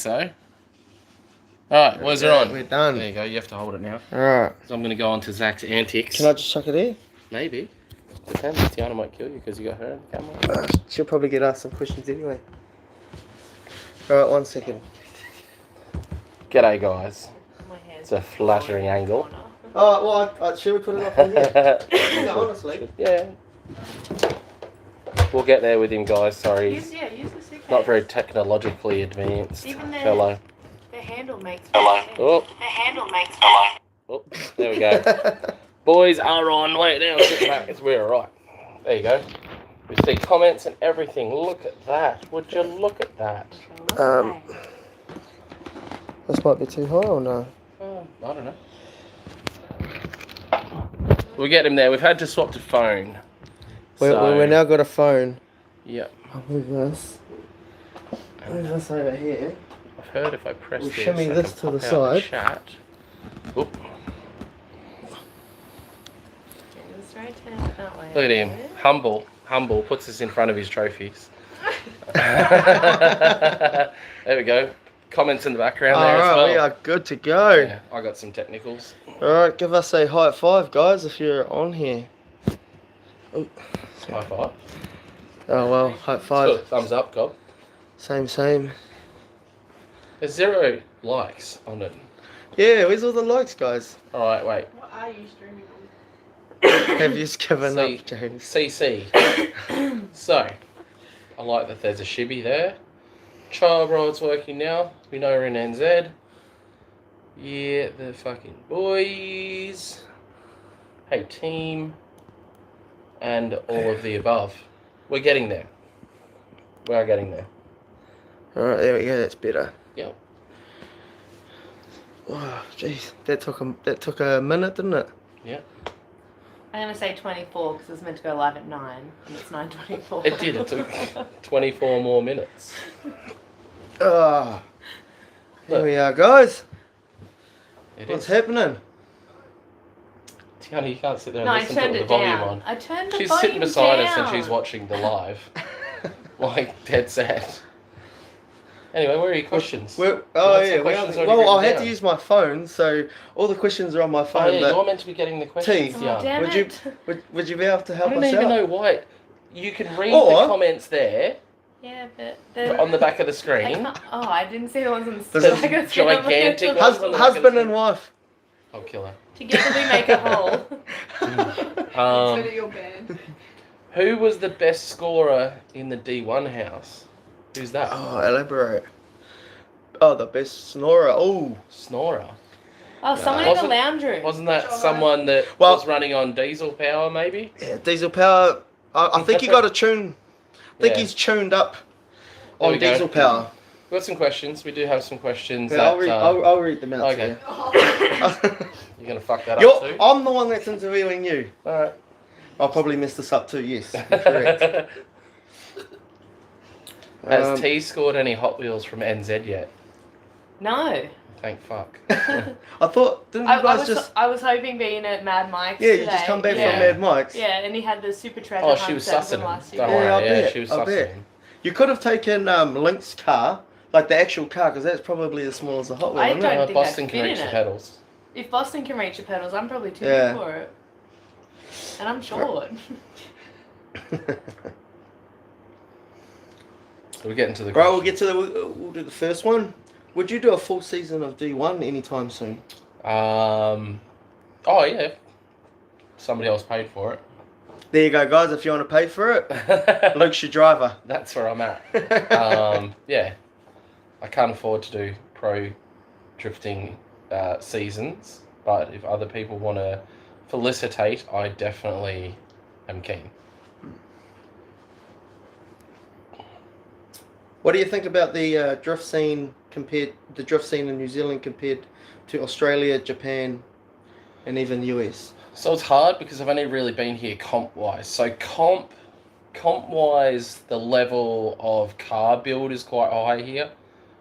so. Alright, where's it on? We're done. There you go, you have to hold it now. Alright. So I'm going to go on to Zach's antics. Can I just chuck it here? Maybe. Depends. Tiana might kill you because you got her on the camera. She'll probably get asked some questions anyway. Alright, 1 second. G'day, guys. It's a flattering angle. Oh, well, should we put it up in here? No, honestly. Yeah. We'll get there with him, guys. Sorry. Use the suitcase. Not very technologically advanced Even fellow. The handle makes Oh. The handle makes Oh, there we go. Boys are on. Wait, now sit back. It's we're alright. There you go. We see comments and everything. Look at that. Would you look at that? This might be too high or no? I don't know. We'll get him there. We've had to swap to phone. We've now got a phone. Yep. I'll move this. Move this over here. I've heard if I press We'll this, shimmy I this can to the pop out side. Chat. Oop. Look at him. Humble. Puts us in front of his trophies. There we go. Comments in the background there as well. We are good to go. Yeah, I got some technicals. Alright, give us a high five, guys, if you're on here. Oh. High five. Oh, well, high five. Good. Thumbs up, Gob. Same. There's 0 likes on it. Yeah, where's all the likes, guys? Alright, wait. What are you streaming on? Have you given up, James? CC. So, I like that there's a shibby there. Child ride's working now. We know we're in NZ. Yeah, the fucking boys. Hey, team. And all of the above. We're getting there. We are getting there. Alright, there we go, that's better. Yep. Oh, jeez, that took a minute, didn't it? Yeah. I'm going to say 24 because it's meant to go live at 9 and it's 9:24. It did. It took 24 more minutes. Ah, here Look. we are, guys. Is. What's happening? Tiana, you can't sit there and No, I listen to turned the it volume down. on. I turned the She's volume sitting beside us down. and she's watching the live. Like, dead sad. Anyway, where are your questions? I had to use my phone, so all the questions are on my phone. Oh yeah, but you're meant to be getting the questions. T, Yeah. damn would it. you be able to help I don't us even out? know why. You can read Or- the comments there Yeah, but on the back of the I screen. can't, I didn't see the ones on the There's back of the gigantic screen. ones on the back of the Husband screen. and wife. I'll kill her. Together we make a whole. Your band. Who was the best scorer in the D1 house? Who's that? Oh, elaborate. Oh, the best snorer. Oh, Snorer. Oh, someone in the Wasn't- lounge room. Wasn't that someone that Well- was running on diesel power, maybe? yeah, diesel power. I think he got a tune. I think Yeah. he's tuned up There on we go. diesel power. We've got some questions. We do have some questions. Yeah, that, I'll read them out okay. to you. You're going to fuck that up too? I'm the one that's interviewing you. Alright. I'll probably mess this up too, yes. You're correct. Has T scored any Hot Wheels from NZ yet? No. Thank fuck. I thought, didn't you I guys was, just... I was hoping being at Mad Mike's Yeah, today. you just come back Yeah. from Mad Mike's. Yeah, and he had the super treasure Oh, hunt she was set sussing from him. last year. Don't worry. I Yeah, bet, she was I sussing bet. him. You could have taken Link's car, like the actual car, because that's probably as small as a Hot Wheel, I isn't don't it? think Boston I'd can fit reach in the it. pedals. If Boston can reach the pedals, I'm probably too Yeah. big for it. And I'm short. We're getting to the Right, we'll get to we'll do the first one. Would you do a full season of D1 anytime soon? Oh yeah. Somebody else paid for it. There you go, guys. If you want to pay for it, Luke's your driver. That's where I'm at. Yeah. I can't afford to do pro drifting seasons, but if other people want to felicitate, I definitely am keen. What do you think about the drift scene in New Zealand compared to Australia, Japan, and even the US? So it's hard because I've only really been here comp-wise. So comp-wise, the level of car build is quite high here.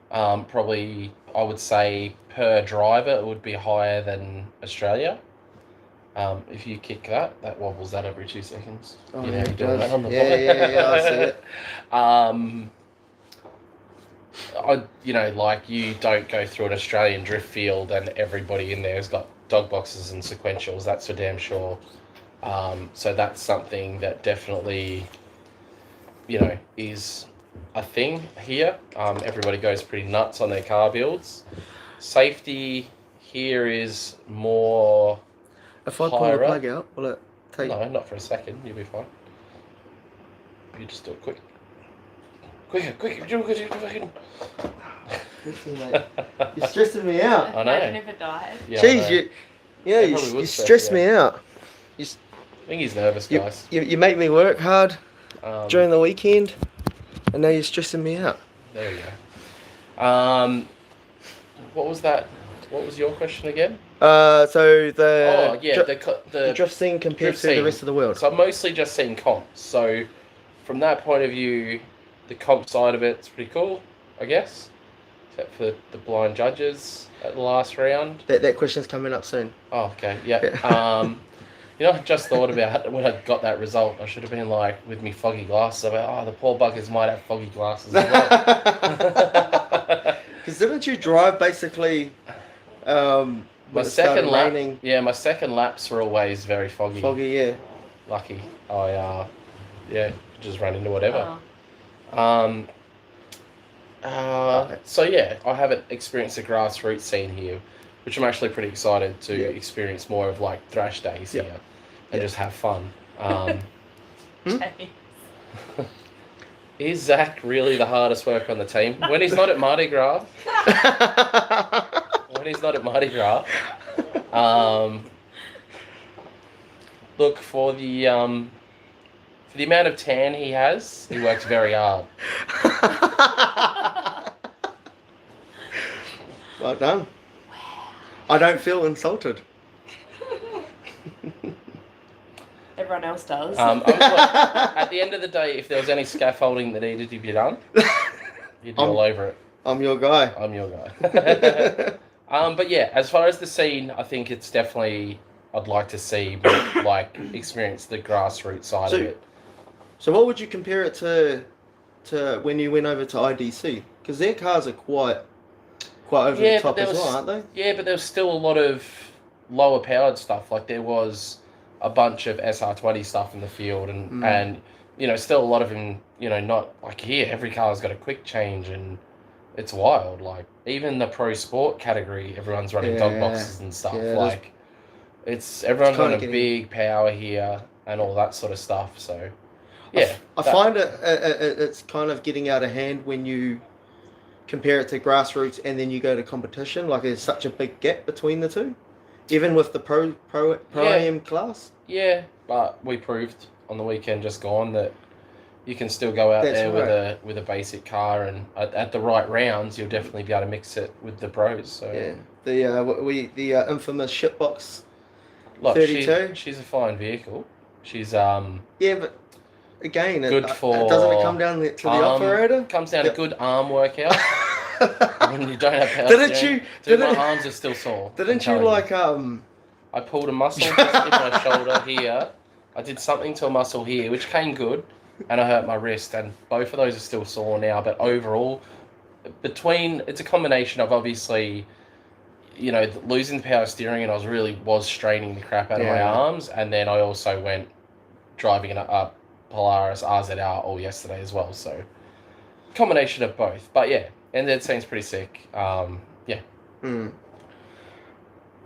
Probably, I would say, per driver, it would be higher than Australia. If you kick that wobbles that every 2 seconds. Oh, You know, yeah, you're it doing does. that on the Yeah, I see it. like you don't go through an Australian drift field and everybody in there has got dog boxes and sequentials. That's for damn sure. So that's something that definitely, is a thing here. Everybody goes pretty nuts on their car builds. Safety here is more. If I pull the higher up. plug out, will it take? No, not for a second. You'll be fine. You just do it quick. Quicker, do it fucking. You're stressing me out. I know. Imagine if it died. Yeah, I Jeez, know. you probably would stress stress me you out. I think he's nervous, You, guys. you make me work hard during Um, the weekend, and now you're stressing me out. There we go. What was that? What was your question again? So the The drift scene compared drift to the scene. rest of the world. So I've mostly just seen comps. So from that point of view, the comp side of it's pretty cool, I guess. Except for the blind judges at the last round. That question's coming up soon. Oh, okay, yeah. I just thought about when I got that result, I should have been like, with me foggy glasses, about, the poor buggers might have foggy glasses as well. Because didn't you drive basically? My second laps were always very foggy. Foggy, yeah. Lucky. I, just ran into whatever. Oh. So yeah, I haven't experienced the grassroots scene here, which I'm actually pretty excited to experience more of, like thrash days here and just have fun. Jeez. Is Zach really the hardest worker on the team? When he's not at Mardi Gras, look, for the amount of tan he has, he works very hard. Well done. I don't feel insulted. Everyone else does. At the end of the day, if there was any scaffolding that needed to be done, you'd be all over it. I'm your guy. I'm your guy. But yeah, as far as the scene, I think it's definitely, I'd like to see, experience the grassroots side of it. So what would you compare it to when you went over to IDC? Because their cars are quite over the top as well, aren't they? Yeah, but there was still a lot of lower powered stuff. Like there was a bunch of SR20 stuff in the field, and still a lot of them, not like here. Every car's got a quick change, and it's wild. Like even the pro sport category, everyone's running dog boxes and stuff. Yeah, everyone's running big power here and all that sort of stuff. So yeah, I find it's kind of getting out of hand when you compare it to grassroots and then you go to competition. Like there's such a big gap between the two, even with the pro AM class. Yeah, but we proved on the weekend just gone that you can still go out with a basic car, and at the right rounds you'll definitely be able to mix it with the pros. So yeah, the infamous shitbox. Look, 32. She's a fine vehicle. She's but again, good for. Doesn't it come down to the operator? Comes down to good arm workout. When you don't have power my arms are still sore. Didn't you I pulled a muscle just in my shoulder here. I did something to a muscle here, which came good, and I hurt my wrist, and both of those are still sore now. But overall, it's a combination of obviously, losing the power steering, and I was straining the crap out of my arms, and then I also went driving a Polaris RZR all yesterday as well. So combination of both, but yeah, and that seems pretty sick. All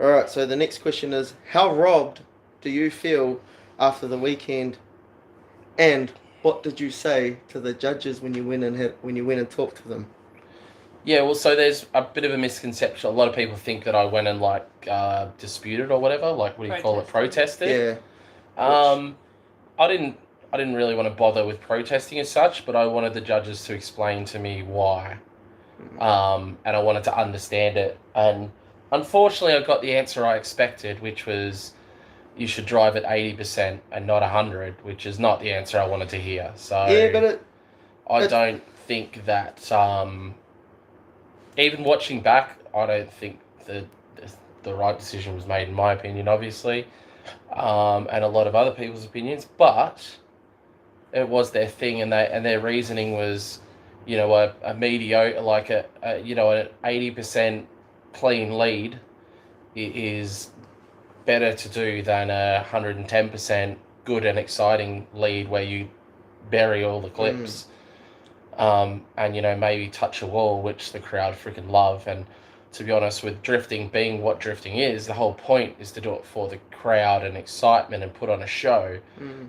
right, so the next question is, how robbed do you feel after the weekend, and what did you say to the judges when you went and talked to them? Yeah, well, so there's a bit of a misconception. A lot of people think that I went and disputed or whatever, what do you call it, protested. Yeah. I didn't really want to bother with protesting as such, but I wanted the judges to explain to me why, and I wanted to understand it. And unfortunately, I got the answer I expected, which was you should drive at 80% and not 100, which is not the answer I wanted to hear. So yeah, but I don't think that. Even watching back, I don't think the right decision was made, in my opinion, obviously, and a lot of other people's opinions. But it was their thing, and their reasoning was, you know, a mediocre, like you know, an 80% clean lead is better to do than a 110% good and exciting lead where you bury all the clips. And you know, maybe touch a wall, which the crowd freaking love. And to be honest, with drifting being what drifting is, the whole point is to do it for the crowd and excitement and put on a show.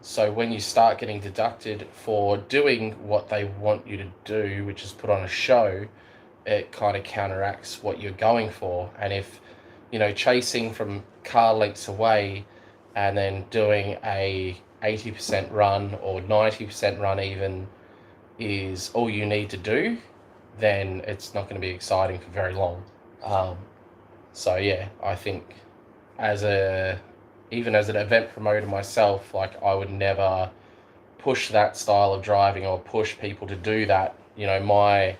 So when you start getting deducted for doing what they want you to do, which is put on a show, it kind of counteracts what you're going for. And if, you know, chasing from car lengths away and then doing a 80% run or 90% run even is all you need to do, then it's not going to be exciting for very long. So yeah, I think even as an event promoter myself, like I would never push that style of driving or push people to do that. You know, my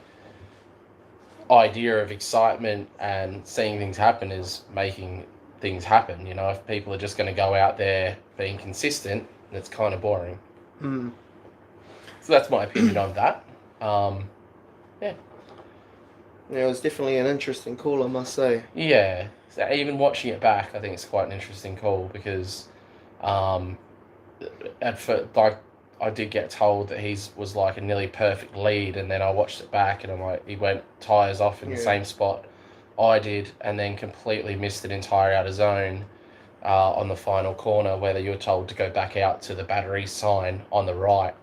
idea of excitement and seeing things happen is making things happen. You know, if people are just going to go out there being consistent, it's kind of boring. So that's my opinion on that. Yeah. Yeah, it was definitely an interesting call, I must say. Yeah. So even watching it back, I think it's quite an interesting call because at first, like, I did get told that was like a nearly perfect lead, and then I watched it back and I'm like, he went tyres off in the same spot I did, and then completely missed an entire outer zone on the final corner, where you were told to go back out to the battery sign on the right.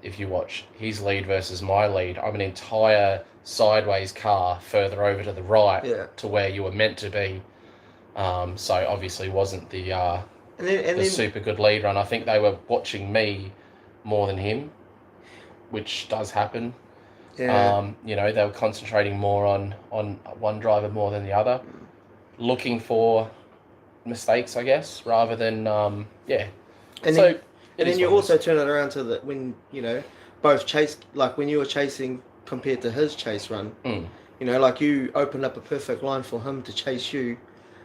If you watch his lead versus my lead, I'm an entire sideways car further over to the right to where you were meant to be. So obviously wasn't the super good lead run. I think they were watching me more than him, which does happen. Yeah. You know, they were concentrating more on one driver more than the other, looking for mistakes, I guess, rather than And so then you also turn it around to when, you know, both chase, like when you were chasing compared to his chase run, you know, like you opened up a perfect line for him to chase you.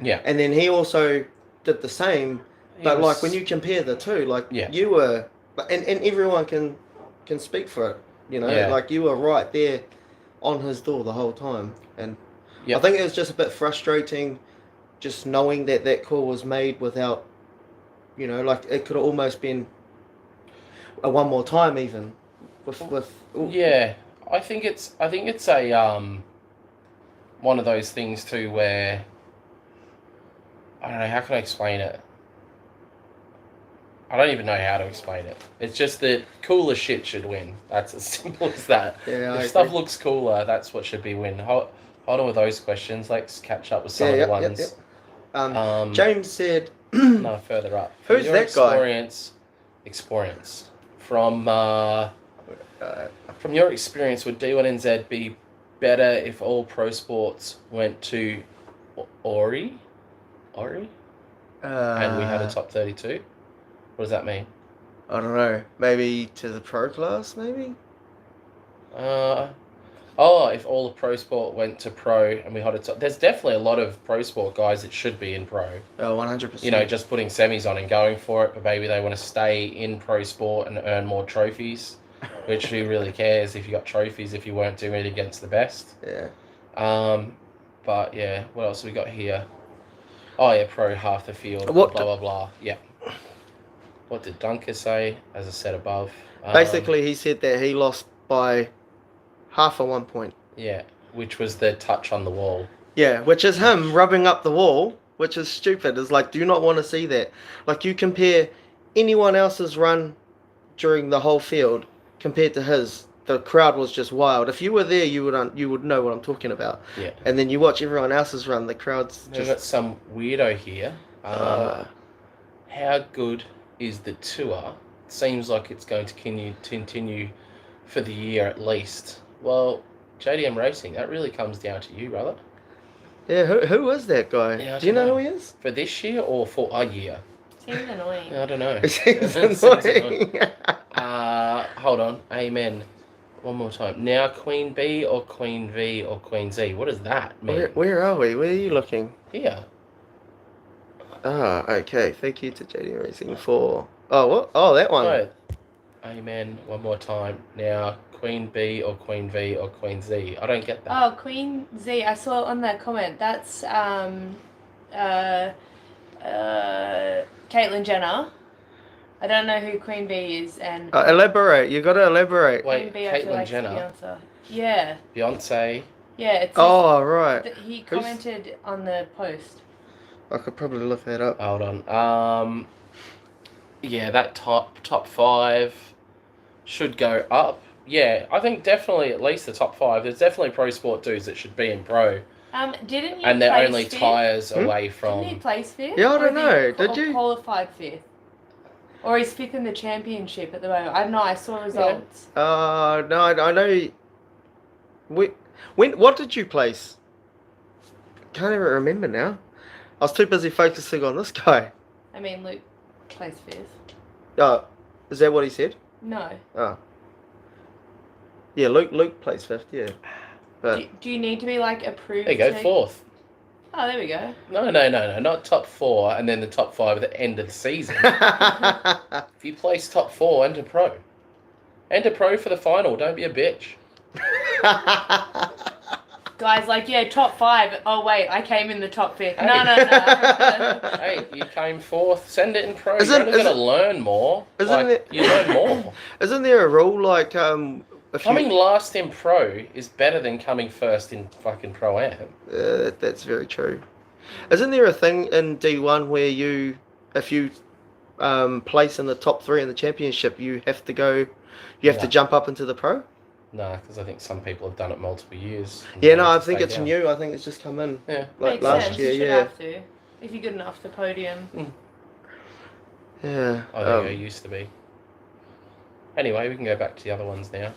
Yeah. And then he also did the same. But like when you compare the two, like you were, and everyone can speak for it, you know, like you were right there on his door the whole time. And I think it was just a bit frustrating just knowing that call was made without, you know, like it could have almost been a one more time even with yeah, I think it's a one of those things too where I don't know, how can I explain it? I don't even know how to explain it. It's just that cooler shit should win. That's as simple as that. Yeah, if stuff looks cooler, that's what should be win. Hold on with those questions. Let's catch up with some of the ones. James said no, further up. Who's that guy? Experience. From your experience, would D1NZ be better if all pro sports went to Ori? And we had a top 32? What does that mean? I don't know. Maybe to the pro class, maybe? If all the pro sport went to pro and we had a top... There's definitely a lot of pro sport guys that should be in pro. Oh, 100%. You know, just putting semis on and going for it, but maybe they want to stay in pro sport and earn more trophies, which who really cares if you got trophies if you weren't doing it against the best? Yeah. But yeah, what else have we got here? Oh yeah, pro half the field, blah, blah. Yeah. What did Dunker say, as I said above? Basically, he said that he lost by half of 1 point. Yeah, which was the touch on the wall. Yeah, which is him rubbing up the wall, which is stupid. It's like, do you not want to see that? Like, you compare anyone else's run during the whole field compared to his. The crowd was just wild. If you were there, you would know what I'm talking about. Yeah. And then you watch everyone else's run, the crowd's just... We've got some weirdo here. How good is the tour? Seems like it's going to continue for the year at least. Well, JDM Racing, that really comes down to you, brother. Yeah, who is that guy? Yeah, do you know who he is? For this year or for a year? Seems annoying. I don't know. It seems annoying. Hold on. Amen. One more time. Now Queen B or Queen V or Queen Z? What does that mean? Where are we? Where are you looking? Here. Okay. Thank you to JD Racing for... Oh, what? Oh, that one. Oh, Amen. One more time. Now, Queen B or Queen V or Queen Z. I don't get that. Oh, Queen Z. I saw it on that comment. That's Caitlyn Jenner. I don't know who Queen B is, and Elaborate. You got to elaborate. Wait, Queen B, I feel Caitlyn like Jenner. Beyonce. Yeah, Beyonce. yeah. It's Oh, right. he commented on the post. I could probably look that up. Hold on. Yeah, that top 5 should go up. Yeah, I think definitely at least the top 5. There's definitely pro sport dudes that should be in pro. Didn't you? And they're place only fifth? tyres away from. Didn't he place 5th? Yeah, I Or don't know. he Did you? Qualified 5th. Or he's 5th in the championship at the moment. I don't know. I saw results. No, I know. What did you place? Can't even remember now. I was too busy focusing on this guy. I mean, Luke placed 5th. Oh, is that what he said? No. Oh. Yeah, Luke plays 5th, yeah. But Do you need to be like approved? There you go, to- 4th. Oh, there we go. No, not top 4 and then the top 5 at the end of the season. If you place top 4, enter pro. Enter pro for the final. Don't be a bitch. Guys, like, yeah, top 5. Oh, wait, I came in the top 5th. Hey. No. Hey, you came 4th. Send it in pro. Isn't- You're only going to isn't- learn more. You learn more. Isn't there a rule like if Coming last in pro is better than coming first in fucking pro-am. that's very true. Isn't there a thing in D1 where if you place in the top 3 in the championship, you have to jump up into the pro? No, because I think some people have done it multiple years. Yeah, no, I think Stay it's down. new. I think it's just come in Yeah. like Makes last sense. year. You should Yeah, have to. If you're good enough to podium. yeah. Oh, there you go, used to be. Anyway, we can go back to the other ones now.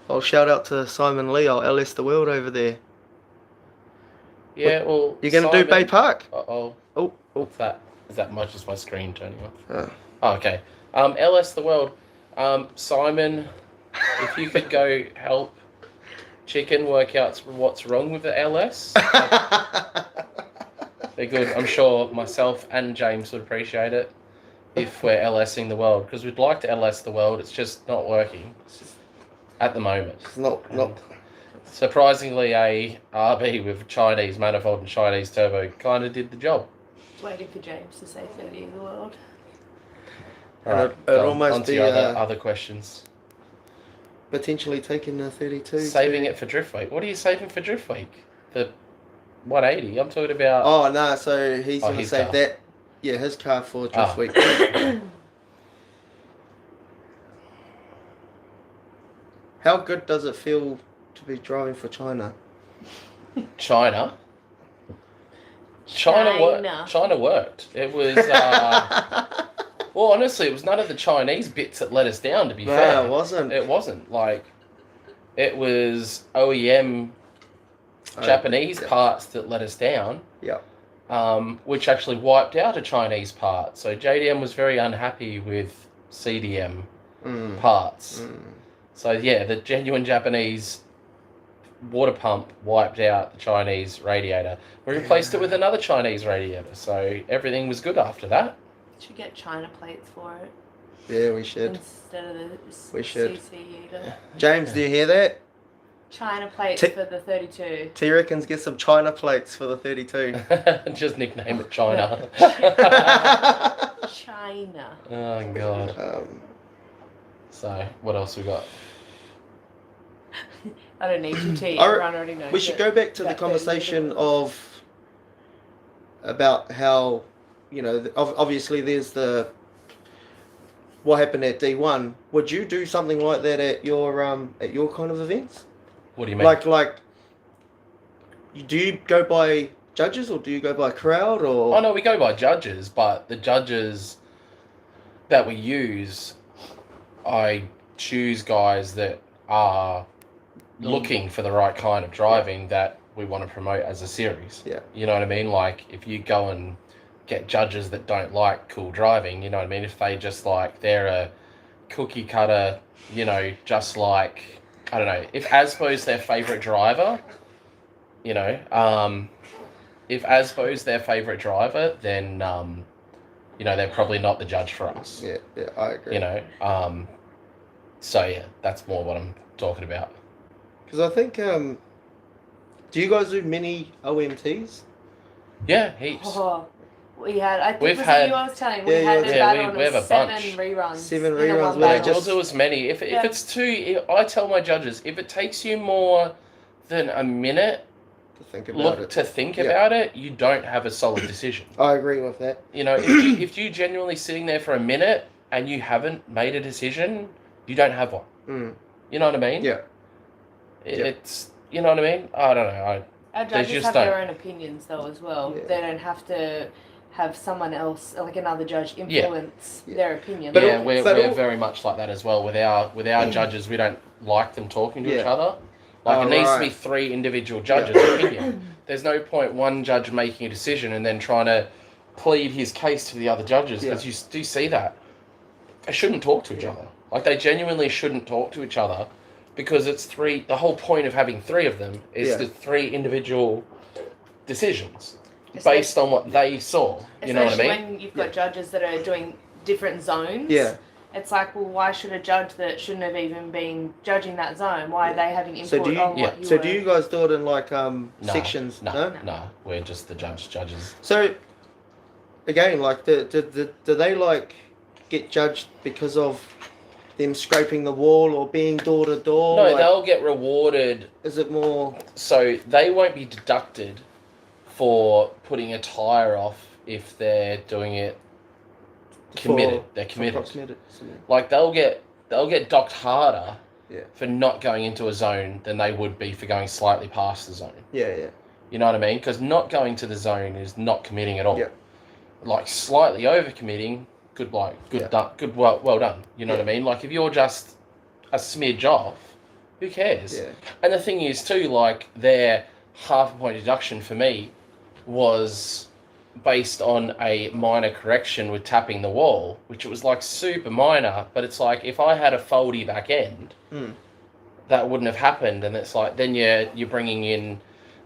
I'll shout out to Simon Lee. I'll LS the world over there. Yeah, well, You're gonna do Bay Park? Uh-oh. Oh, What's that? Is that much as my screen turning off? oh. Oh, okay. LS the world. Simon, if you could go help Chicken work out what's wrong with the LS. They're good. I'm sure myself and James would appreciate it if we're LSing the world, because we'd like to LS the world. It's just not working at the moment. It's not. Surprisingly, a RB with Chinese manifold and Chinese turbo kind of did the job. Waiting for James to say 30 in the world. Right, It'd almost on to be, your other questions. Potentially taking the 32. Saving it for drift week. What are you saving for drift week? The 180. I'm talking about. Oh no! So he's gonna his save car. that. Yeah, his car for drift Oh. week. How good does it feel to be driving for China? China. China worked. It was. Well, honestly, it was none of the Chinese bits that let us down. To be fair, No, it wasn't. It wasn't like. It was OEM Japanese parts that let us down. Yeah. Which actually wiped out a Chinese part. So JDM was very unhappy with CDM parts. So yeah, the genuine Japanese water pump wiped out the Chinese radiator. We replaced it with another Chinese radiator. So everything was good after that. Should get China plates for it Yeah, we should. instead of the We should. CC either. James, do you hear that? China plates T- for the 32. T reckons get some China plates for the 32. Just nickname it China. China. Oh god. So what else we got? I don't need you to. I- Everyone already knows. We should it. go back to the That conversation 30. of about how, obviously there's what happened at D1. Would you do something like that at your kind of events? What do you mean? Like, do you go by judges or do you go by crowd or? Oh no, we go by judges, but the judges that we use, I choose guys that are looking for the right kind of driving that we want to promote as a series. Yeah. You know what I mean? Like if you go and get judges that don't like cool driving, you know what I mean? If they just like, they're a cookie cutter, just like, I don't know, if Aspo's their favourite driver, if Aspo's their favourite driver, then, they're probably not the judge for us. Yeah, I agree. So yeah, that's more what I'm talking about. Because I think, do you guys do many OMTs? Yeah, heaps. Oh, we had. I think We've was had- it you I was telling. Yeah, We had yeah, about we on have a 7 bunch. reruns. 7 in a reruns one where they battle. just- We'll do as many. If Yeah. it's two, I tell my judges, if it takes you more than a minute To think about it. to think Yeah. about it, you don't have a solid decision. I agree with that. You know, if you genuinely sitting there for a minute and you haven't made a decision, you don't have one. Mm. You know what I mean? Yeah. It's you know what I mean. I don't know. Our They judges just have don't. their own opinions though as well. Yeah. They don't have to have someone else, like another judge, Yeah. influence Yeah. their opinion. But yeah, all- we're but all- very much like that as well. With our judges, we don't like them talking to each Yeah. other. Like Oh, it needs to right. be 3 individual judges' opinion. There's no point one judge making a decision and then trying to plead his case to the other judges, because you do see that. They shouldn't talk to each Yeah. other. Like they genuinely shouldn't talk to each other, because it's 3. The whole point of having 3 of them is Yeah. the 3 individual decisions Especially- based on what they saw. You know what I Especially mean? when you've got judges that are doing different zones. Yeah. It's like, well, why should a judge that shouldn't have even been judging that zone? Why are they having input So do you? on Yeah. what you So were? do you guys do it in like No, sections? No, we're just the judges. So again, like, do they like get judged because of them scraping the wall or being door to door? No, Like, they'll get rewarded. is it more? So they won't be deducted for putting a tyre off if they're doing it committed. They're committed. Like they'll get docked harder Yeah. for not going into a zone than they would be for going slightly past the zone. Yeah, yeah. You know what I mean? Because not going to the zone is not committing at all. Yeah. Like slightly over committing, good Yeah. done, well done. You know what I mean? Like if you're just a smidge off, who cares? Yeah. And the thing is too, like their half a point deduction for me was based on a minor correction with tapping the wall, which was like super minor, but it's like if I had a foldy back end, Mm. that wouldn't have happened. And it's like then you're bringing in,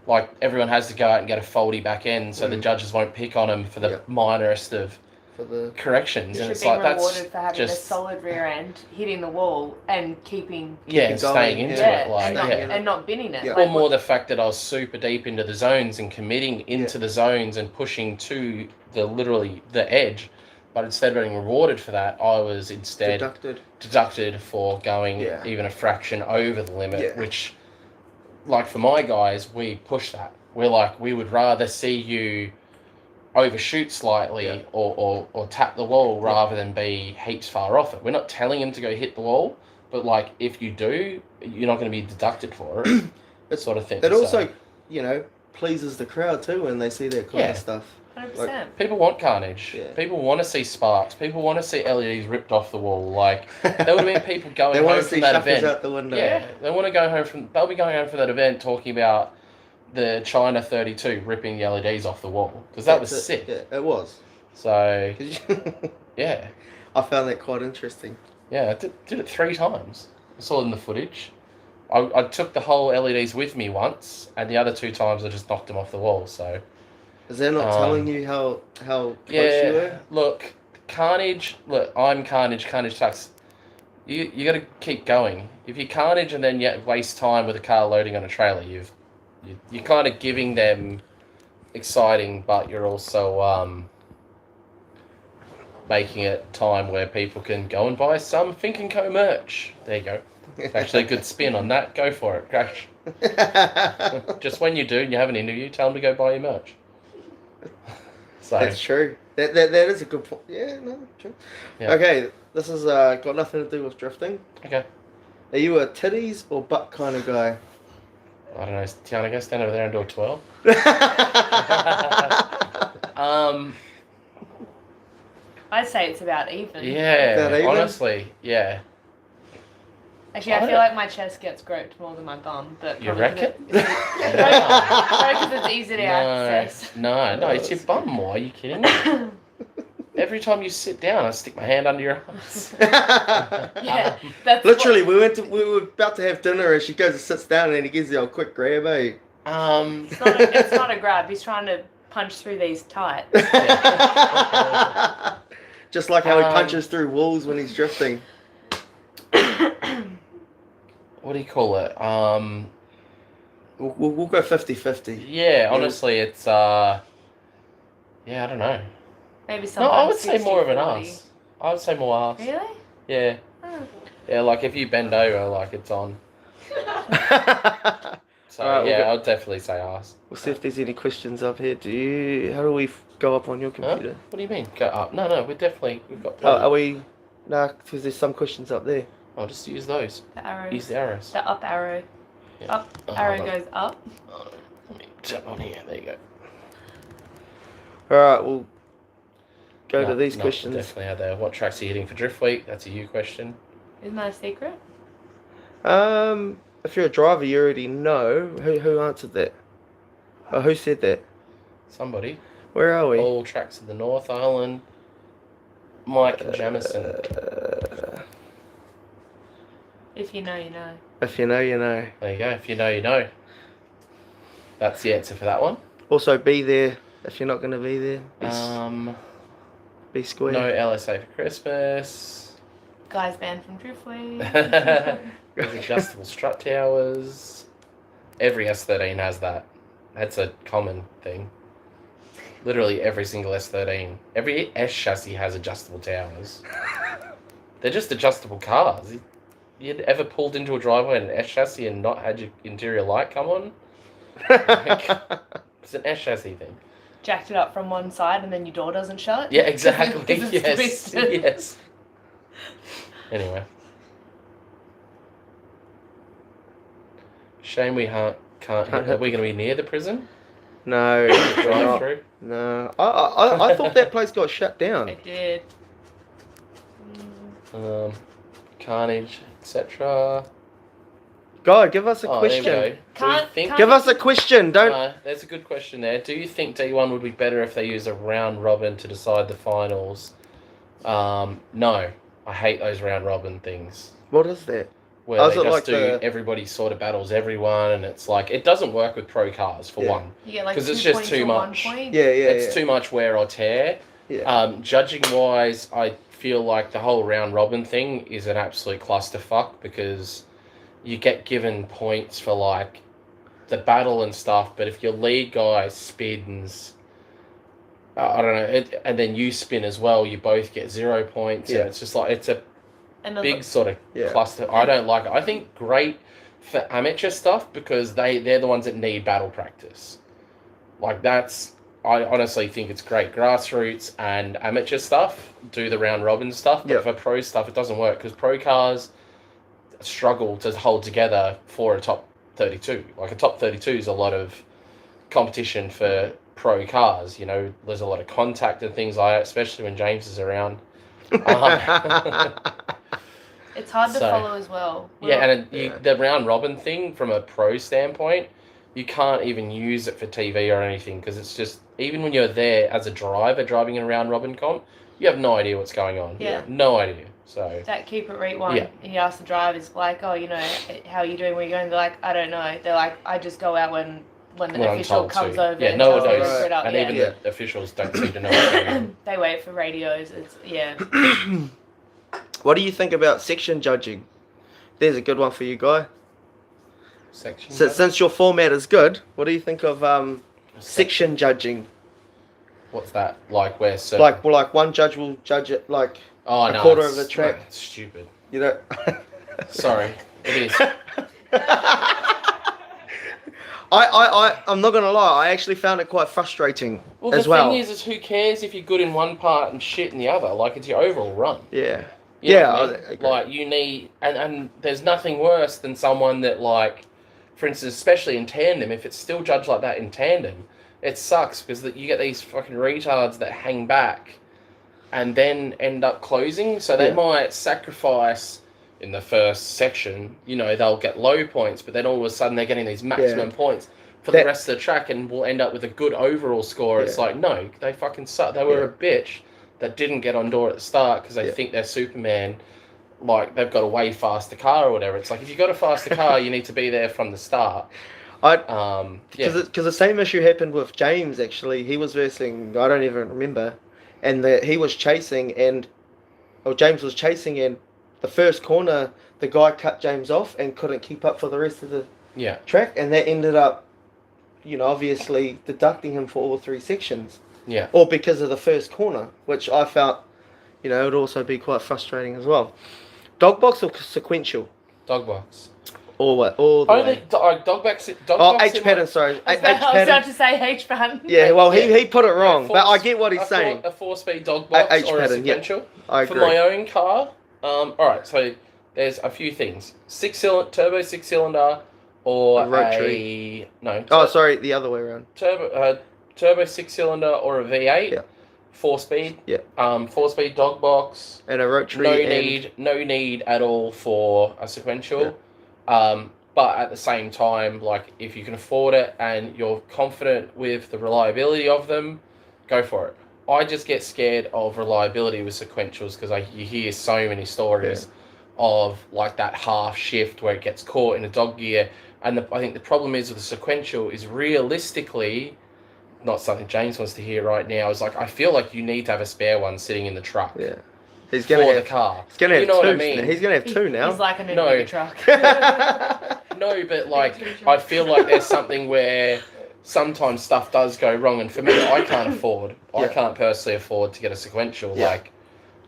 like everyone has to go out and get a foldy back end, so the judges won't pick on them for the Yeah. minorest of For the corrections. You And should it's be like that's rewarded for having a just solid rear end, hitting the wall, and keeping yeah, Keep going, staying into yeah, it, like and, not, yeah. and not binning it. Yeah. Or Like, more the fact that I was super deep into the zones and committing into the zones and pushing to literally the edge, but instead of being rewarded for that, I was instead deducted for going Yeah. even a fraction over the limit, Yeah. which, like for my guys, we push that. We're like, we would rather see you overshoot slightly Yeah. or tap the wall rather than be heaps far off it. We're not telling him to go hit the wall, but like if you do, you're not going to be deducted for it. That sort of thing. It So, also, pleases the crowd too when they see that kind Yeah. of stuff. 100%. people want carnage. Yeah. People want to see sparks. People want to see LEDs ripped off the wall. Like there would have been people going They want home to from see that shuffers event. out the window. Yeah, they want to go home from. They'll be going home from that event talking about the China 32 ripping the LEDs off the wall because that was That's sick. it. Yeah, it was. So 'Cause yeah, I found that quite interesting. yeah, I did it 3 times. I saw it in the footage. I took the whole LEDs with me once, and the other 2 times I just knocked them off the wall. So Is that not telling you how close you yeah, were? look, Carnage. Look, I'm Carnage. Carnage sucks. You got to keep going. If you Carnage and then yet waste time with a car loading on a trailer, you're kind of giving them exciting, but you're also making it time where people can go and buy some Fink and Co merch. There you go. Actually, a good spin on that. Go for it, Crash. Just when you do and you have an interview, tell them to go buy your merch. So That's true. That is a good point. Yeah, no, true. Yeah. Okay, this has got nothing to do with drifting. okay. Are you a titties or butt kind of guy? I don't know. Tiana, go stand over there and do a 12. I'd say it's about even. Yeah, About even? honestly, yeah. Actually, I feel like my chest gets groped more than my bum. But You probably reckon? because it's easy to access. No, it's your bum more. Are you kidding me? Every time you sit down, I stick my hand under your arms. Yeah, that's Literally, we were about to have dinner, and she goes and sits down, and he gives the old quick grab, eh? It's not a grab. He's trying to punch through these tight. Just like how he punches through walls when he's drifting. what do you call it? We'll go 50-50. Yeah, honestly, it's yeah, I don't know. Maybe No, sometimes I would say more of an 60-40. ass. I would say more ass. Really? Yeah, Oh. yeah. Like if you bend over, like it's on. So Alright, yeah, we'll I would definitely say ass. We'll see if there's any questions up here. How do we go up on your Huh? computer? What do you mean? Go up? No, we've got Oh, plenty. are we? Nah, because there's some questions up there. I'll just use those. The arrows. Use the arrows. The up arrow. Yeah. Up Oh, arrow hold on. goes up. Oh, let me tap on here. There you go. Alright, we'll go to No, these no, questions. Definitely had there. What tracks are you hitting for Drift Week? That's a you question. Isn't that a secret? If you're a driver, you already know. Who answered that? Oh, who said that? Somebody. Where are we? All tracks of the North Island. Mike Jamison. If you know, you know. If you know, you know. There you go. If you know, you know. That's the answer for that one. Also, be there if you're not going to be there. Be square. No LSA for Christmas. Guys banned from Driftway. There's adjustable strut towers. Every S13 has that. That's a common thing. Literally every single S13. Every S chassis has adjustable towers. They're just adjustable cars. You ever pulled into a driveway in an S chassis and not had your interior light come on? It's an S chassis thing. Jacked it up from one side and then your door doesn't shut. Yeah, exactly. 'Cause it's Yes. twisted. Yes. Anyway. Shame we can't are we going to be near the prison? No, we're Drive not. through? No. I thought that place got shut down. It did. Carnage, etc. God, give us a Oh, question. there we go. Can't- Do you think? Give us a question. Don't. There's a good question there. Do you think D1 would be better if they use a round robin to decide the finals? No. I hate those round robin things. What is that? Where Oh, they is it just like do the- everybody sort of battles everyone, and it's like it doesn't work with pro cars for Yeah. one. You get like 'Cause 2 it's just points too or 1 much. point. Yeah. It's too much wear or tear. Yeah. Judging wise, I feel like the whole round robin thing is an absolute clusterfuck because you get given points for like the battle and stuff, but if your lead guy spins, I don't know, and then you spin as well, you both get 0 points. Yeah. And it's just like it's a Another, big sort of Yeah. cluster. I don't like it. I think great for amateur stuff because they're the ones that need battle practice. Like that's. I honestly think it's great. Grassroots and amateur stuff do the round robin stuff, but Yep. for pro stuff, it doesn't work because pro cars struggle to hold together for a top 32. Like a top 32 is a lot of competition for pro cars. You know, there's a lot of contact and things like that, especially when James is around. it's hard to So- follow as well. Yeah, and Yeah. the round robin thing from a pro standpoint, you can't even use it for TV or anything because it's just even when you're there as a driver driving in a round robin comp, you have no idea what's going on. Yeah. No idea. So That keep it rate one. Yeah. And you ask the drivers like, oh, you know, how are you doing? Where you going? They're like, I don't know. They're like, I just go out when the when I'm official told comes to. over. Yeah, and no one tells me to knows. split up. And Yeah. even Yeah. the officials don't seem to know what's going on. They wait for radios. It's What do you think about section judging? There's a good one for you, Guy. Section. Since your format is good, what do you think of section judging? What's that? Like where? So Like one judge will judge it like oh, a no, quarter it's- of the track. no, it's stupid. you know. Sorry, it is. I'm not gonna lie. I actually found it quite frustrating Well, as the well. thing is who cares if you're good in one part and shit in the other? Like it's your overall run. Yeah. You know Yeah, what I mean? I agree. Like you need, and there's nothing worse than someone that like, for instance, especially in tandem, if it's still judged like that in tandem, it sucks because you get these fucking retards that hang back, and then end up closing. So they Yeah. might sacrifice in the first section. You know, they'll get low points, but then all of a sudden they're getting these maximum points for the That- rest of the track, and we'll end up with a good overall score. It's Yeah. like no, they fucking suck. They were a bitch that didn't get on door at the start because they Yeah. think they're Superman, like they've got a way faster car or whatever. It's like if you got a faster car, you need to be there from the start. Yeah. Because the same issue happened with James. Actually, he was versing. I don't even remember, and he was chasing, and James was chasing, and the first corner, the guy cut James off and couldn't keep up for the rest of the Yeah. track, and that ended up, obviously deducting him for all 3 sections. Yeah. Or because of the first corner, which I felt, it would also be quite frustrating as well. Dog box or sequential? Dog box. Or what? All the Only way. dog box. H pattern, sorry. I H was about pattern. to say H pattern. Yeah, well, Yeah. he put it wrong, but I get what he's A saying. 4-speed dog box H or a pattern, yeah. sequential. I For agree. my own car, all right. So there's a few things: turbo 6-cylinder, or A rotary. no. Sorry, the other way around. Turbo 6-cylinder or a V8. Yeah. 4-speed. Yeah. 4-speed dog box. And a rotary. No need at all for a sequential. But at the same time, like if you can afford it and you're confident with the reliability of them, go for it. I just get scared of reliability with sequentials because you hear so many stories of like that half shift where it gets caught in a dog gear. And I think the problem is with the sequential is realistically, not something James wants to hear right now, is like I feel like you need to have a spare one sitting in the truck. Yeah. He's gonna for have the car. He's gonna have You know two. what I mean? He's gonna have two now. He's like a new No. truck. No, but like I feel like there's something where sometimes stuff does go wrong, and for me, I can't personally afford to get a sequential. Yeah.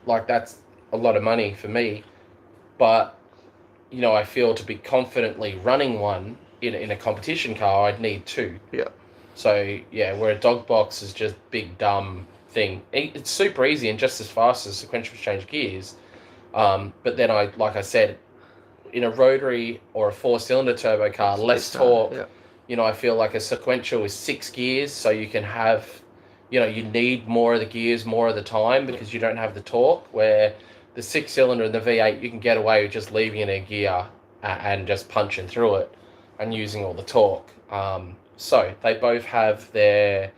Like that's a lot of money for me. But I feel to be confidently running one in a competition car, I'd need 2. Yeah. So yeah, where a dog box is just big dumb thing. It's super easy and just as fast as sequential change gears. But then like I said, in a rotary or a 4-cylinder turbo car, less torque. Yeah. I feel like a sequential is 6 gears, so you can have, you need more of the gears more of the time because you don't have the torque. Where the 6-cylinder and the V8, you can get away with just leaving it in a gear and just punching through it and using all the torque. So they both have their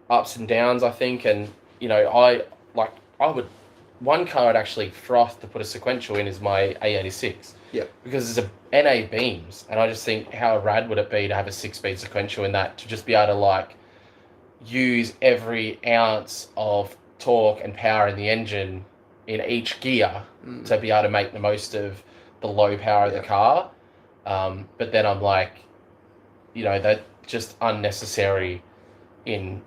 ups and downs, I think, and one car I'd actually froth to put a sequential in is my A86. Yeah. Because it's a NA beams, and I just think how rad would it be to have a 6-speed sequential in that, to just be able to use every ounce of torque and power in the engine in each gear to be able to make the most of the low power of the car. But then I'm like, that just unnecessary in,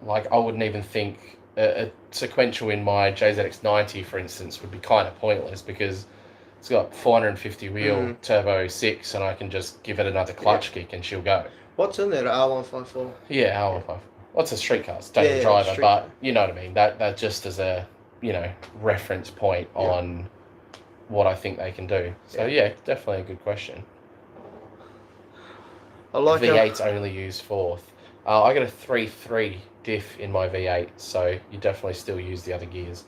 I wouldn't even think a sequential in my JZX90, for instance, would be kind of pointless because it's got 450 wheel turbo 6 and I can just give it another clutch kick and she'll go. What's in there? The R154. Yeah, R154. What's a street car? It's daily driver, but you know what I mean. That just as a reference point on what I think they can do. So yeah, definitely a good question. I like V8's only used 4th. I got a 3.3 diff in my V8, so you definitely still use the other gears.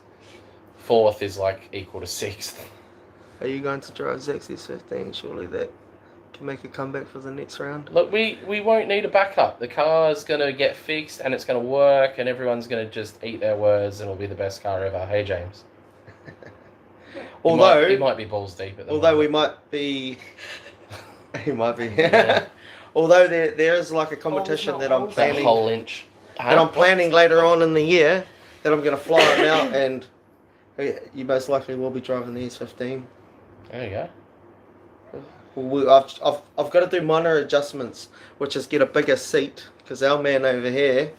4th is equal to 6th. Are you going to drive Zex's 15? Surely that can make a comeback for the next round. Look, we won't need a backup. The car's going to get fixed and it's going to work and everyone's going to just eat their words and it'll be the best car ever. Hey, James. Although he might be balls deep at the although moment. we might be, he might be. Yeah. Although there is a competition that I'm That planning. whole inch. That I'm planning later on in the year that I'm going to fly it out, and you most likely will be driving the S15. There you go. I've got to do minor adjustments, which is get a bigger seat because our man over here,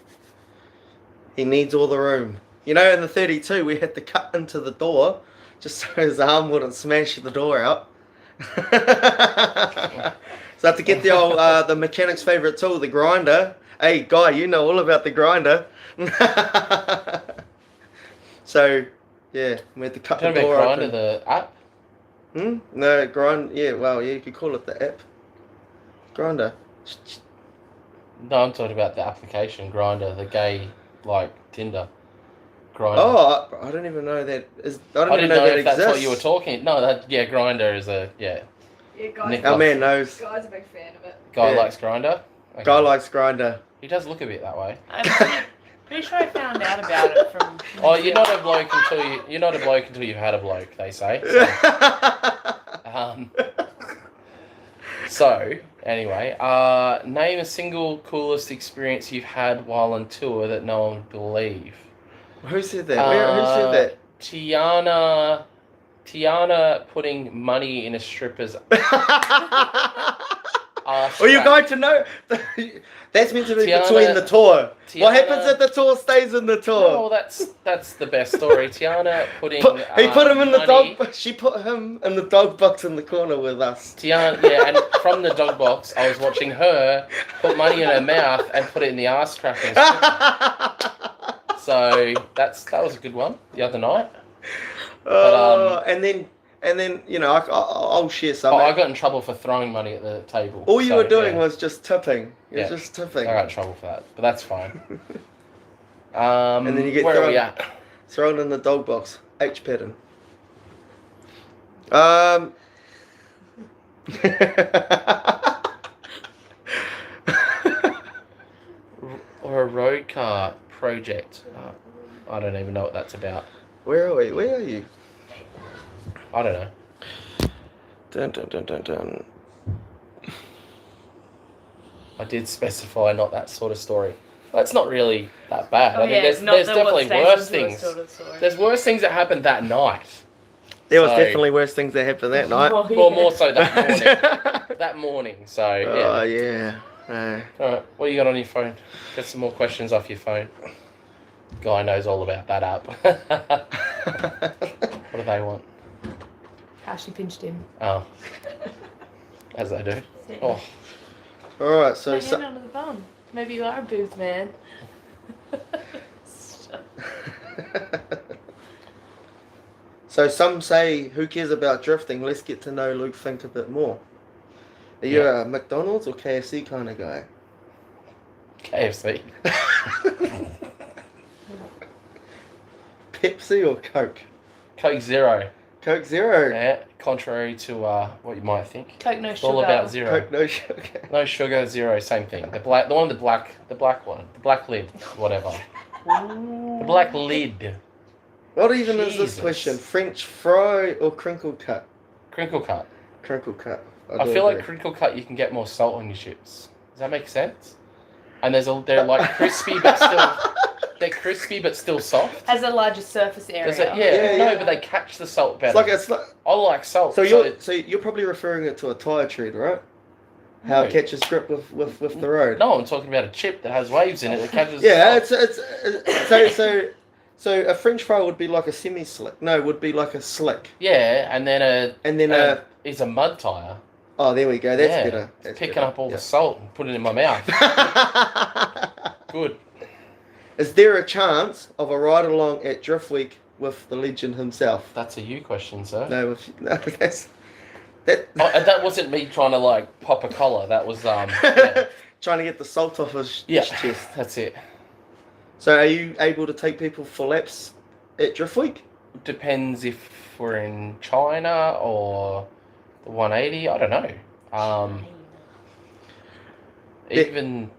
he needs all the room. In the 32 we had to cut into the door just so his arm wouldn't smash the door out. So I had to get the old the mechanic's favourite tool, the grinder. Hey guy, you know all about the grinder. So yeah, we had to cut the door grinder, open. the app? No, grind. Yeah, well, yeah, you could call it the app. Grinder. No, I'm talking about the application Grinder, the gay Tinder. Grinder. Oh, I don't even know that. I I didn't know that if that's exists. what you were talking. No, Grinder is a Yeah, guys. Our man knows. Guy's a big fan of it. Guy Yeah. likes Grinder. Okay. Guy likes grinder. He does look a bit that way. I'm pretty sure I found out about it from. Oh, you're not a bloke until you've had a bloke. They say. So anyway, name a single coolest experience you've had while on tour that no one would believe. Who said that? Who said that? Tiana Tiana putting money in a stripper's ass. Well, you're crack. going to know. That's meant to be Tiana- between the tour. Tiana- What happens if the tour stays in the tour? No, that's the best story. Tiana putting. He put him in the money- dog. She put him in the dog box in the corner with us. Tiana, yeah, and from the dog box, I was watching her put money in her mouth and put it in the ass crack. of the stripper. So that was a good one the other night. And then I'll share some. Oh, I got in trouble for throwing money at the table. All you so, were doing yeah. was just tipping. You're Yeah. just tipping. I got in trouble for that, but that's fine. And then you get where are we at? thrown in the dog box. H pattern. Or a road car project. I don't even know what that's about. Where are we? Where are you? I don't know. Dun, dun, dun, dun, dun. I did specify not that sort of story. That's not really that bad. Oh, I mean, yeah, there's not the definitely what worse stays into a things. sort of story. There's worse things that happened that night. There was So- definitely worse things that happened that night. Oh, Well, yeah. more so that morning. That morning. So Oh yeah. yeah. All right. What you got on your phone? Get some more questions off your phone. Guy knows all about that app. What do they want? How she pinched him. Oh, as they do. Oh, All right. So, Put your hand under the bum. Maybe you are a booth man. so some say, who cares about drifting? Let's get to know Luke Fink a bit more. Are you a McDonald's or KFC kind of guy? KFC. Pepsi or Coke? Coke Zero. Coke Zero. Yeah. Contrary to what you might think. Coke no It's sugar. all about zero. Coke no sugar. No sugar, zero, same thing. The black one, the black one, the black lid, whatever. The black lid. What even is Jesus. this question? French fry or crinkle cut? Crinkle cut. Crinkle cut. I do feel like agree. crinkle cut, you can get more salt on your chips. Does that make sense? And they're like crispy, but still soft. Has a larger surface area. Does it? Yeah, No, yeah. but they catch the salt better. It's like I like salt. so you're probably referring it to a tire tread, right? How No. it catches grip with the road. No, I'm talking about a chip that has waves in it that catches. Yeah, the salt. so a French fry would be like a semi-slick. No, would be like a slick. Yeah, and then it's a mud tire. Oh, there we go. That's Yeah, better. That's Picking better. up all the salt and putting it in my mouth. Yeah. Good. Is there a chance of a ride along at Drift Week with the legend himself? That's a you question, sir. No, that's that. Oh, and that wasn't me trying to like pop a collar. That was yeah. Trying to get the salt off his Yeah, chest. that's it. So, are you able to take people for laps at Drift Week? Depends if we're in China or the 180. I don't know. Even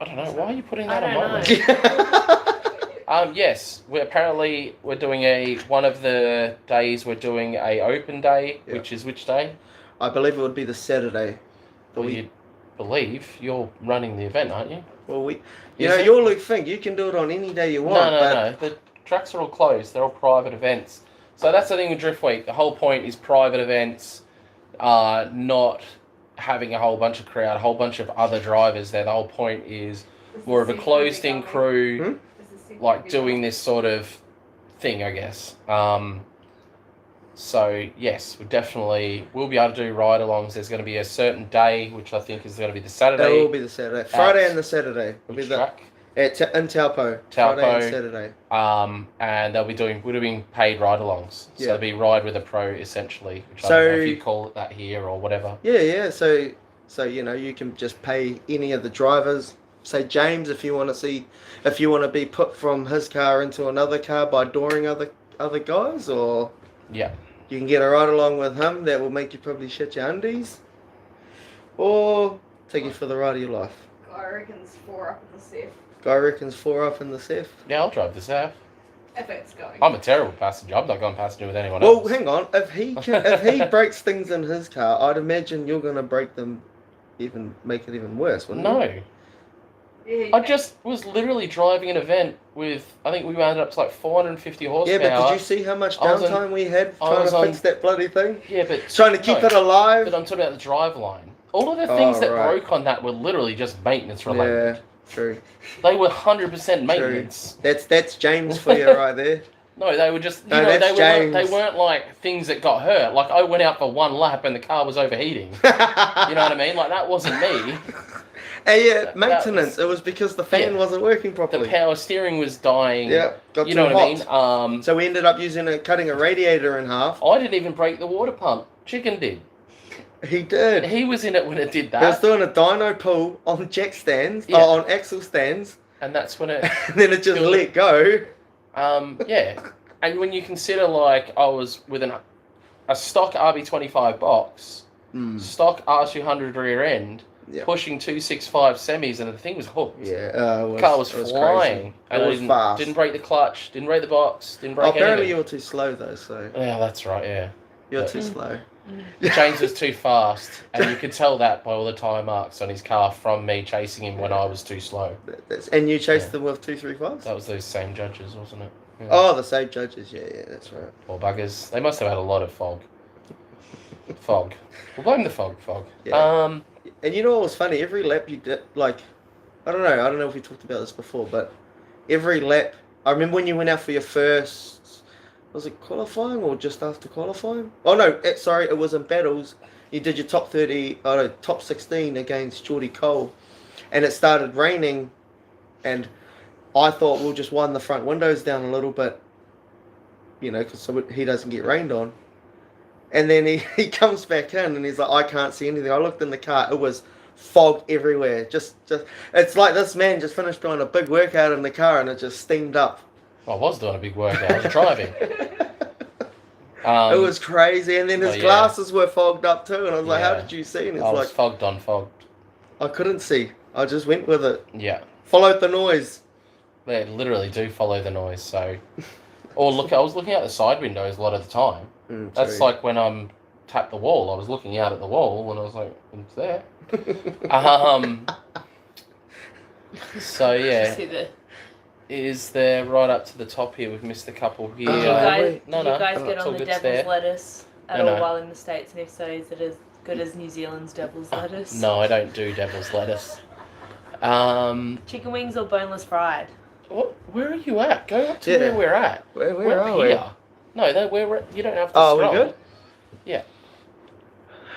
I don't know. Why are you putting that I on my don't list? Yes, we're doing one of the days we're doing a open day, Yeah. which is which day? I believe it would be the Saturday. Well, you believe you're running the event, aren't you? Well, you Is know, it? you're Luke Fink. You can do it on any day you want. No. The tracks are all closed. They're all private events. So that's the thing with Drift Week. The whole point is private events, not having a whole bunch of crowd, a whole bunch of other drivers there. The whole point is more of a closed-in crew, like doing this sort of thing, I guess. So yes, we'll be able to do ride-alongs. There's going to be a certain day, which I think is going to be the Saturday. That will be the Saturday. Friday and the Saturday will be Which the track? in Taupo. Taupo. Friday and Saturday. And we're doing paid ride-alongs. So Yeah. it'll be Ride with a Pro, essentially, which I So- don't know if you call it that here or whatever. Yeah. So you can just pay any of the drivers. Say James, if you want to be put from his car into another car by dooring other guys, or Yeah. you can get a ride along with him that will make you probably shit your undies, or take you for the ride of your life. I reckon's 4 up in the safe. Guy reckons 4 up in the Seth. Yeah, I'll drive this out. If it's going. I'm a terrible passenger. I'm not going passenger with anyone Well, else. hang on. If he breaks things in his car, I'd imagine you're gonna break them, make it even worse, wouldn't you? No. Yeah, I just was literally driving an event with, I think we wound up to like 450 horsepower. Yeah, but did you see how much I was on- downtime we had I trying was to on- fix that bloody thing? Yeah, but Trying to keep no, it alive? But I'm talking about the drive line. All of the things that right. broke on that were literally just maintenance related. Yeah, true. They were 100% maintenance. That's James for you right there. No, they were just, No, that's they James. weren't like things that got hurt. Like I went out for one lap and the car was overheating. You know what I mean? Like that wasn't me. Hey, yeah, That maintenance. was- It was because the fan Yeah. wasn't working The properly. power steering was dying. Yeah, got You too know what hot. I mean? So we ended up cutting a radiator in half. I didn't even break the water pump. Chicken did. He did. He was in it when it did He was that. doing a dyno pull on jack stands, Yeah. on axle stands, And that's when it... and then it just let go. Yeah. And when you consider, like, I was with a stock RB25 box, stock R200 rear end, Yeah. pushing 265 semis, and the thing was hooked. Yeah, The car was it was flying. crazy. And It I was fast. didn't break the clutch, didn't break the box, didn't Oh, break apparently you anything. were too slow though, so Yeah, that's right, yeah. you're Yeah. too slow. James was too fast, and you could tell that by all the tyre marks on his car from me chasing him when I was too slow. And you chased Yeah. them with 235s? That was those same judges, wasn't it? Yeah. Oh, the same judges. Yeah, that's right. Poor buggers. They must have had a lot of fog. Fog. We'll blame the fog. Yeah. And you know what was funny? Every lap you did, like, I don't know if we talked about this before, but every lap, I remember when you went out for your first, was it qualifying or just after qualifying? Oh no, sorry, it was in battles. You did your top 30, oh no, top 16 against Geordie Cole, and it started raining, and I thought we'll just wind the front windows down a little bit, you know, because so he doesn't get rained on. And then he comes back in and he's like, I can't see anything. I looked in the car, it was fog everywhere. Just it's like this man just finished doing a big workout in the car and it just steamed up. I was doing a big workout. I was driving. It was crazy. And then his yeah. glasses were fogged up too. And I was like, how Yeah. did you see? And it's I was like, fogged on fogged. I couldn't see. I just went with it. Yeah. Followed the noise. They literally do follow the noise, so... Or look, I was looking out the side windows a lot of the time. That's True. like when I'm tapped the wall. I was looking out at the wall and I was like, it's there. So yeah, See the, is there right up to the top here? We've missed a couple here. did you Yeah. guys, wait. did No, you no, guys it's get all on the good devil's there. lettuce at No, all no. while in the States? And if so, is it as good as New Zealand's devil's lettuce? No, I don't do devil's lettuce. Chicken wings or boneless fried? What? Where are you at? Go up to Yeah. where we're at. Where We're are we? here. No, we're you don't have to Oh, scroll. we good? Yeah.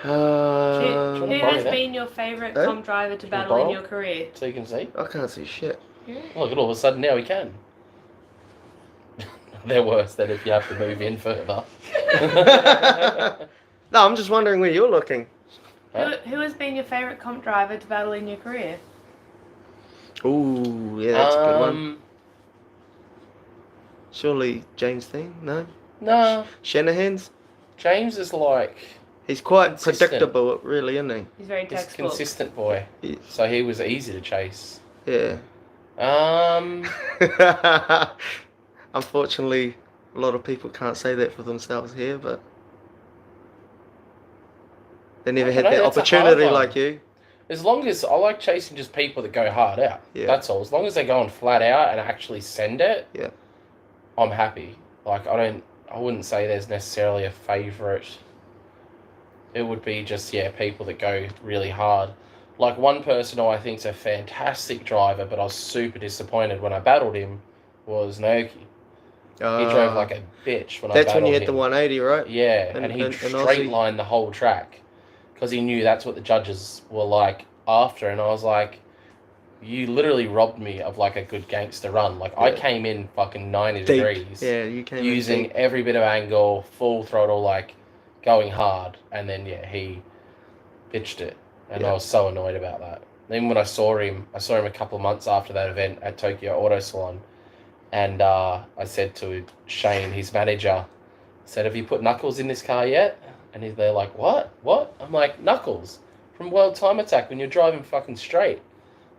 Who borrow has that? been your favourite Eh? comp driver to you battle in borrow? your career? So you can see. I can't see shit. Look, all of a sudden now we can. They're worse than if you have to move in further. No, I'm just wondering where you're looking. Huh? Who has been your favourite comp driver to battle in your career? Ooh, yeah, that's a good one. Um, Surely James Dean? No? No, Shanahan's? James is like He's quite Consistent. predictable, really, isn't he? He's very he's a textbook. consistent boy, He- so he was easy to chase. Yeah. Unfortunately, a lot of people can't say that for themselves here, but they never I had don't that know, that's a hard opportunity one. like you. As long as I like chasing just people that go hard out. Yeah. That's all. As long as they go on flat out and actually send it, Yeah. I'm happy. Like I wouldn't say there's necessarily a favourite. It would be just people that go really hard. Like one person who I think's a fantastic driver, but I was super disappointed when I battled him, was Naoki. He drove like a bitch when I battled him. That's when you hit the 180, right? Yeah, And- and he and straight Aussie. lined the whole track because he knew that's what the judges were like after, and I was like, you literally robbed me of like a good gangster run. Like I Yeah. came in fucking 90 Deep. degrees, Yeah, you came in using deep. every bit of angle, full throttle, like going hard, and then he pitched it, and I Yeah. was so annoyed about that. Then when I saw him a couple of months after that event at Tokyo Auto Salon, and I said to Shane, his manager, said, "Have you put Knuckles in this car yet?" And they're like, "What? What?" I'm like, "Knuckles from World Time Attack when you're driving fucking straight.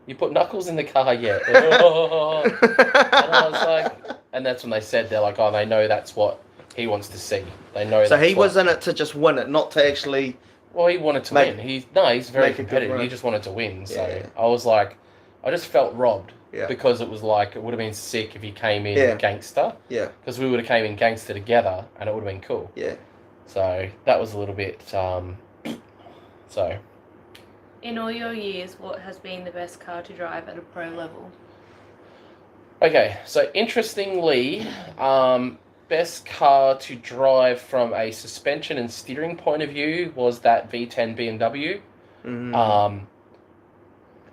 You put Knuckles in the car yet?" And I was like, and that's when they said, they're like, "Oh, they know that's what he wants to see. They know." So that's he what-" was in it to just win it, not to actually. Well, he wanted to Make- win. He's very make a good competitive. He run. just wanted to win. So Yeah. I was like, I just felt robbed Yeah. because it was like, it would have been sick if he came in Yeah. gangster. Yeah. Because we would have came in gangster together and it would have been cool. Yeah. So that was a little bit, so. In all your years, what has been the best car to drive at a pro level? Okay, so interestingly, best car to drive from a suspension and steering point of view was that V10 BMW. Mm.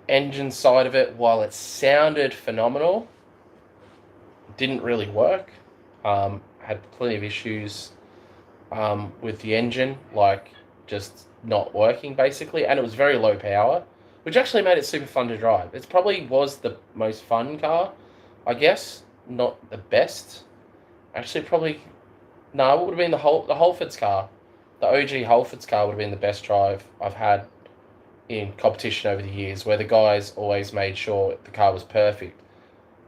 Engine side of it, while it sounded phenomenal, didn't really work. Had plenty of issues with the engine, like just not working basically, and it was very low power, which actually made it super fun to drive. It probably was the most fun car, I guess. Not the best. Actually, probably no. It would have been the Holford's car, the OG Holford's car would have been the best drive I've had in competition over the years, where the guys always made sure the car was perfect.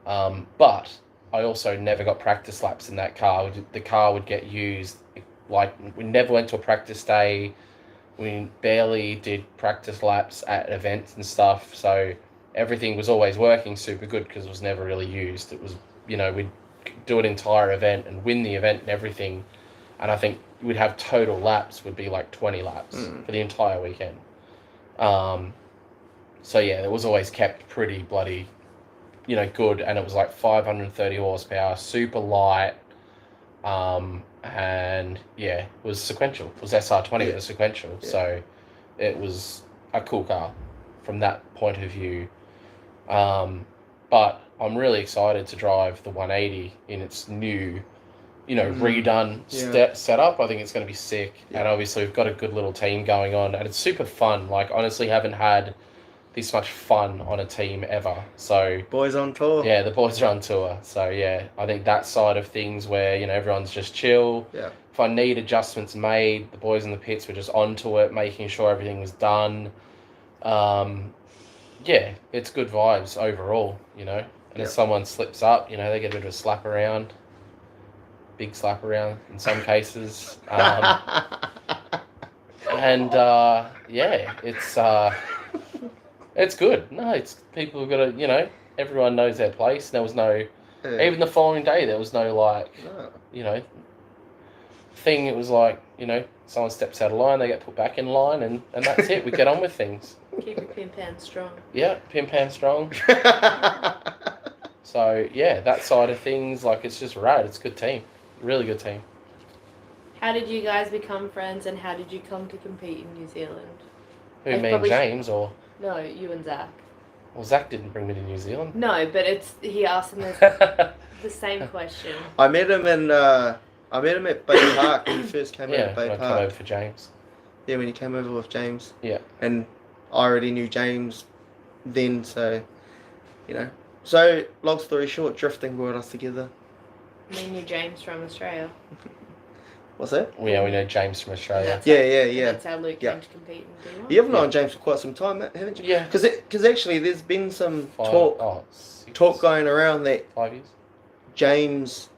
But I also never got practice laps in that car. The car would get used, like, we never went to a practice day. We barely did practice laps at events and stuff. So everything was always working super good because it was never really used. It was, we'd do an entire event and win the event and everything. And I think we'd have total laps would be like 20 laps for the entire weekend. So yeah, it was always kept pretty bloody, good, and it was like 530 horsepower, super light, and yeah, it was sequential. It was SR20 with a sequential, so it was a cool car from that point of view. But I'm really excited to drive the 180 in its new, redone setup. I think it's going to be sick. Yeah. And obviously we've got a good little team going on, and it's super fun. Like, honestly, haven't had this much fun on a team ever. So boys on tour. Yeah, the boys are on tour. So yeah, I think that side of things where, everyone's just chill. Yeah. If I need adjustments made, the boys in the pits were just onto it, making sure everything was done. Yeah, it's good vibes overall, And if someone slips up, they get a bit of a slap around. Big slap around in some cases. It's good. No, it's people have got to, everyone knows their place. There was no, even the following day, there was no thing. It was like, someone steps out of line, they get put back in line, and that's it. We get on with things. Keep your pin pan strong. Yeah, pin pan strong. So yeah, that side of things, like, it's just rad. It's a good team, really good team. How did you guys become friends, and how did you come to compete in New Zealand? Who, me and James, or? No, you and Zach. Well, Zach didn't bring me to New Zealand. No, but he asked him the same question. I met him at Bay Park when he first came out of Bay Park. Yeah, when I came over for James. Yeah, when he came over with James. Yeah. And I already knew James then, so, So, long story short, drifting brought us together. Me knew James from Australia. What's that? Yeah, we know James from Australia. Yeah. That's how Luke came to compete in D1. You've known James for quite some time, haven't you? Yeah. Because actually, there's been some talk going around that 5 years. James,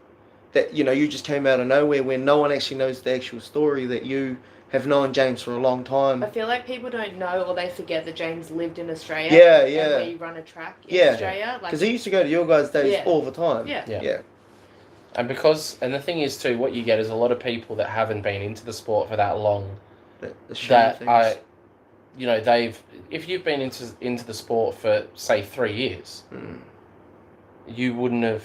that you just came out of nowhere, where no one actually knows the actual story, that you have known James for a long time. I feel like people don't know, or they forget that James lived in Australia. Yeah. And where you run a track in Australia. Because he used to go to your guys' days all the time. Yeah. And the thing is too, what you get is a lot of people that haven't been into the sport for that long. If you've been into the sport for, say, 3 years, you wouldn't have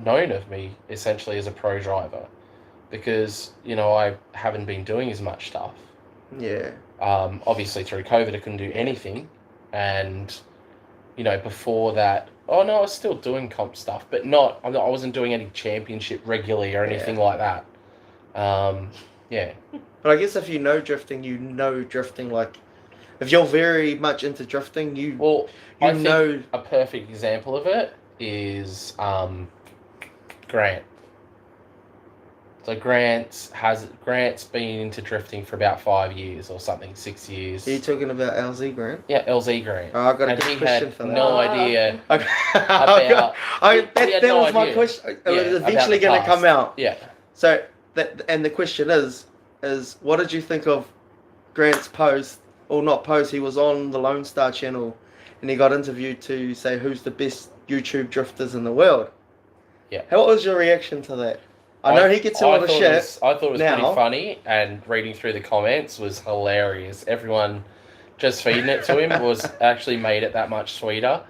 known of me essentially as a pro driver, because I haven't been doing as much stuff. Yeah. Obviously through COVID I couldn't do anything, and before that, I was still doing comp stuff, but I wasn't doing any championship regularly or anything like that. But I guess if you know drifting, like, if you're very much into drifting, I think a perfect example of it is Grant. So Grant's been into drifting for about 5 years or something, 6 years. Are you talking about LZ Grant? Yeah, LZ Grant. Oh, I got a and good he question had for that. no idea about. That was my question. It was eventually going to come out. Yeah. So the question is what did you think of Grant's post? Or not post? He was on the Lone Star channel, and he got interviewed to say who's the best YouTube drifters in the world. Yeah. What was your reaction to that? I know he gets a lot of shit. I thought it was now. pretty funny, and reading through the comments was hilarious. Everyone just feeding it to him was actually made it that much sweeter.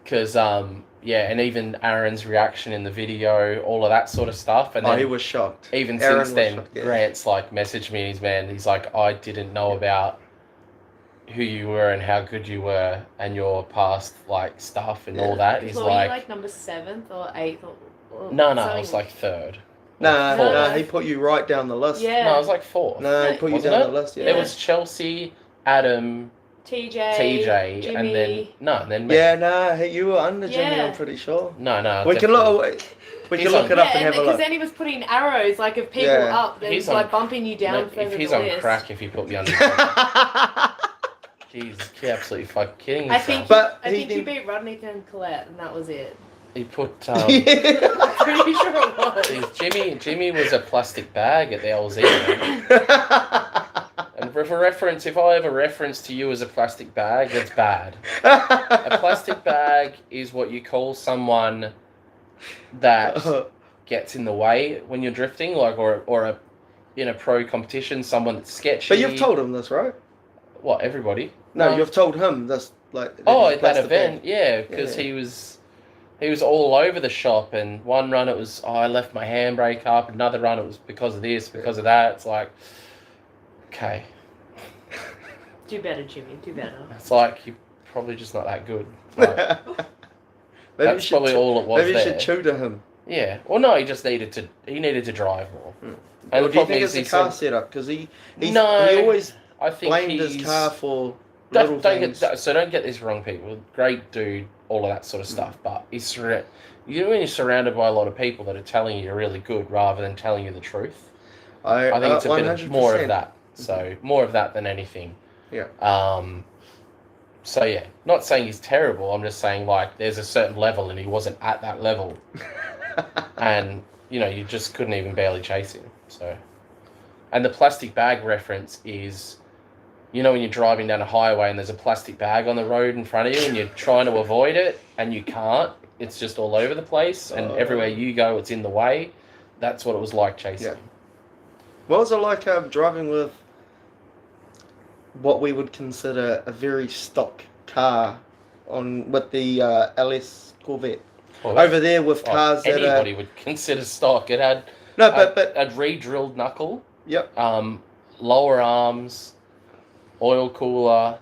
Because, and even Aaron's reaction in the video, all of that sort of stuff. And then he was shocked. Even Aaron since then, shocked, yeah. Grant's like messaged me, he's like, I didn't know about who you were and how good you were and your past like stuff and all that. He's Were like, you like number 7th or 8th? Or no, I something? was like 3rd. Nah, No. he put you right down the list. Yeah. No, I was like 4th. No, he put you Wasn't down it? the list. Yeah. It was Chelsea, Adam, TJ, and Jimmy. then me. Yeah, you were under Jimmy. Yeah. I'm pretty sure. No. We can definitely. look He's it on- up and have a because look. then he was putting arrows, like if people Yeah. up, then He's he's like on- bumping you down No, further if he's the on list. crack, if he put me under. Jesus, you're absolutely fucking kidding I yourself. think, But I he think you didn't- beat Rodney and Colette, and that was it. He put I'm pretty sure it was. Jimmy was a plastic bag at the LZ. Man. And for reference, if I have a reference to you as a plastic bag, that's bad. A plastic bag is what you call someone that gets in the way when you're drifting, like or in a pro competition, someone that's sketchy. But you've told him this, right? What, everybody? No, you've told him this, like. Oh, he's at that plastic event, bag. yeah, because Yeah. he was all over the shop, and one run it was, I left my handbrake up, another run it was because of this, because of that. It's like, okay. Do better, Jimmy. Do better. It's like, you're probably just not that good. Like, Maybe that's probably all it was Maybe you there. should chew to him. Yeah. Well, no, he needed to drive more. And Or the do you problem think is it's a car setup? Because he No, always I think blamed he's, his car for little don't things. don't get this wrong, people. Great dude, all of that sort of stuff. But when you're surrounded by a lot of people that are telling you you're really good rather than telling you the truth. I think it's a bit of, more of that. So more of that than anything. Yeah. So yeah, not saying he's terrible. I'm just saying like there's a certain level and he wasn't at that level, and you just couldn't even barely chase him. So, and the plastic bag reference is, when you're driving down a highway and there's a plastic bag on the road in front of you and you're trying to avoid it and you can't. It's just all over the place and everywhere you go, it's in the way. That's what it was like chasing him. What was it like driving with what we would consider a very stock car with the LS Corvette? Over there with cars that anybody would consider stock. It had a re-drilled knuckle. Yep. Lower arms, oil cooler,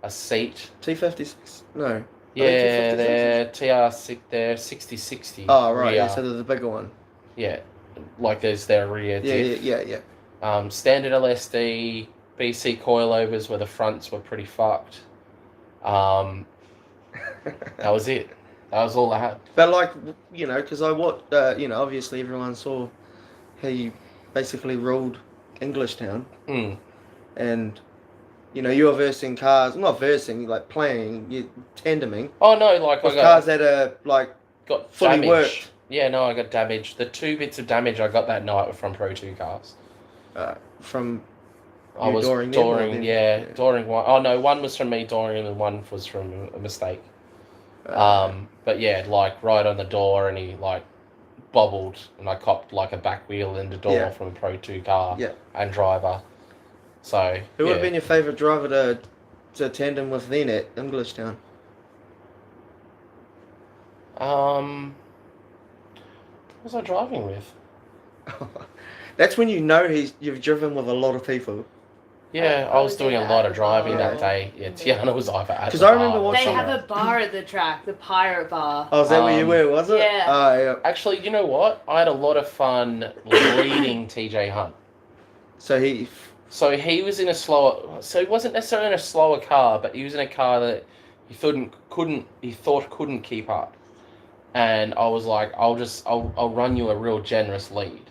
a seat. T56? No. Yeah, they're TR6. They're 6060. Oh right, rear. yeah, so they're the bigger one. Yeah, like there's their rear. Yeah. Standard LSD, BC coilovers where the fronts were pretty fucked. That was it. That was all I had. But like, because I watched, obviously everyone saw how you basically ruled Englishtown. And, you were versing cars, not versing, like playing, you're tandeming. Oh no, like with I got cars that are like got fully damaged. worked. Yeah, no, I got damaged. The 2 bits of damage I got that night were from Pro 2 cars. From I you was dooring them or dooring, them? yeah, dooring one. Oh no, one was from me dooring him and one was from a mistake. But yeah, like right on the door, and he like bobbled, and I copped like a back wheel in the door from a Pro 2 car and driver. So who would have been your favourite driver to tandem with then at Englishtown? What was I driving with? That's when you've driven with a lot of people. Yeah, I was doing a lot of driving bar. that day. Yeah, Tiana was either at 'Cause the I remember bar or watching- They somewhere. have a bar at the track, the Pirate Bar. Oh, is that where you were, was it? Yeah. Oh, yeah. Actually, you know what? I had a lot of fun leading TJ Hunt. So he was in a slower. So he wasn't necessarily in a slower car, but he was in a car that he thought couldn't keep up. And I was like, I'll run you a real generous lead.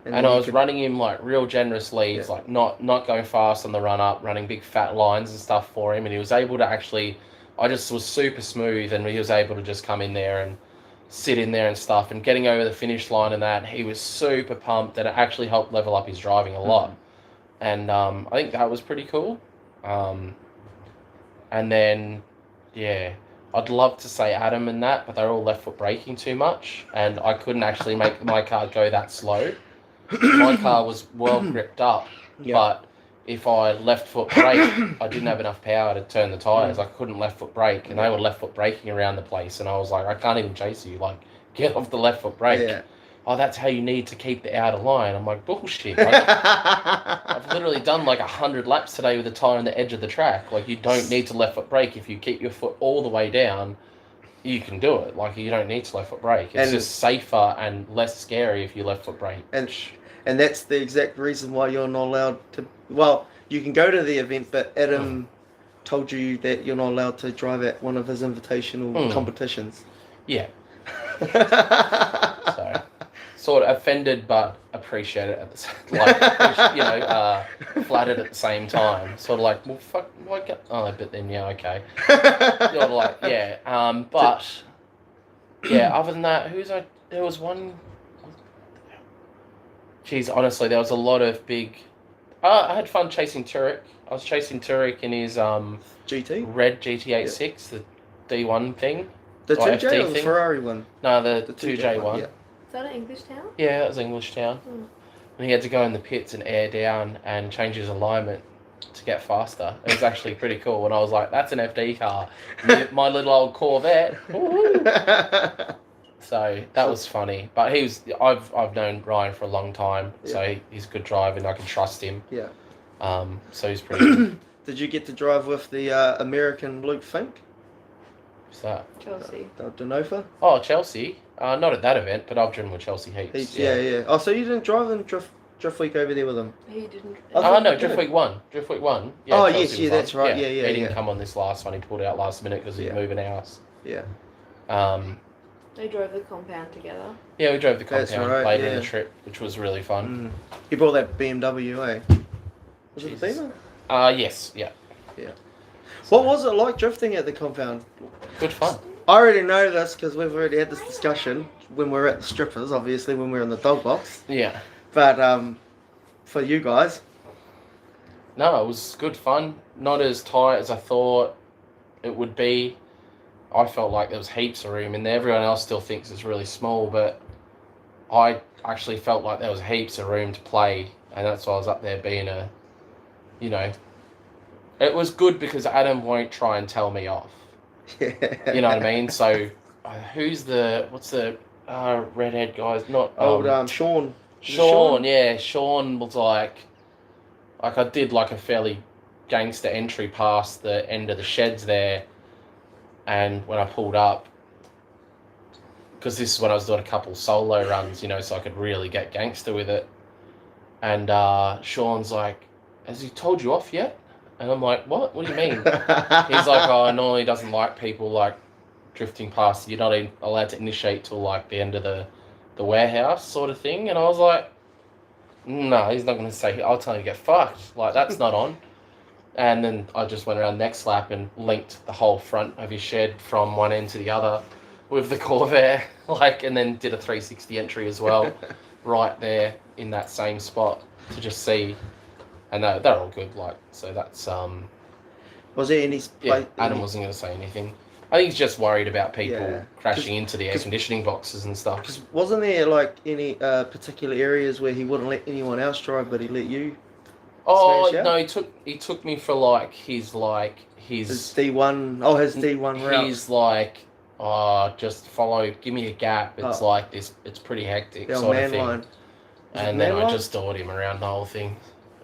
And I was running him like real generous leads, like not going fast on the run up, running big fat lines and stuff for him. And he was able to actually, I just was super smooth, and he was able to just come in there and sit in there and stuff, and getting over the finish line and that. He was super pumped, and it actually helped level up his driving a lot. And I think that was pretty cool. And then yeah, I'd love to say Adam and that, but they're all left foot braking too much, and I couldn't actually make my car go that slow. My car was well gripped up, Yeah. but if I left foot brake, I didn't have enough power to turn the tyres. I couldn't left foot brake, and they were left foot braking around the place, and I was like, I can't even chase you. Like, get off the left foot brake. Yeah. Oh, that's how you need to keep the outer line. I'm like, bullshit. I've literally done like 100 laps today with the tyre on the edge of the track. Like, you don't need to left foot brake. If you keep your foot all the way down, you can do it. Like, you don't need to left foot brake. It's just safer and less scary if you left foot brake. And that's the exact reason why you're not allowed to. Well, you can go to the event, but Adam told you that you're not allowed to drive at one of his invitational competitions. Yeah. So, sort of offended, but appreciate it at the same, flattered at the same time. Sort of like, well, fuck, why get? Oh, but then yeah, okay. Sort of like, yeah. But yeah. Other than that, there was one. Jeez, honestly, there was a lot of big. I had fun chasing Turek. I was chasing Turek in his GT red GT86, the D1 thing. The Or 2J FD or the thing. Ferrari one? No, the 2J one. Yeah. Is that an English town? Yeah, that was English Town. And he had to go in the pits and air down and change his alignment to get faster. It was actually pretty cool. And I was like, that's an FD car. My little old Corvette. So that was funny. But I've known Ryan for a long time, so he's a good driver and I can trust him. Yeah. So he's pretty good. Did you get to drive with the American Luke Fink? What's that? Chelsea. Denofa? Oh, Chelsea. Not at that event, but I've driven with Chelsea heaps. Yeah. Oh, so you didn't drive in Drift Week over there with him? He didn't. Oh, no, Drift Week 1. Drift Week 1. Yeah, Oh, Chelsea yes, was that's on. right. Yeah. He didn't come on this last one. He pulled out last minute because he's moving house. Yeah. They drove the compound together. Yeah, we drove the That's compound right, later in the trip, which was really fun. He brought that BMW, eh? Was it the Jesus. Beamer? Yes, yeah. Yeah. What was it like drifting at the compound? Good fun. I already know this because we've already had this discussion when we were at the strippers, obviously, when we were in the dog box. Yeah. But for you guys, No, it was good fun. Not as tight as I thought it would be. I felt like there was heaps of room in there. Everyone else still thinks it's really small, but I actually felt like there was heaps of room to play, and that's why I was up there being it was good because Adam won't try and tell me off. You know what I mean? So, what's the redhead guy's not Sean. Sean, yeah, Sean was like I did like a fairly gangster entry past the end of the sheds there, and when I pulled up, because this is when I was doing a couple solo runs, so I could really get gangster with it, and Sean's like, has he told you off yet? And I'm like, what do you mean? He's like, oh, normally doesn't like people like drifting past. You're not allowed to initiate till like the end of the warehouse sort of thing. And I was like, no, he's not going to say, I'll tell you to get fucked. Like, that's not on. And then I just went around next lap and linked the whole front of his shed from one end to the other with the Corvair, and then did a 360 entry as well, right there in that same spot to just see. And they're all good, so that's Was there any? Adam wasn't going to say anything. I think he's just worried about people crashing into the air 'cause- conditioning boxes and stuff. Because wasn't there any particular areas where he wouldn't let anyone else drive, but he let you? Oh smash out? no, he took me for his D1. Oh, his D1 route. He's like, oh, just follow, give me a gap. It's like this. It's pretty hectic The old sort man of thing. line. And then I just stored him around the whole thing.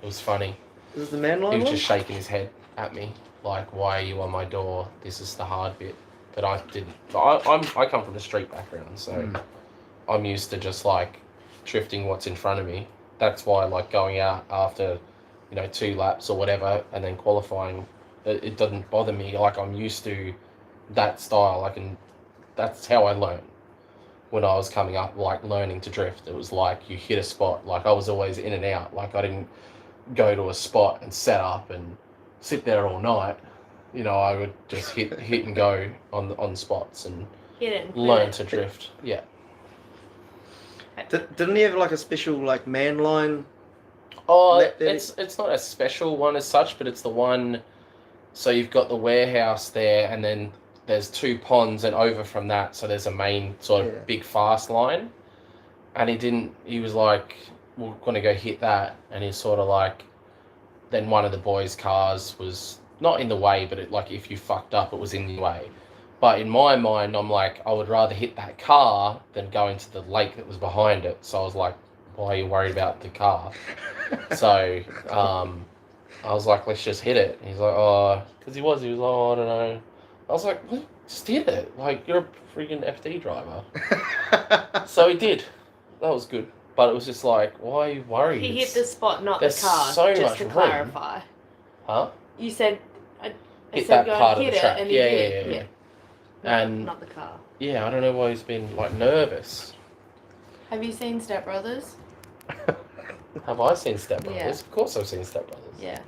It was funny. Is it the man He line? was one? just shaking his head at me, like, why are you on my door? This is the hard bit. But I didn't. I come from a street background, so I'm used to just drifting what's in front of me. That's why going out after 2 laps or whatever and then qualifying, it doesn't bother me. I'm used to that style. That's how I learned when I was coming up, learning to drift. It was you hit a spot. I was always in and out. I didn't go to a spot and set up and sit there all night. I would just hit and go on spots and learn to drift. Yeah. Didn't he have a special man line? Oh, Let- it's not a special one as such, but it's the one So you've got the warehouse there, and then there's 2 ponds, and over from that, so there's a main sort of big fast line. And he was like, we're going to go hit that. And he's sort of like, then one of the boys' cars was not in the way, but if you fucked up, it was in the way. But in my mind, I'm like, I would rather hit that car than go into the lake that was behind it. So I was like, why are you worried about the car? So I was like, let's just hit it. And he's like, oh, because he was like, oh, I don't know. I was like, well, just hit it. Like, you're a freaking FD driver. So he did. That was good. But it was just like, why are you worried? He hit the spot, not the there's car, so just much to room. clarify. Huh? You said, I Hit said that go part and of hit the it, track. and he Yeah. did. And not the car. yeah, I don't know why he's been like nervous. Have you seen Step Brothers? Have I seen Step Brothers? Yeah. Of course I've seen Step Brothers. Yeah.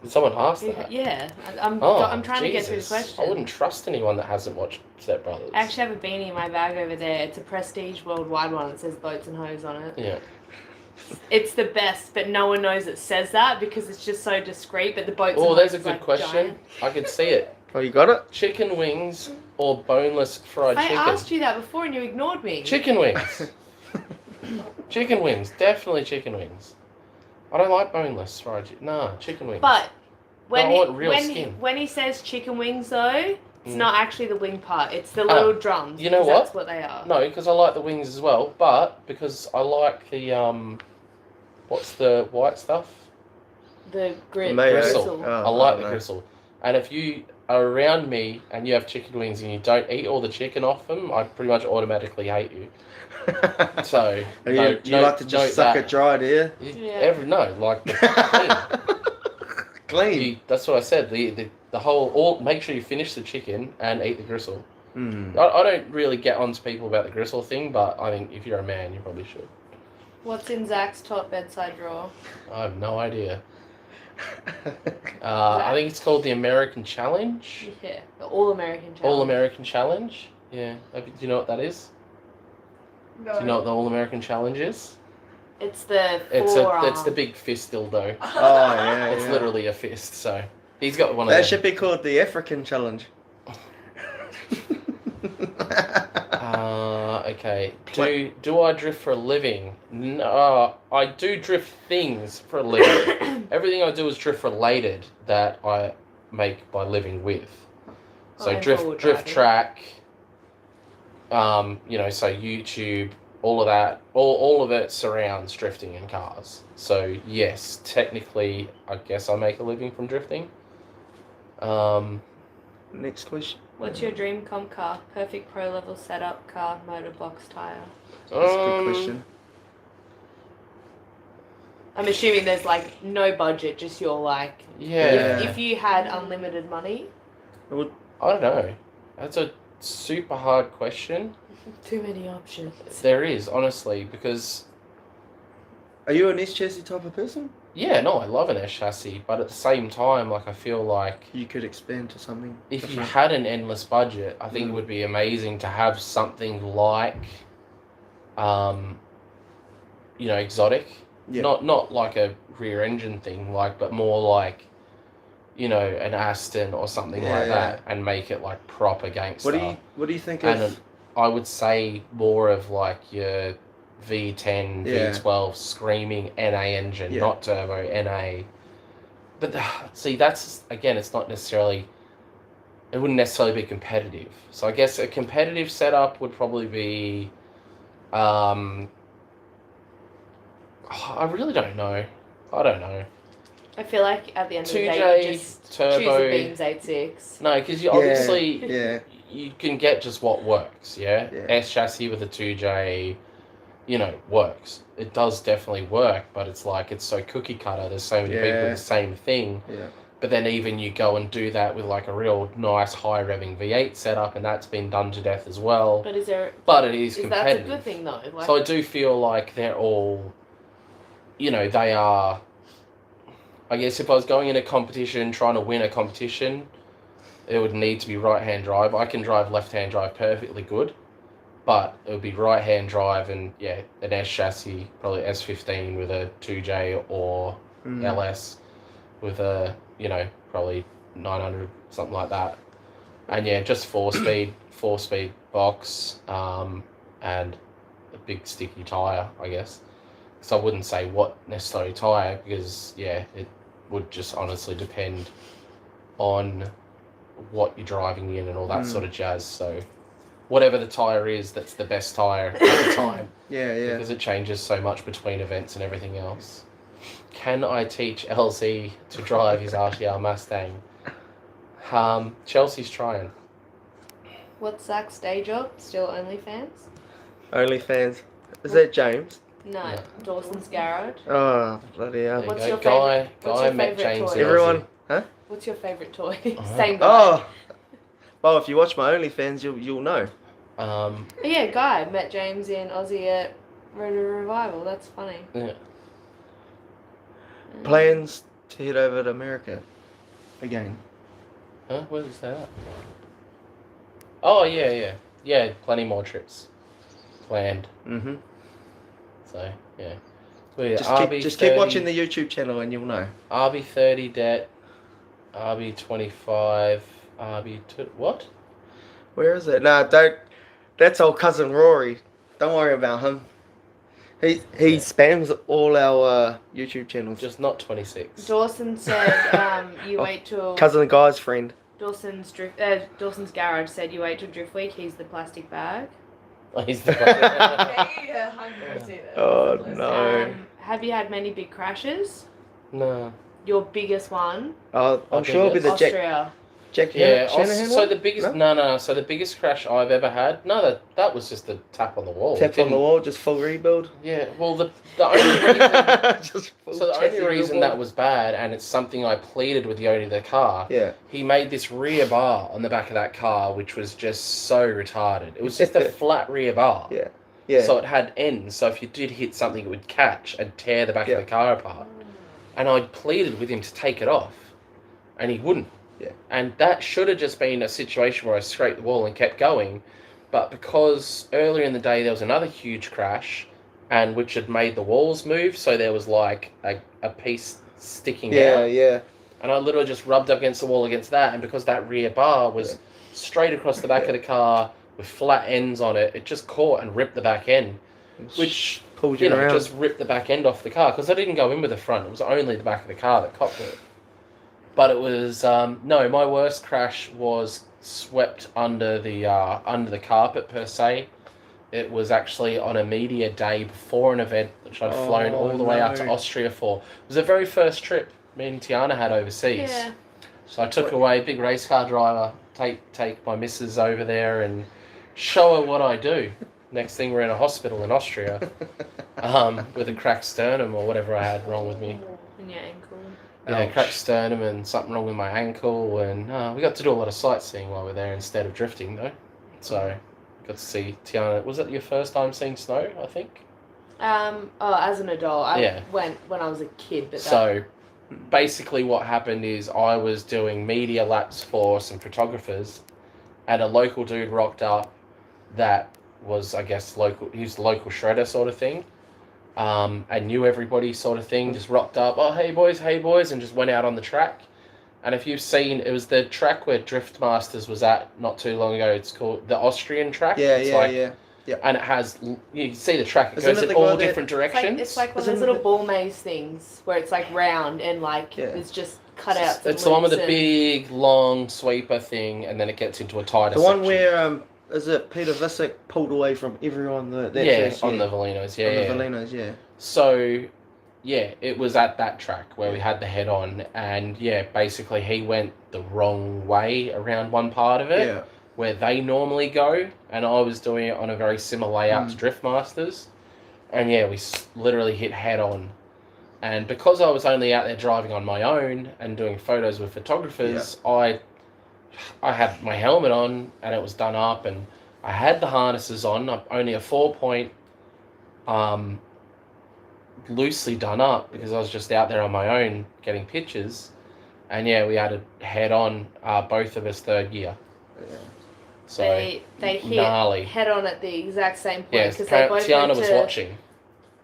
Did someone ask that? Yeah. I'm trying to get through the Jesus. question. I wouldn't trust anyone that hasn't watched Step Brothers. I actually have a beanie in my bag over there. It's a Prestige Worldwide one. It says Boats and Hose on it. Yeah. It's the best, but no one knows it says that because it's just so discreet. But the Boats and Oh, Hose there's a is good like question. giant. I could see it. Oh, you got it? Chicken wings or boneless fried I chicken? asked you that before and you ignored me. Chicken wings. Chicken wings. Definitely chicken wings. I don't like boneless fried chicken. No, chicken wings. But when No, I want real when skin. when he says chicken wings though, it's Mm. not actually the wing part. It's the little drums. you know because what? That's what they are. No, because I like the wings as well, but because I like the what's the white stuff? The Mayo. gristle. Oh, I like oh, the no. gristle. And if you are around me and you have chicken wings and you don't eat all the chicken off them, I pretty much automatically hate you. So Do you like to just suck it dry, do you? Yeah. Like clean. Clean. That's what I said. The whole make sure you finish the chicken and eat the gristle. Mm. I don't really get on to people about the gristle thing, but I think if you're a man, you probably should. What's in Zach's top bedside drawer? I have no idea. I think it's called the American Challenge. Yeah, the All American Challenge. All American Challenge. Yeah. Do you know what that is? No. Do you know what the All American Challenge is? It's the It's forearm. the big fist dildo. Oh, yeah. It's yeah. literally a fist. So he's got one of That them. should be called the African challenge. Okay. Do I drift for a living? No, I do drift things for a living. Everything I do is drift related that I make by living with. So and drift forward drift driving. track. So YouTube, all of that, all of it surrounds drifting in cars. So yes, technically, I guess I make a living from drifting. Next question. What's your dream comp car? Perfect pro level setup, car, motor, box, tire. That's a good question. I'm assuming there's like no budget, just your like. Yeah. If you had unlimited money. I don't know. That's a super hard question. Too many options. There is, honestly, because Are you an S chassis type of person? yeah, no, I love an S chassis, but at the same time, like I feel like You could expand to something. if you different. had an endless budget, I think it would be amazing to have something like, exotic. Yeah. Not like a rear engine thing, but more like, an Aston or something Yeah, like yeah. that, and make it like proper gangster. What do you think And of? I would say more of like your V10, Yeah. V12 screaming NA engine, Yeah. not turbo NA. But see, that's again, it's not necessarily. It wouldn't necessarily be competitive. So I guess a competitive setup would probably be. I really don't know. I don't know. I feel like at the end of the 2J day, you just turbo. choose a Beams 8.6. No, because you Yeah, obviously Yeah. you can get just what works. Yeah? Yeah. S chassis with a 2J, works. It does definitely work, but it's like it's so cookie cutter. There's so many people Yeah. with the same thing. Yeah. But then even you go and do that with like a real nice high revving V8 setup, and that's been done to death as well. But is there? But it is Is that a competitive. good thing though? Like, So I do feel like they're all, they are. I guess if I was going in a competition, trying to win a competition, it would need to be right-hand drive. I can drive left-hand drive perfectly good, but it would be right-hand drive and, an S chassis, probably S15 with a 2J or Mm. LS with a, probably 900, something like that. And yeah, just four speed box, and a big sticky tire, I guess. So I wouldn't say what necessarily tire, because yeah, it would just honestly depend on what you're driving in and all that sort of jazz. So whatever the tire is, that's the best tire at the time. Yeah. Because it changes so much between events and everything else. Can I teach LZ to drive his RTR Mustang? Chelsea's trying. What's Zach's day job? Still OnlyFans? OnlyFans. Is that James? No, No. Dawson's Garage. Oh, bloody There hell. you What's go. your Guy favourite- what's your met favourite James toy? and Everyone, huh? What's your favourite toy? Oh. Same guy. Oh, well, if you watch my OnlyFans, you'll know. Yeah, Guy met James in Aussie at Road to Revival. That's funny. Yeah. Plans to head over to America again. Huh? Where was that? Oh, yeah. Yeah, plenty more trips planned. Mm-hmm. So, yeah. So, yeah, Just keep watching the YouTube channel and you'll know. RB30 debt, RB25, what? Where is it? No, don't. That's old cousin Rory. Don't worry about him. He spams all our YouTube channels. Just not 26. Dawson said you Oh, wait till Cousin Guy's friend. Dawson's Garage said you wait till Drift Week. He's the plastic bag. Oh, he's the Yeah, 100%. Oh, no. Have you had many big crashes? No. Your biggest one? I'm sure it'll be the Austria. Jack Yeah, Shanahan so one? the biggest No? so the biggest crash I've ever had, that was just a tap on the wall. Tap on the wall, just full rebuild. Yeah, well the only reason Just full so the chassis only reason rebuild. that was bad, and it's something I pleaded with the owner of the car, Yeah. he made this rear bar on the back of that car, which was just so retarded. It was just a flat rear bar. Yeah. Yeah. So it had ends, so if you did hit something, it would catch and tear the back of the car apart. And I pleaded with him to take it off, and he wouldn't. Yeah. And that should have just been a situation where I scraped the wall and kept going, but because earlier in the day there was another huge crash, and which had made the walls move, so there was like a piece sticking out. Yeah. And I literally just rubbed up against the wall against that, and because that rear bar was straight across the back of the car with flat ends on it, it just caught and ripped the back end, which pulled you around. just ripped the back end off the car, because I didn't go in with the front. It was only the back of the car that copped it. But it was no. My worst crash was swept under the carpet per se. It was actually on a media day before an event which I'd flown all the way out to Austria for. It was the very first trip me and Tiana had overseas. Yeah. So I took away big race car driver, take my missus over there and show her what I do. Next thing we're in a hospital in Austria, with a cracked sternum or whatever I had wrong with me. In your ankle. Yeah, Ouch. cracked sternum and something wrong with my ankle, and we got to do a lot of sightseeing while we were there instead of drifting though. So got to see Tiana. Was it your first time seeing snow? I think. As an adult, I Yeah. went when I was a kid, but So basically, what happened is I was doing media laps for some photographers, and a local dude rocked up that was, I guess, local. He was the local shredder sort of thing. And knew everybody sort of thing, just rocked up, oh, hey boys, and just went out on the track. And if you've seen, it was the track where Drift Masters was at not too long ago. It's called the Austrian track. Yeah. And it has, you can see the track, it Isn't goes it in the all guy that- different directions. it's like one of Isn't those little it- ball maze things where it's like round and like Yeah. it's just cut out. It's the one with the big, long sweeper thing, and then it gets into a tighter The one section. where is it Peter Visick pulled away from everyone that Yeah, first on year? the Valinos, On the Valinos, yeah. So, yeah, it was at that track where we had the head on, and yeah, basically he went the wrong way around one part of it, Yeah. where they normally go, and I was doing it on a very similar layout to Drift Masters, and yeah, we literally hit head on. And because I was only out there driving on my own and doing photos with photographers, I had my helmet on, and it was done up, and I had the harnesses on, only a 4-point, loosely done up, because I was just out there on my own getting pictures, and yeah, we had a head on, both of us third gear. Yeah. So they hit gnarly. head on at the exact same point Yes, because they both Tiana went was to, watching.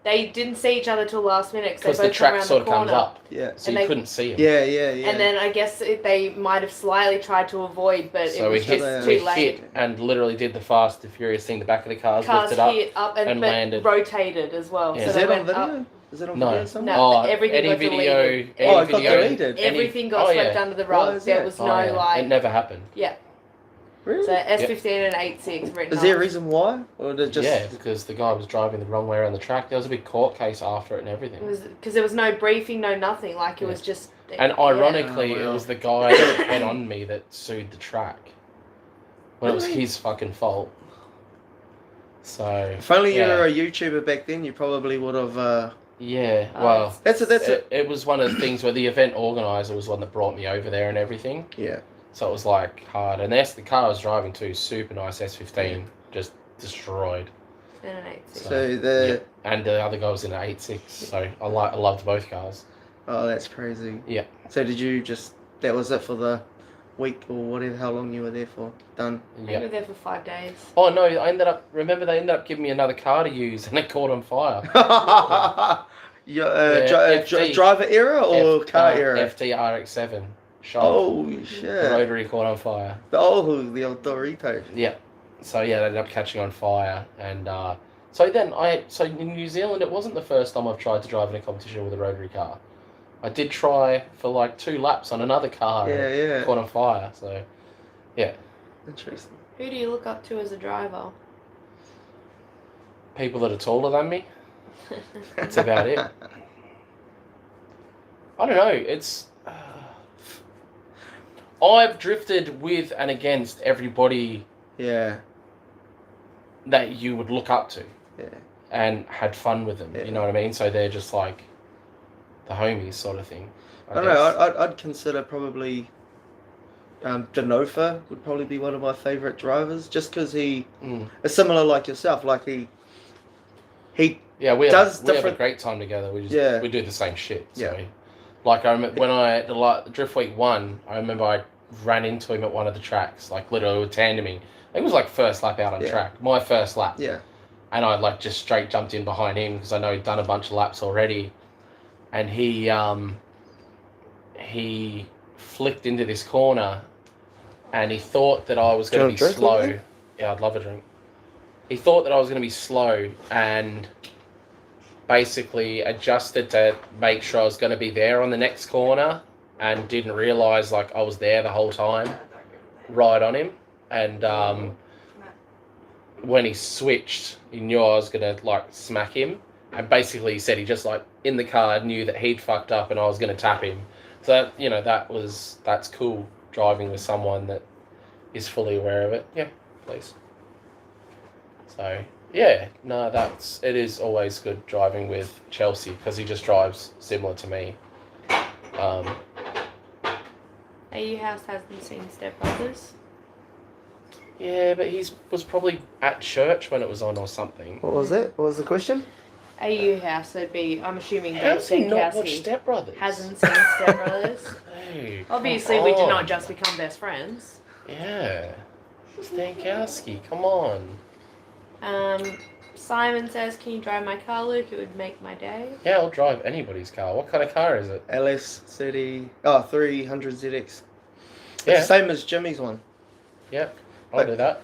they didn't see each other till last minute Because because they the both come track around sort the of comes corner. up, Yeah. so And you they- couldn't see him. Yeah. And then I guess they might have slightly tried to avoid, but So it was we hit, just we too late. hit and literally did the Fast and Furious thing. The back of the cars Cars lifted up. hit up and but landed. rotated as well. Yeah. So Is they that on went up. video? Is it on No. video somewhere? No. Oh, everything any got video, deleted. any Oh, it got video, deleted. Everything got swept under the Why rug. is There that? was Oh, no yeah. like. It never happened. Really? So S15 and 86 written Is there a off. reason why? Or did it just... Yeah, because the guy was driving the wrong way around the track. There was a big court case after it and everything. It was because there was no briefing, no nothing. Like it was just. And ironically, Oh, wow. it was the guy that went on me that sued the track. When it was Really? his fucking fault. So. If only you yeah. were a YouTuber back then, you probably would have... Yeah, Oh, well. That's It was one of the things where the event organizer was one that brought me over there and everything. Yeah. So it was like hard. And the car I was driving too, super nice S15, just destroyed. And an 86. So the... Yeah. And the other guy was in an 8.6, so I loved both cars. Oh, that's crazy. Yeah. So did you just... That was it for the week or whatever, how long you were there for? Done. We Yeah. were there for 5 days. Oh no, remember they ended up giving me another car to use and it caught on fire. Your FT. driver era or car era? FT RX7. Shot. Holy The shit. rotary caught on fire. The old Dorito. Yeah. So yeah, they ended up catching on fire and so in New Zealand it wasn't the first time I've tried to drive in a competition with a rotary car. I did try for like 2 laps on another car and it Yeah. caught on fire, so yeah. Interesting. Who do you look up to as a driver? People that are taller than me. That's about it. I don't know. It's I've drifted with and against everybody Yeah. that you would look up to. Yeah. And had fun with them. Yeah. You know what I mean? So they're just like the homies sort of thing. I don't know. I'd consider probably Denofa would probably be one of my favourite drivers, just because he is similar like yourself. Like he Yeah, we does have a different- great time together. We just Yeah. we do the same shit. So. Yeah. Like I remember when the Drift Week 1, I remember I ran into him at one of the tracks, like literally with tandeming. It was like first lap out on track, my first lap. Yeah. And I like just straight jumped in behind him because I know he'd done a bunch of laps already, and he flicked into this corner, and he thought that I was going to be drink slow. with me? Yeah, I'd love a drink. He thought that I was going to be slow, and basically adjusted to make sure I was going to be there on the next corner, and didn't realise like I was there the whole time, right on him, and when he switched, he knew I was going to like smack him, and basically he said he just like in the car knew that he'd fucked up and I was going to tap him. So you know that's cool, driving with someone that is fully aware of it. Yeah, please. So yeah, no, it is always good driving with Chelsea because he just drives similar to me. AU House hasn't seen Step Brothers. Yeah, but he was probably at church when it was on or something. What was that? What was the question? AU House would be, I'm assuming, How's he Dave not watched Stankowski Step Brothers? hasn't seen Step Brothers. Hey, Obviously, come we did on. not just become best friends. Yeah. Stankowski, come on. Simon says, can you drive my car, Luke? It would make my day. Yeah, I'll drive anybody's car. What kind of car is it? LS 300 ZX. It's Yeah. the same as Jimmy's one. Yep, I'll do that.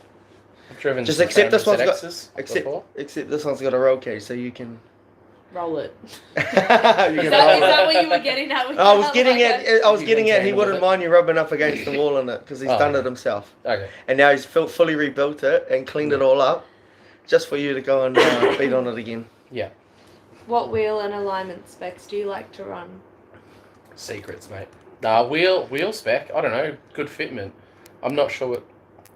I've driven Just some accept this one's got- ZXs Except before. this one's got a roll cage, so you can. Roll it. you Is can that, roll is it. that what you were getting at? With I was that? getting Like, at. I was You getting can at. He tangle wouldn't with it. mind you rubbing up against the wall in it because he's Oh, done yeah. it himself, Okay. and now he's fully rebuilt it and cleaned it all up, just for you to go and beat on it again. What wheel and alignment specs do you like to run? Secrets, mate. Nah, wheel spec. I don't know. Good fitment. I'm not sure what.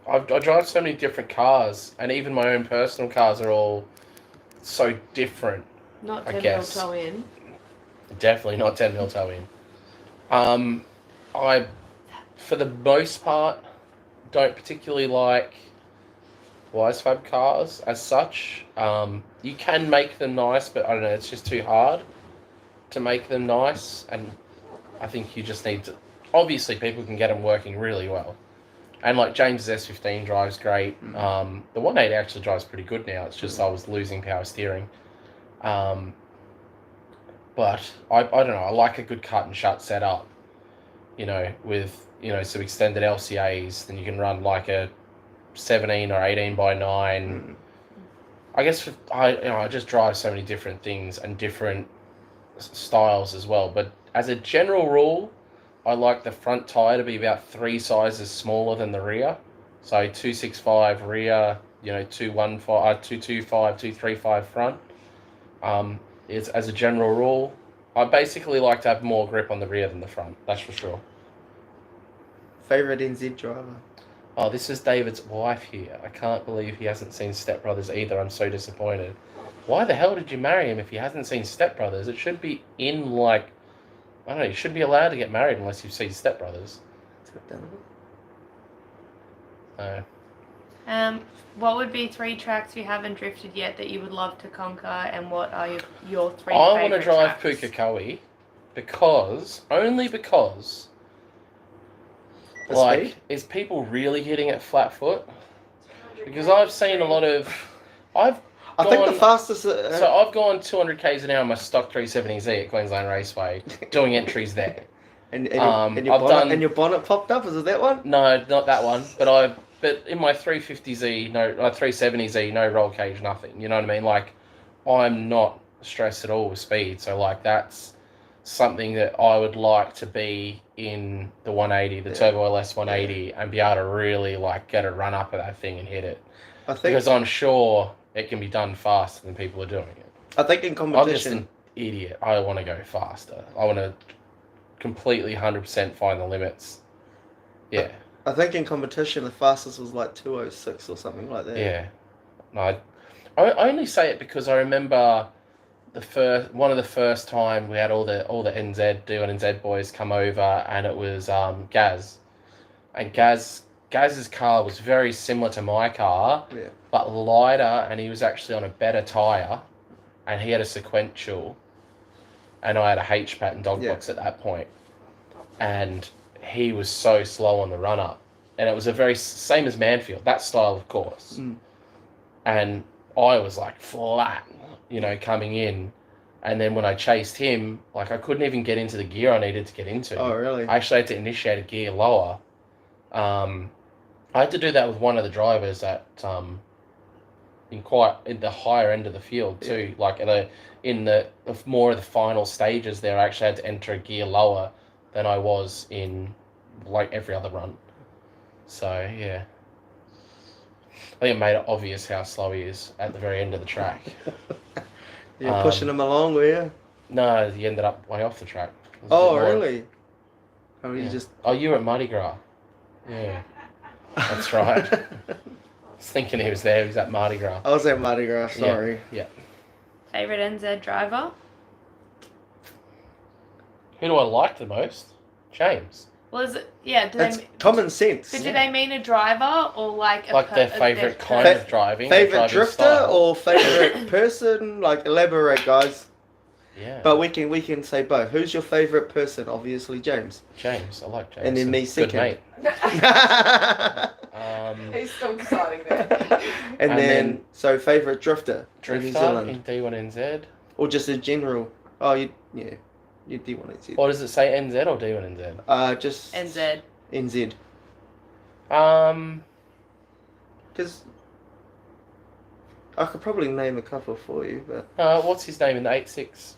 I drive so many different cars, and even my own personal cars are all so different. Not I 10 mil guess. toe in. Definitely not 10 mil toe in. I, for the most part, don't particularly like Wisefab cars as such. You can make them nice, but I don't know, it's just too hard to make them nice, and I think you just need to... Obviously, people can get them working really well. And like James's S15 drives great. The 180 actually drives pretty good now. It's just I was losing power steering. But I don't know. I like a good cut and shut setup. With some extended LCAs, then you can run like a 17 or 18 by 9. I guess I just drive so many different things and different styles as well. But as a general rule, I like the front tire to be about 3 sizes smaller than the rear. So 265 rear, 215, 225, 235 front. It's as a general rule. I basically like to have more grip on the rear than the front. That's for sure. Favorite NZ driver? Oh, this is David's wife here. I can't believe he hasn't seen Step Brothers either. I'm so disappointed. Why the hell did you marry him if he hasn't seen Step Brothers? It should be I don't know, you shouldn't be allowed to get married unless you've seen Step Brothers. No. What would be 3 tracks you haven't drifted yet that you would love to conquer, and what are your 3 I favourite want to drive tracks? Pukekohe only because, is people really hitting it flat foot? Because I've seen a lot of, I think the fastest. So I've gone 200 k's an hour on my stock 370Z at Queensland Raceway, doing entries there. And your bonnet popped up. Is it that one? No, not that one. But in my 350Z, 370Z, no roll cage, nothing. You know what I mean? Like, I'm not stressed at all with speed. So like that's something that I would like to be in the 180, the Turbo LS 180, and be able to really like get a run up of that thing and hit it. Because I'm sure it can be done faster than people are doing it. I think in competition, I'm just an idiot. I want to go faster. I want to completely 100% find the limits. Yeah. I think in competition, the fastest was like 206 or something like that. Yeah. No, I only say it because I remember one of the first time we had all the NZ D1NZ boys come over, and it was Gaz, and Gaz's car was very similar to my car, but lighter, and he was actually on a better tire, and he had a sequential, and I had a H pattern dog box at that point, and he was so slow on the run up, and it was a very same as Manfield, that style of course, and I was like flat, coming in, and then when I chased him, like I couldn't even get into the gear I needed to get into. Oh really? I actually had to initiate a gear lower. I had to do that with one of the drivers at in the higher end of the field too. Like in the more of the final stages there, I actually had to enter a gear lower than I was in like every other run. So yeah, I think it made it obvious how slow he is at the very end of the track. You're pushing him along, were you? No, he ended up way off the track. Oh really? Oh, you just. Oh, you were at Mardi Gras. Yeah, that's right. I was thinking he was there. He was at Mardi Gras. I was at Mardi Gras. Sorry. Yeah. Favorite NZ driver? Who do I like the most? James. Well, is it? Yeah. That's common sense. But do they mean a driver or like their favourite kind of driving? Favorite drifter style? Or favorite person? Like elaborate, guys. Yeah. But we can say both. Who's your favourite person? Obviously, James. James, I like James. And then me second. Good mate. He's still deciding that. and then so favourite drifter. Drifter in New Zealand. in D1NZ. Or just in general. Oh, you D1NZ. Or does it say NZ or D1NZ? Just NZ. NZ. Because I could probably name a couple for you, but. What's his name in the 8.6?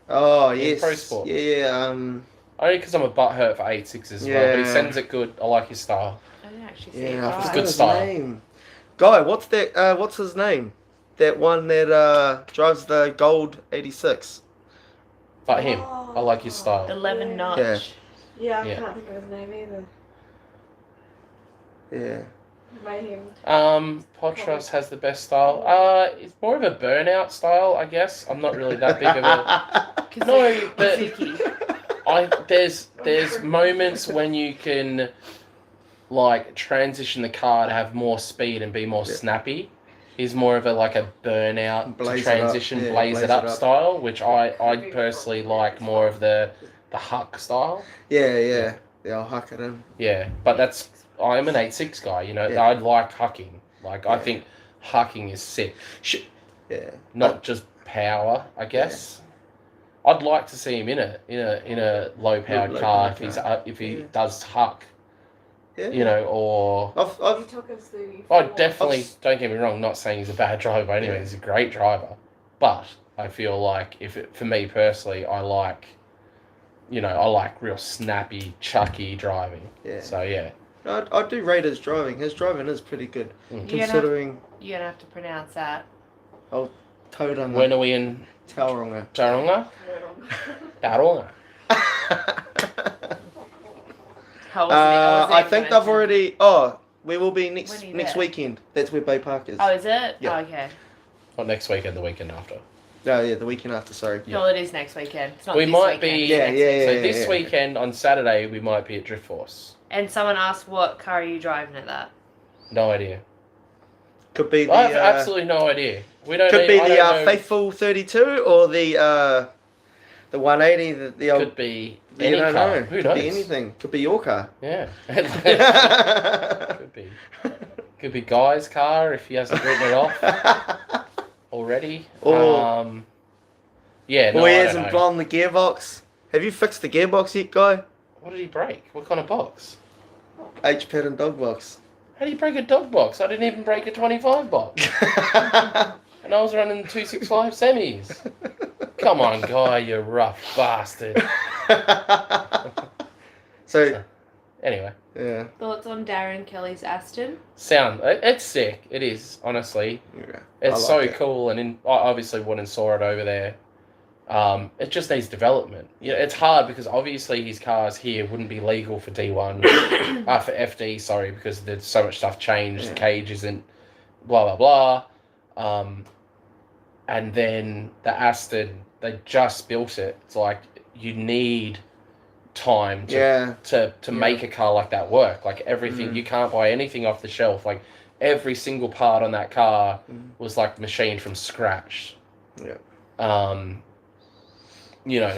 Oh yes. Pro Sport. Yeah. Only because I'm a butthurt for 8.6 as well. But he sends it good. I like his style. I didn't actually see Yeah, It's it. good style. Name. Guy, what's that? What's his name? That one that drives the gold 86. But him, I like his style. 11 notch. Yeah. Yeah, I Yeah. can't think of his name either. Yeah. Mayhem. Potros has the best style. It's more of a burnout style, I guess. I'm not really that big of a. No, but there's moments when you can like transition the car to have more speed and be more snappy. He's more of a burnout Blaze transition, it up. Yeah, blaze it up style, which I personally like more of the huck style. Yeah, I'll huck it in. Yeah, but I'm an 8.6 guy, Yeah. I like hucking. I think hucking is sick. Yeah. Not just power, I guess. I'd like to see him in a low powered car if he does huck, or I've He took us the. I definitely don't get me wrong. Not saying he's a bad driver by any means. He's a great driver, but I feel like for me personally, I like real snappy, chucky driving. Yeah. So yeah. I do rate his driving. His driving is pretty good, considering. You're gonna have to pronounce that. Tauranga. When are we in Tauranga? Tauranga? Tauranga. I think they've already. Oh, we will be next weekend. That's where Bay Park is. Oh, is it? Yeah. Oh, okay. Not next weekend, the weekend after. Oh, yeah, the weekend after. Sorry. No, it is next weekend. It's not We this might weekend. be. It's So this weekend on Saturday we might be at Drift Force. And someone asked, "What car are you driving at that?" No idea. Could be the. I have absolutely no idea. We don't. Could be I the don't know. Faithful 32 or the 180. The old. Could be You any don't car. know. Who Could knows? be anything. Could be your car. Yeah. Could be. Could be Guy's car if he hasn't written it off already. Or- Yeah. No, Or he I don't hasn't know. blown the gearbox. Have you fixed the gearbox yet, Guy? What did he break? What kind of box? H-pad and dog box. How do you break a dog box? I didn't even break a 25 box. And I was running 265 semis. Come on, Guy, you rough bastard. So, Anyway, yeah. Thoughts on Darren Kelly's Aston? it's sick. It is, honestly. Yeah. It's I like so it. cool, and I obviously went and saw it over there. It just needs development. It's hard because obviously his cars here wouldn't be legal for D1, for FD, sorry, because there's so much stuff changed. The cage isn't, blah blah blah. And then the Aston, they just built it. It's like you need time to make a car like that work. Like everything, you can't buy anything off the shelf. Like every single part on that car was like machined from scratch. Yeah.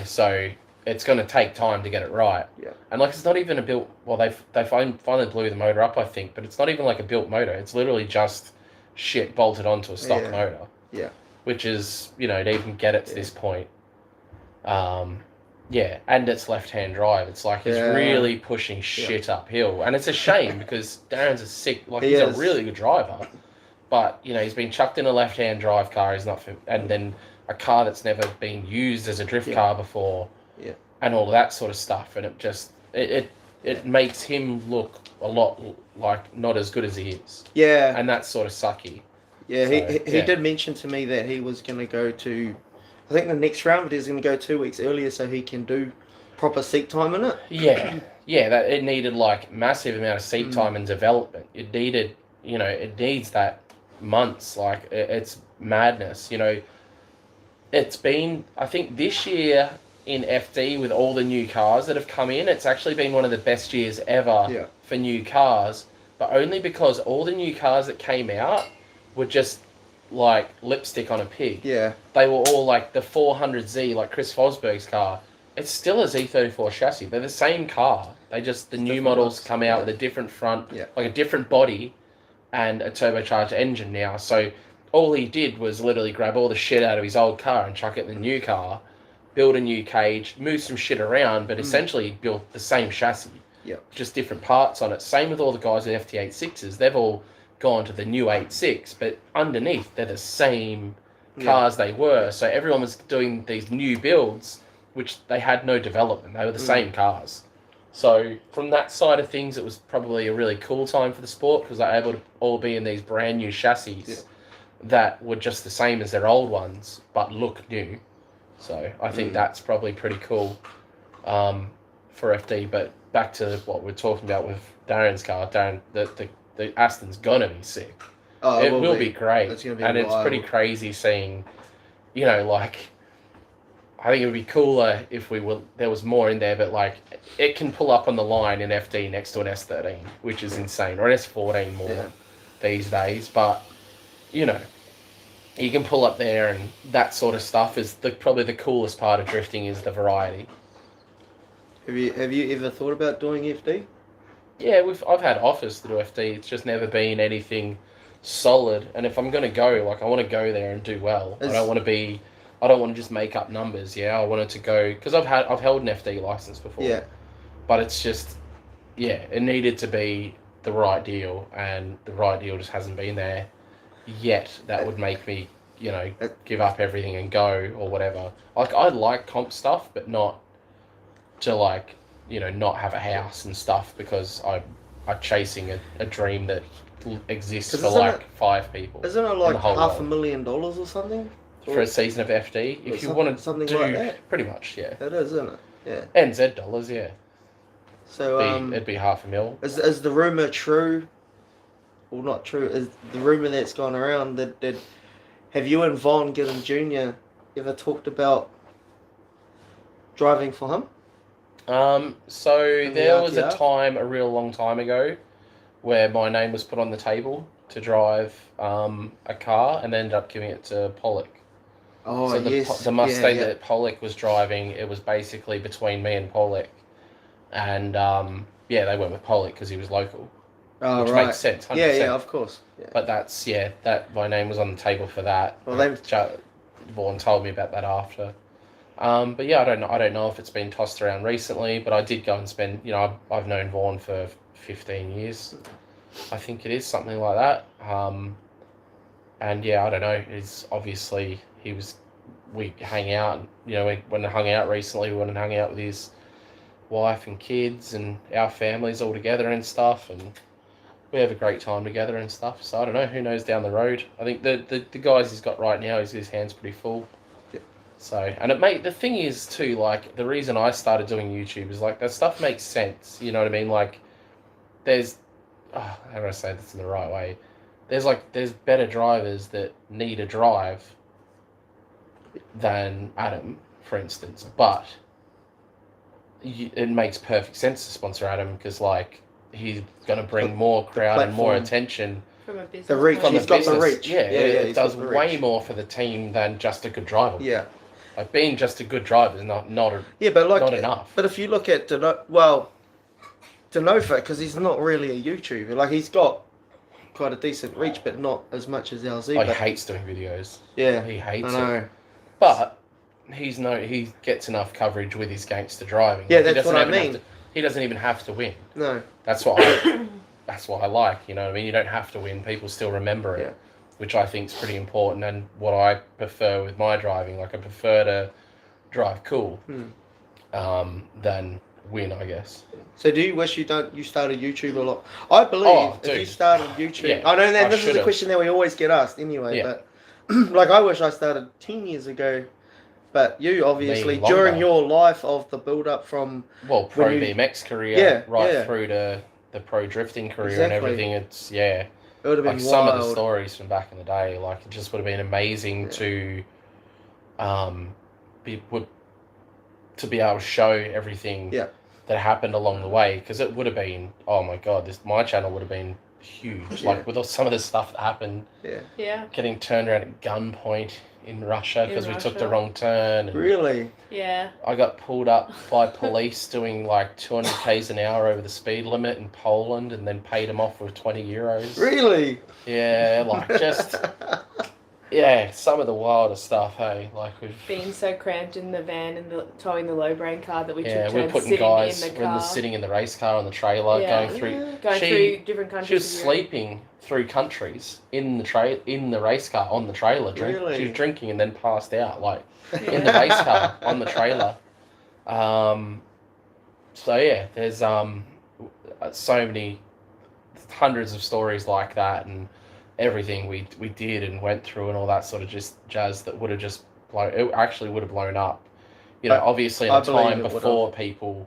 So it's going to take time to get it right. Yeah. And like it's not even a built. Well, they finally blew the motor up, I think, but it's not even like a built motor. It's literally just shit bolted onto a stock motor. Yeah. Which is to even get it to this point. And it's left-hand drive. It's like he's really pushing shit uphill, and it's a shame because Darren's a sick. Like he's a really good driver, but he's been chucked in a left-hand drive car. He's not, and then a car that's never been used as a drift car before, and all of that sort of stuff, and it just it makes him look a lot like not as good as he is. Yeah. And that's sort of sucky. Yeah, he did mention to me that he was going to go to, I think the next round, but he's going to go 2 weeks earlier so he can do proper seat time in it. Yeah, that it needed like massive amount of seat time and development. It needed, it needs that months. Like it's madness. It's been, I think this year in FD with all the new cars that have come in, it's actually been one of the best years ever for new cars, but only because all the new cars that came out were just like lipstick on a pig. Yeah. They were all like the 400Z, like Chris Fosberg's car. It's still a Z34 chassis. They're the same car. The new models come out with a different front, like a different body and a turbocharged engine now. So all he did was literally grab all the shit out of his old car and chuck it in the new car, build a new cage, move some shit around, but essentially built the same chassis. Yeah. Just different parts on it. Same with all the guys in FT86s. They've all gone to the new 86, but underneath they're the same cars they were. So everyone was doing these new builds, which they had no development. They were the same cars. So from that side of things, it was probably a really cool time for the sport because they're able to all be in these brand new chassis that were just the same as their old ones, but look new. So I think that's probably pretty cool for FD. But back to what we're talking about with Darren's car. The Aston's gonna be sick. Oh, it will be great. It's gonna be and wild. It's pretty crazy seeing, like, I think it would be cooler if there was more in there, but like, it can pull up on the line in FD next to an S13, which is insane, or an S14 more these days. But, you can pull up there and that sort of stuff is probably the coolest part of drifting is the variety. Have you ever thought about doing FD? Yeah, I've had offers to do FD. It's just never been anything solid. And if I'm going to go, like, I want to go there and do well. I don't want to be I don't want to just make up numbers. Yeah, I wanted to go because I've held an FD license before. Yeah. But it's just, yeah, it needed to be the right deal, and the right deal just hasn't been there yet. That would make me, give up everything and go or whatever. Like I like comp stuff, but not to not have a house and stuff because I'm chasing a dream that exists 'Cause for isn't like it- 5 people Isn't it in like the whole world. $500,000 or something? For a season of FD. If you want to something do like that. pretty much, yeah. It is, isn't it? Yeah. NZ dollars, yeah. So It'd be $500,000. is the rumor true? Well, not true. Is the rumor that's gone around that have you and Von Gillen Jr. ever talked about driving for him? So In the there was a RTR? time a real long time ago where my name was put on the table to drive a car and ended up giving it to Pollock. Oh, So yes. the Mustang yeah. that Pollock was driving, it was basically between me and Pollock. And they went with Pollock because he was local, Oh, which right. makes sense. 100%. Yeah, of course. Yeah. But that my name was on the table for that. Well, Vaughan told me about that after. But yeah, I don't know if it's been tossed around recently, but I did go and spend, I've known Vaughan for 15 years. I think it is something like that. And yeah, I don't know. It's obviously we hang out, we went and hung out recently. We went and hung out with his wife and kids and our families all together and stuff, and we have a great time together and stuff. So I don't know, who knows down the road. I think the guys he's got right now, his hands pretty full. Yeah. So, and the thing is too, like, the reason I started doing YouTube is like that stuff makes sense. You know what I mean? Like, how do I say this in the right way? There's better drivers that need a drive than Adam, for instance, but it makes perfect sense to sponsor Adam because like he's going to bring more crowd and more platform. attention. From a business The reach, point From of he's a got the view. business. reach. Yeah, it he's does got the way reach. more for the team than just a good driver. Yeah. Like being just a good driver is not Yeah, but like, not enough. But if you look at Denofa, because he's not really a YouTuber. Like he's got quite a decent reach, but not as much as LZ. He But hates doing videos. yeah, He I hates it. know. But he gets enough coverage with his gangster driving. Yeah, Like, he that's doesn't what I even have mean. he doesn't even have to win. No. That's what I like. You know what I mean? You don't have to win. People still remember it, Yeah. which I think is pretty important. And what I prefer with my driving, like I prefer to drive cool, than win, I guess. So do you wish you started YouTube a lot? I believe if dude. you started YouTube, Yeah, I know that I this is a should've. question that we always get asked anyway. Yeah. But like I wish I started 10 years ago. But you obviously longer. during your life of the build up from Well, pro When you- BMX career, Yeah, right yeah. through to the pro drifting career Exactly. and everything. It's it would have like been some wild. of the stories from back in the day. Like it just would have been amazing Yeah. to be able to show everything Yeah. that happened along the way, because it would have been, oh my god, my channel would have been huge. Yeah. Like with all, some of the stuff that happened, Yeah. Yeah, getting turned around at gunpoint in Russia because In we took the Russia. wrong turn. And Really? yeah. I got pulled up by police doing like 200 k's an hour over the speed limit in Poland, and then paid them off with 20 euros. Really? Yeah, like just yeah, some of the wildest stuff. Hey, like we've Being so cramped in the van and towing the low brain car that we yeah, took we're turns putting sitting guys in the we're car. sitting in the race car on the trailer Yeah. going through. Going She- through different countries. She was of Europe. sleeping through countries in the race car on the trailer. Really? She was drinking and then passed out like in the race car on the trailer. So yeah, there's so many hundreds of stories like that, and everything we did and went through and all that sort of just jazz that would have just it actually would have blown up. You know, obviously in I a believe time it would've. before people.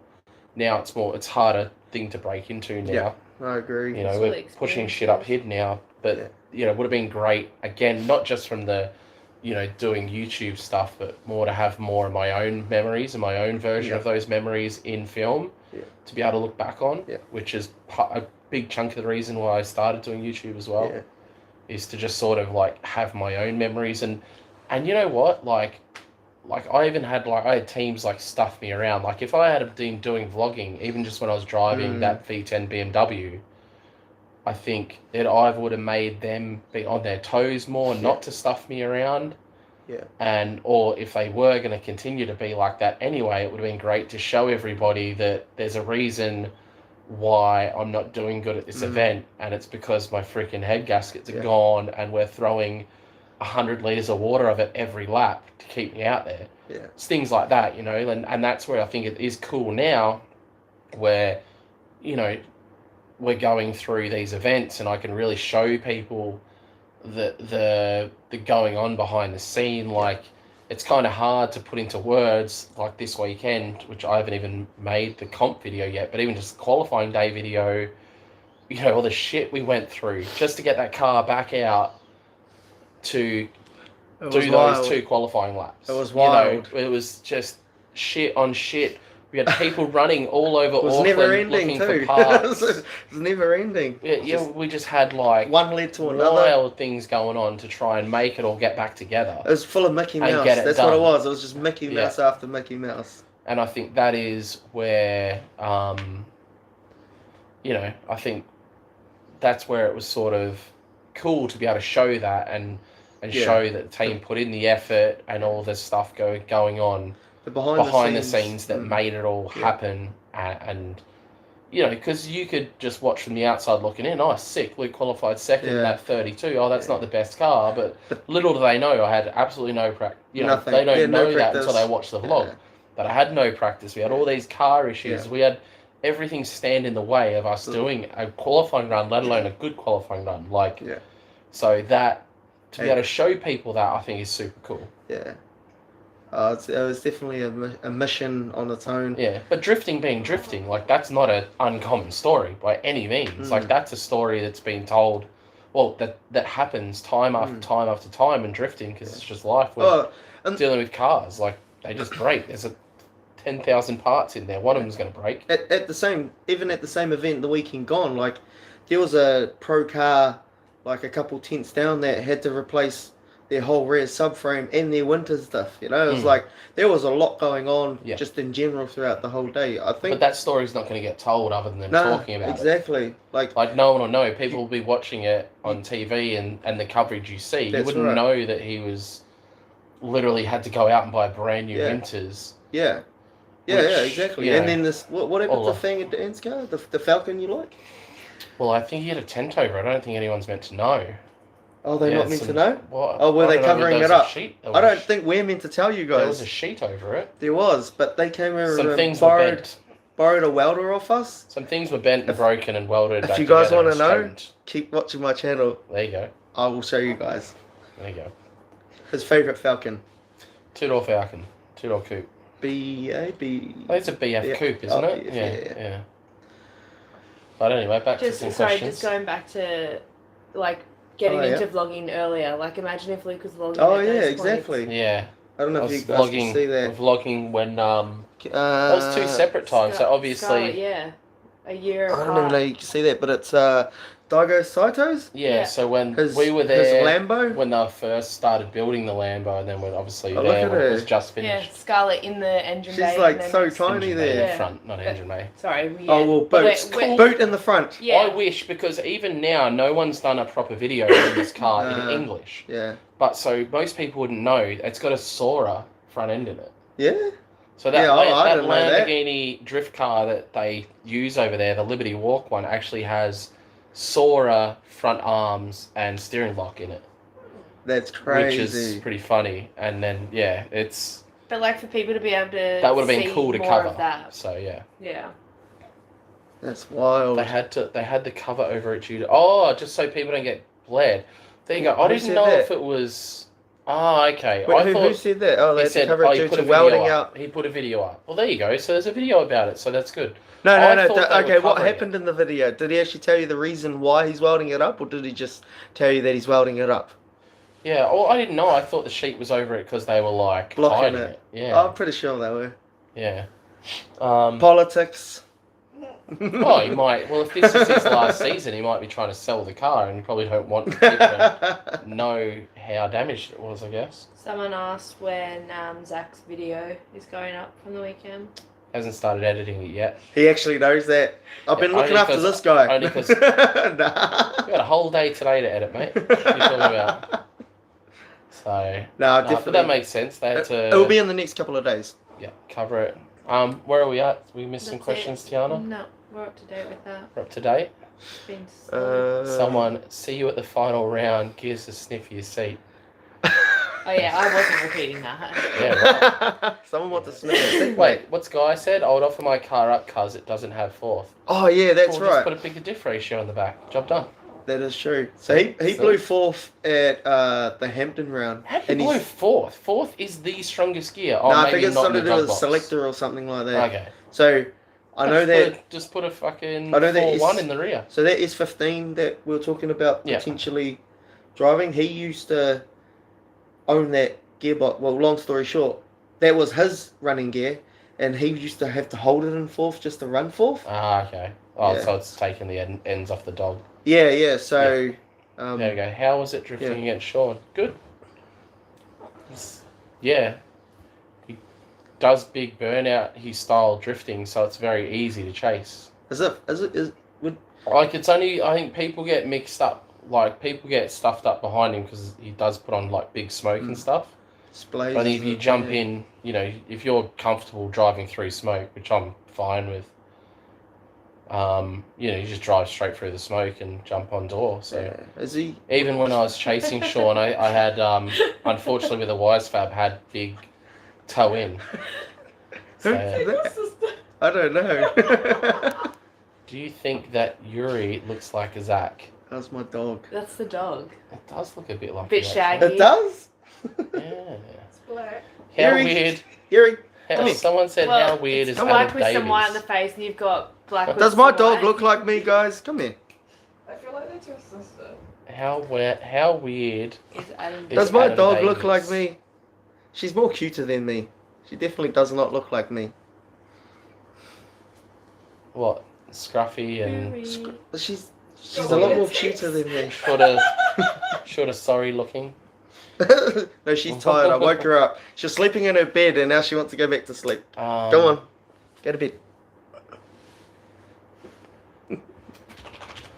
Now it's harder thing to break into now. Yeah. I agree. You know, It's we're really pushing shit up experiences. here now, but Yeah. you know, it would have been great again, not just from the, doing YouTube stuff, but more to have more of my own memories and my own version Yeah. of those memories in film, Yeah. to be able to look back on, Yeah. which is a big chunk of the reason why I started doing YouTube as well, Yeah. is to just sort of like have my own memories and you know what, like I even had I had teams like stuff me around. Like if I had been doing vlogging, even just when I was driving that V10 BMW, I think it either would have made them be on their toes more, not to stuff me around, Yeah. And or if they were going to continue to be like that anyway, it would have been great to show everybody that there's a reason why I'm not doing good at this event, and it's because my freaking head gaskets are gone, and we're throwing 100 litres of water of it every lap to keep me out there. Yeah. It's things like that, you know, and that's where I think it is cool now, where, you know, we're going through these events and I can really show people the going on behind the scene. Like, it's kind of hard to put into words, like this weekend, which I haven't even made the comp video yet, but even just the qualifying day video, you know, all the shit we went through just to get that car back out to do those 2 qualifying laps. It was wild. You know, it was just shit on shit. We had people running all over It was Auckland never ending looking too. for parts. It was never ending. Yeah, we just had like one led to another. Wild things going on to try and make it all get back together. It was full of Mickey And Mouse. get it That's done. what it was. It was just Mickey Mouse after Mickey Mouse. And I think that is where, you know, I think that's where it was sort of cool to be able to show that and show that the team put in the effort and all this stuff going on The behind the scenes that made it all happen. And you know, because you could just watch from the outside looking in, oh, sick, Luke qualified second in that 32. Oh, that's not the best car. But little do they know, I had absolutely no practice. You know, Nothing. they don't know that practice. until they watch the vlog. But I had no practice. We had all these car issues. Yeah. We had everything stand in the way of us doing a qualifying run, let alone a good qualifying run. Like, so that, to be able to show people that, I think is super cool. Yeah. It was definitely a mission on its own. Yeah, but drifting being drifting, like, that's not an uncommon story by any means. Like, that's a story that's been told, well, that happens time after time after time in drifting, because it's just life. We're dealing with cars. Like, they just break. There's 10,000 parts in there. One of them's going to break. At the same event the weekend gone, like, there was a pro car, like a couple tenths down, that had to replace their whole rear subframe and their winter stuff. You know, it was like there was a lot going on just in general throughout the whole day. I think, but that story's not going to get told other than talking about exactly. it. Like no one will know. People will be watching it on TV and the coverage you see. You wouldn't know that he was literally had to go out and buy brand new winters. Yeah, exactly. And then this, what happened to the thing at Dan's car? The Falcon you like? Well, I think he had a tent over. I don't think anyone's meant to know. Oh, they're not meant to know? What? Oh, were they covering it up? I don't think we're meant to tell you guys. There was a sheet over it. There was, but they came over and borrowed a welder off us. Some things were bent and broken and welded back If you guys together want to know, straightened. keep watching my channel. There you go. I will show you guys. There you go. His favourite Falcon. Two-door Falcon. Two-door coupe. B. I think it's a BF coupe, isn't it? Yeah. But anyway, back to some questions. Just going back to, like, getting into vlogging earlier. Like, imagine if Luke was vlogging Oh, at yeah, those exactly. points. Yeah. I don't know if you guys can see that. Vlogging when, that was 2 separate times, so obviously... Scarlett, a year apart. I don't even know you can see that, but it's Daigo Saito's? Yeah, so when we were his there, Lambo? when they first started building the Lambo, and then we're obviously Oh, there look when at it her. was just Yeah, finished. Scarlett in the engine bay. She's like and so then tiny Engine bay there. in the front, not engine bay. Sorry. Oh, well, boot in the front. Yeah. I wish, because even now, no one's done a proper video in this car in English. Yeah. But so most people wouldn't know, it's got a Sora front end in it. Yeah? So that, I that didn't know that. Lamborghini drift car that they use over there, the Liberty Walk one, actually has Sora front arms and steering lock in it. That's crazy. Which is pretty funny. And then, it's... But, like, for people to be able to That would have been see cool to more cover. of that. So, yeah. Yeah. That's wild. They had the cover over it due to... Oh, just so people don't get bled. There you go. I Who didn't said know that? if it was... Oh, okay. Wait, I thought... who said that? Oh, they He had to said, cover it due put to a video welding up. out. He put a video up. Well, there you go. So there's a video about it. So that's good. No. I thought they were Okay, what covering happened in the video? Did he actually tell you the reason why he's welding it up, or did he just tell you that he's welding it up? Yeah, well, I didn't know. I thought the sheet was over it because they were, like, Blocking hiding it. Yeah. I'm pretty sure they were. Yeah. Politics. Oh, he might. Well, if this is his last season, he might be trying to sell the car, and you probably don't want people to know how damaged it was, I guess. Someone asked when Zach's video is going up from the weekend. Hasn't started editing it yet. He actually knows that. I've been looking after this guy. Only because nah. we got a whole day today to edit, mate. What are you talking about? So, No, but definitely. that makes sense. They had to It'll be in the next couple of days. cover it. Where are we at? We missed some That's questions, it. Tiana? No, we're up to date with that. We're up to date. It's been so... Someone, see you at the final round, gives a sniff of your seat. Oh yeah, I wasn't repeating that. Yeah, Someone wants to sniff it. Wait, what's Guy said? I would offer my car up cuz it doesn't have fourth. Oh yeah, that's We'll right. just put a bigger diff ratio on the back. Job done. That is true. So he blew fourth at the Hampton round. How do you And blow he's- fourth? Fourth is the strongest gear. Oh, No, I maybe think it's not something in to the do dog with box. selector or something like that. Okay. So I know that. Just put a fucking I know that 4-1 is- in the rear. So that S15 that we were talking about Yeah. potentially driving, he used to own that gearbox. Well, long story short, that was his running gear, and he used to have to hold it in fourth just to run fourth. Ah, okay. Oh, Yeah. so it's taking the ends off the dog. Yeah. So There we go. How was it drifting against Sean? Good. Yeah. He does big burnout, his style drifting, so it's very easy to chase. would It's only, I think people get mixed up, people get stuffed up behind him because he does put on big smoke and stuff. displays? But if you jump in, if you're comfortable driving through smoke, which I'm fine with, you just drive straight through the smoke and jump on door. So Is he? even when I was chasing Sean, I had, unfortunately with a Wisefab, had big toe in. Who- So, I don't know. do you think that Yuri looks like a Zach? That's my dog. That's the dog. It does look a bit like Bit you, shaggy. It does. actually. It's black. Yeah. How Yuri. weird. Yuri, Someone said how weird is it's black Adam with some white on the Davies? face, and you've got black. with does my some dog white. look like me, guys? Come here. I feel like that's your sister. How weird Is Adam It's Does my Adam dog look Davies. like me? She's more cuter than me. She definitely does not look like me. what? Scruffy and Yuri. But she's a lot more cuter than me. sort of sorry looking. No, she's tired. I woke her up. She was sleeping in her bed, and now she wants to go back to sleep. Go on, go to bed.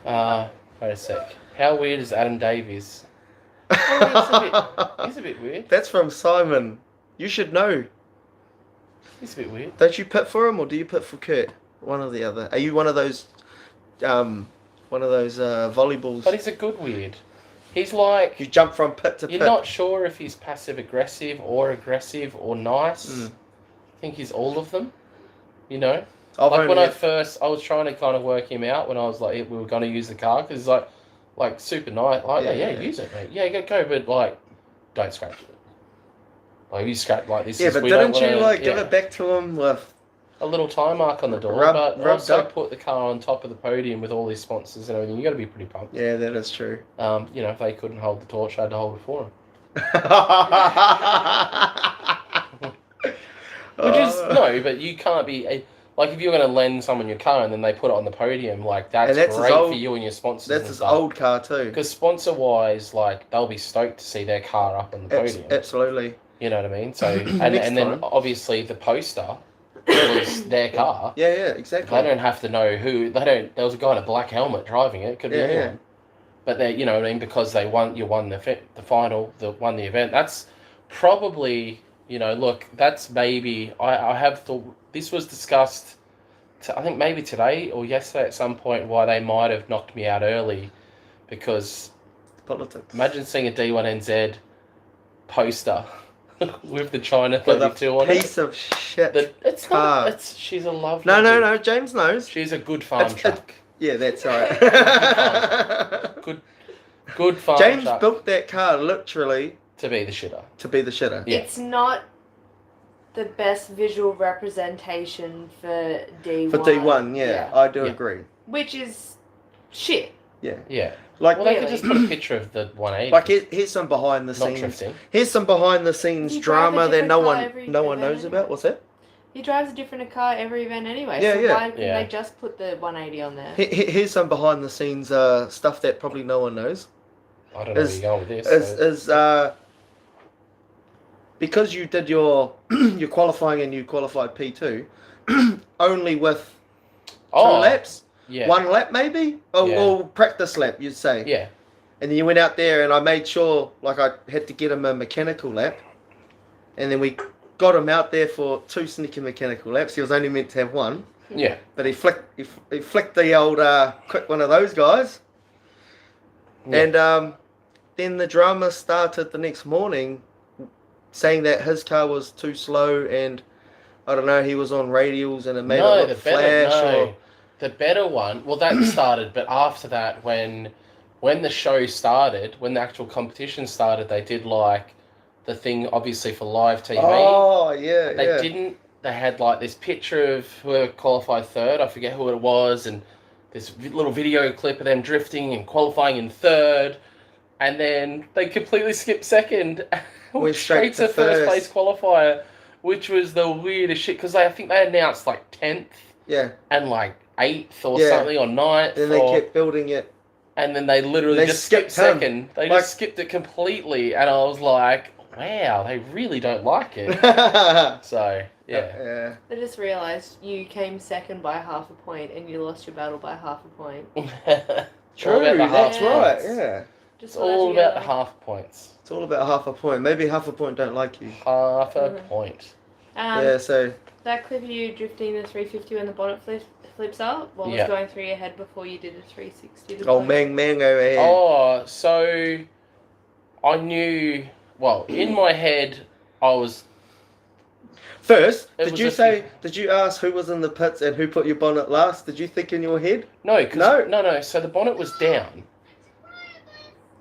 Wait a sec. How weird is Adam Davies? He's a bit weird. That's from Simon. You should know. He's a bit weird. Don't you pit for him, or do you pit for Kurt? One or the other. Are you one of those volleyballs? But he's a good weird. He's like, You jump from pit to you're pit. not sure if he's passive aggressive or nice. Mm. I think he's all of them. I've Like when only I was trying to kind of work him out when I was like, we were going to use the car because he's like super nice. Like, yeah, use it, mate. Yeah, go, but don't scratch it. Like you scratch this. Yeah, is, but we don't didn't you wanna- give it back to him with? a little time mark on the door, but Rubbed also up. put the car on top of the podium with all these sponsors and everything. You got to be pretty pumped. Yeah, that is true. If they couldn't hold the torch, I had to hold it for them. Which is no, but you can't be if you're going to lend someone your car and then they put it on the podium, that's And that's great his old- for you and your sponsors. That's and his stuff. old car too. Because sponsor wise, they'll be stoked to see their car up on the podium. Absolutely. You know what I mean? So and Next then time. obviously the poster was their car. Yeah, exactly. They don't have to know who they don't. There was a guy in a black helmet driving it. Could be Yeah, anyone. But they, you know what I mean, because they won. You won the final. Won the event. That's probably Look, that's maybe. I have thought this was discussed. I think maybe today or yesterday at some point why they might have knocked me out early, because Politics. imagine seeing a D1NZ poster with the China With a 32 on it. piece of shit. It's car. not. She's a lovely. No. James knows. She's a good farm It's- truck. Yeah, that's right. Good farm James truck built that car literally to be the shitter. to be the shitter. Yeah. It's not the best visual representation for D1. For D1, yeah, I do Yeah. agree. Which is shit. Yeah. Like, Well, they could Really? just put a picture of the 180. here's some behind the not scenes. drifting. Here's some behind the scenes You drive a drama that different no car one every knows event about. What's that? He drives a different car every event anyway. Yeah, so yeah. why couldn't Yeah. they just put the 180 on there? Here's some behind the scenes stuff that probably no one knows. I don't know Is- where you're going with this. Is because you did your your qualifying and you qualified P2 only with two laps, Yeah. one lap maybe, or Yeah. practice lap you'd say. Yeah. And then you went out there, and I made sure, like, I had to get him a mechanical lap. And then we got him out there for 2 sneaky mechanical laps. He was only meant to have 1. Yeah. But he flicked the old quick one of those guys. Yeah. And then the drama started the next morning saying that his car was too slow and, I don't know, he was on radials and it made it look flash. The better one, well, that started, but after that, when the show started, when the actual competition started, they did, like, the thing, obviously, for live TV. Oh, yeah, They had, like, this picture of whoever qualified third, I forget who it was, and this little video clip of them drifting and qualifying in third, and then they completely skipped second, went straight to first place qualifier, which was the weirdest shit, because I think they announced, like, 10th. Yeah. And, like, 8th or something, or 9th. Then they kept building it. And then they literally just skipped second. They just skipped it completely, and I was like, wow, they really don't like it. So, yeah. I just realised you came second by half a point, and you lost your battle by half a point. True, that's right, yeah. It's all about the half points. It's all about half a point. Maybe half a point don't like you. Half a point. So... That clip of you drifting the 350 when the bonnet flips up, what was going through your head before you did a 360? Oh, mango ahead. Oh, so I knew, well, in my head, I was... First, did you ask who was in the pits and who put your bonnet last? Did you think in your head? No, no, so the bonnet was down.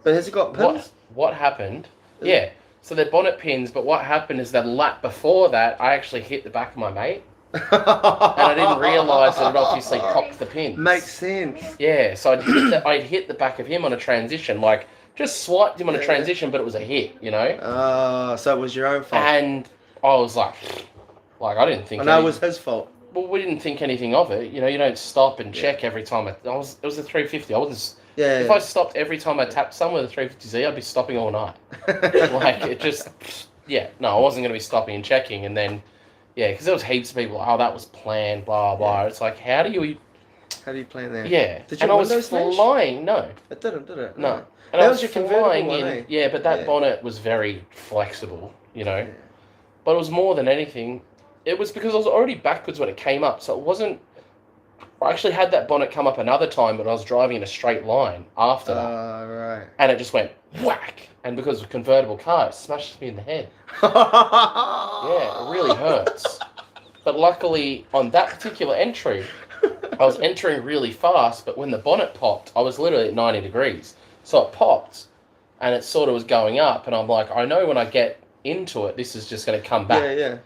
But has it got pins? What happened? Yeah. So they're bonnet pins, but what happened is that lap before that, I actually hit the back of my mate. And I didn't realise that it obviously popped the pins. Makes sense. Yeah, so I'd hit the back of him on a transition, like, just swiped him on a transition, but it was a hit, you know? So it was your own fault. And I was like, I didn't think... And that was his fault. Well, we didn't think anything of it. You know, you don't stop and check every time. It was a 350. I wasn't... Yeah. If I stopped every time I tapped someone with a 350Z, I'd be stopping all night. Like, it just... Yeah, no, I wasn't going to be stopping and checking. And then, yeah, because there was heaps of people, oh, that was planned, blah, blah. It's like, how do you plan that? Yeah. Did you I was flying. No. It didn't, did it? No. And that I was your convertible one, eh? Yeah, but that bonnet was very flexible, you know. Yeah. But it was more than anything... It was because I was already backwards when it came up, so it wasn't... I actually had that bonnet come up another time, but I was driving in a straight line after that. Right. And it just went whack. And because of a convertible car, it smashed me in the head. Yeah, it really hurts. But luckily, on that particular entry, I was entering really fast, but when the bonnet popped, I was literally at 90 degrees. So it popped, and it sort of was going up, and I'm like, I know when I get into it, this is just going to come back. Yeah.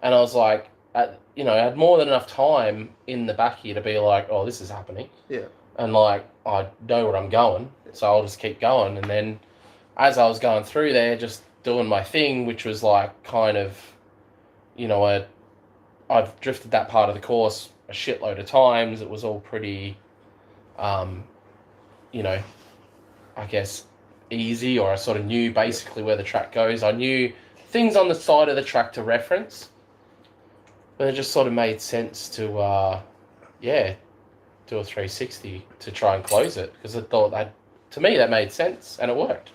And I was like, I had more than enough time in the back here to be like, oh, this is happening. Yeah. And like, I know where I'm going, so I'll just keep going. And then as I was going through there, just doing my thing, which was like kind of, I've drifted that part of the course a shitload of times. It was all pretty, I guess, easy, or I sort of knew basically where the track goes. I knew things on the side of the track to reference. But it just sort of made sense to, do a 360 to try and close it. Because I thought to me, that made sense, and it worked.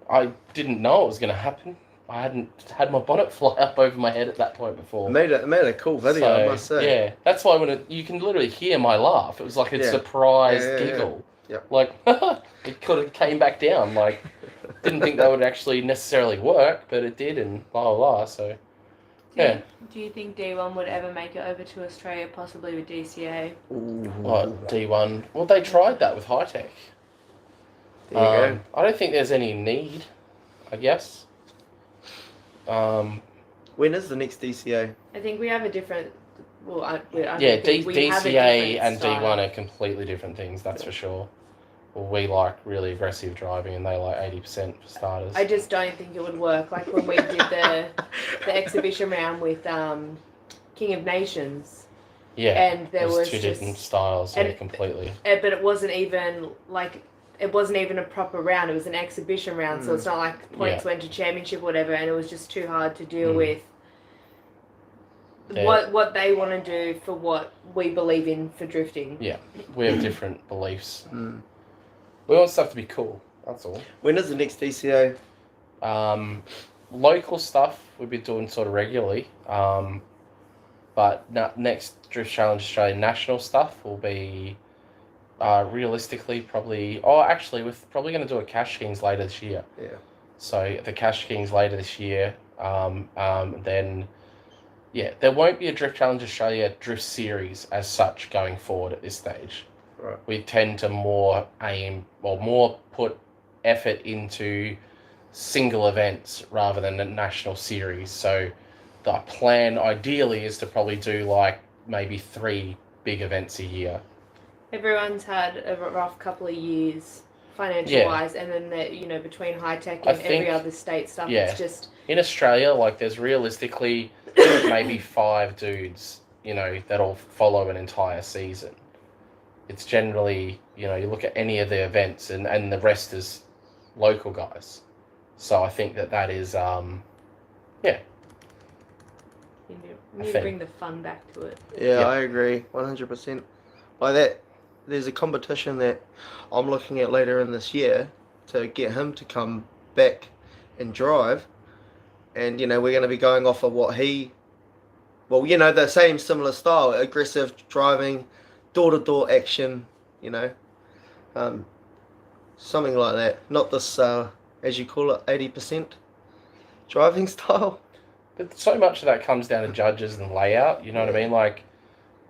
I didn't know it was going to happen. I hadn't had my bonnet fly up over my head at that point before. It made a cool video, I must say. Yeah, that's why you can literally hear my laugh. It was like a surprise giggle. Yeah. Like, it could have came back down. Like, didn't think that would actually necessarily work, but it did, and blah, blah, blah, so... Do you think D1 would ever make it over to Australia, possibly with DCA? What, D1? Well, they tried that with High Tech. There you go. I don't think there's any need, I guess. When is the next DCA? I think we have a different... Well, DCA and D1 are completely different things, that's for sure. Well, we like really aggressive driving, and they like 80% for starters. I just don't think it would work. Like when we did the exhibition round with King of Nations. Yeah, and there was two different styles, completely. But it wasn't even a proper round. It was an exhibition round, so it's not like points went to championship or whatever. And it was just too hard to deal with. What they want to do for what we believe in for drifting. Yeah, we have different beliefs. We want stuff to be cool. That's all. When is the next DCO? Local stuff we've been doing sort of regularly. But next Drift Challenge Australia national stuff will be realistically probably. Oh, actually, we're probably going to do a Cash Kings later this year. Yeah. So the Cash Kings later this year. Then, yeah, there won't be a Drift Challenge Australia Drift Series as such going forward at this stage. Right. We tend to more put effort into single events rather than a national series. So the plan ideally is to probably do like maybe 3 big events a year. Everyone's had a rough couple of years financial wise, and then between high tech and every other state stuff, it's just in Australia, like there's realistically maybe 5 dudes, that'll follow an entire season. It's generally, you look at any of the events and the rest is local guys. So I think that is, you need to bring the fun back to it. Yeah, I agree, 100%. Like that, there's a competition that I'm looking at later in this year to get him to come back and drive. And, we're going to be going off of what the same similar style, aggressive driving, door-to-door action, something like that. Not this, as you call it, 80% driving style. But so much of that comes down to judges and layout, you know what I mean? Like,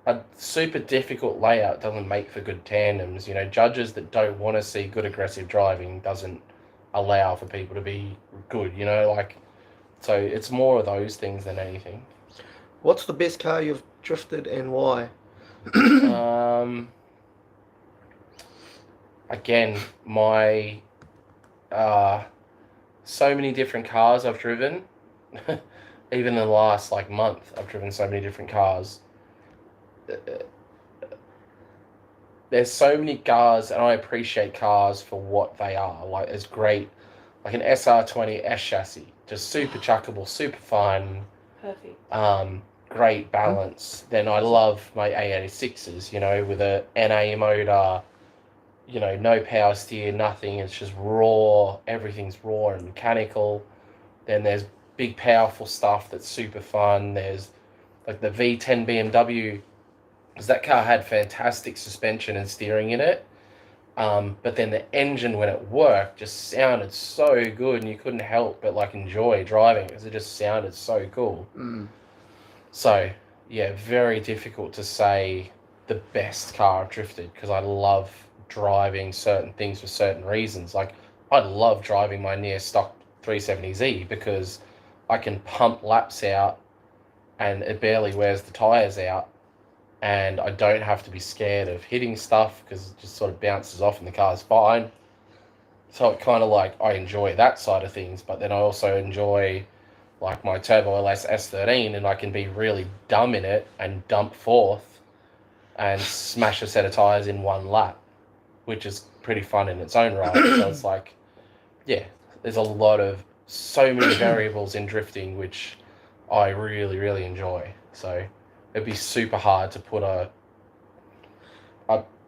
a super difficult layout doesn't make for good tandems. Judges that don't want to see good aggressive driving doesn't allow for people to be good, so it's more of those things than anything. What's the best car you've drifted and why? Again, my so many different cars I've driven. Even in the last month, I've driven so many different cars. There's so many cars, and I appreciate cars for what they are. Like, it's great, like an SR20 S chassis, just super chuckable, super fun. Perfect. Great balance. Then I love my A86s, with a NA motor, no power steer, nothing. It's just raw. Everything's raw and mechanical. Then there's big, powerful stuff that's super fun. There's like the V10 BMW, because that car had fantastic suspension and steering in it. But then the engine, when it worked, just sounded so good, and you couldn't help but enjoy driving it because it just sounded so cool. So, yeah, very difficult to say the best car I've drifted, because I love driving certain things for certain reasons. Like, I love driving my near stock 370Z because I can pump laps out and it barely wears the tyres out, and I don't have to be scared of hitting stuff because it just sort of bounces off and the car's fine. So it kind of I enjoy that side of things, but then I also enjoy my Turbo LS S13, and I can be really dumb in it and dump fourth and smash a set of tyres in one lap, which is pretty fun in its own right. So it's there's so many variables in drifting, which I really, really enjoy. So it'd be super hard to put a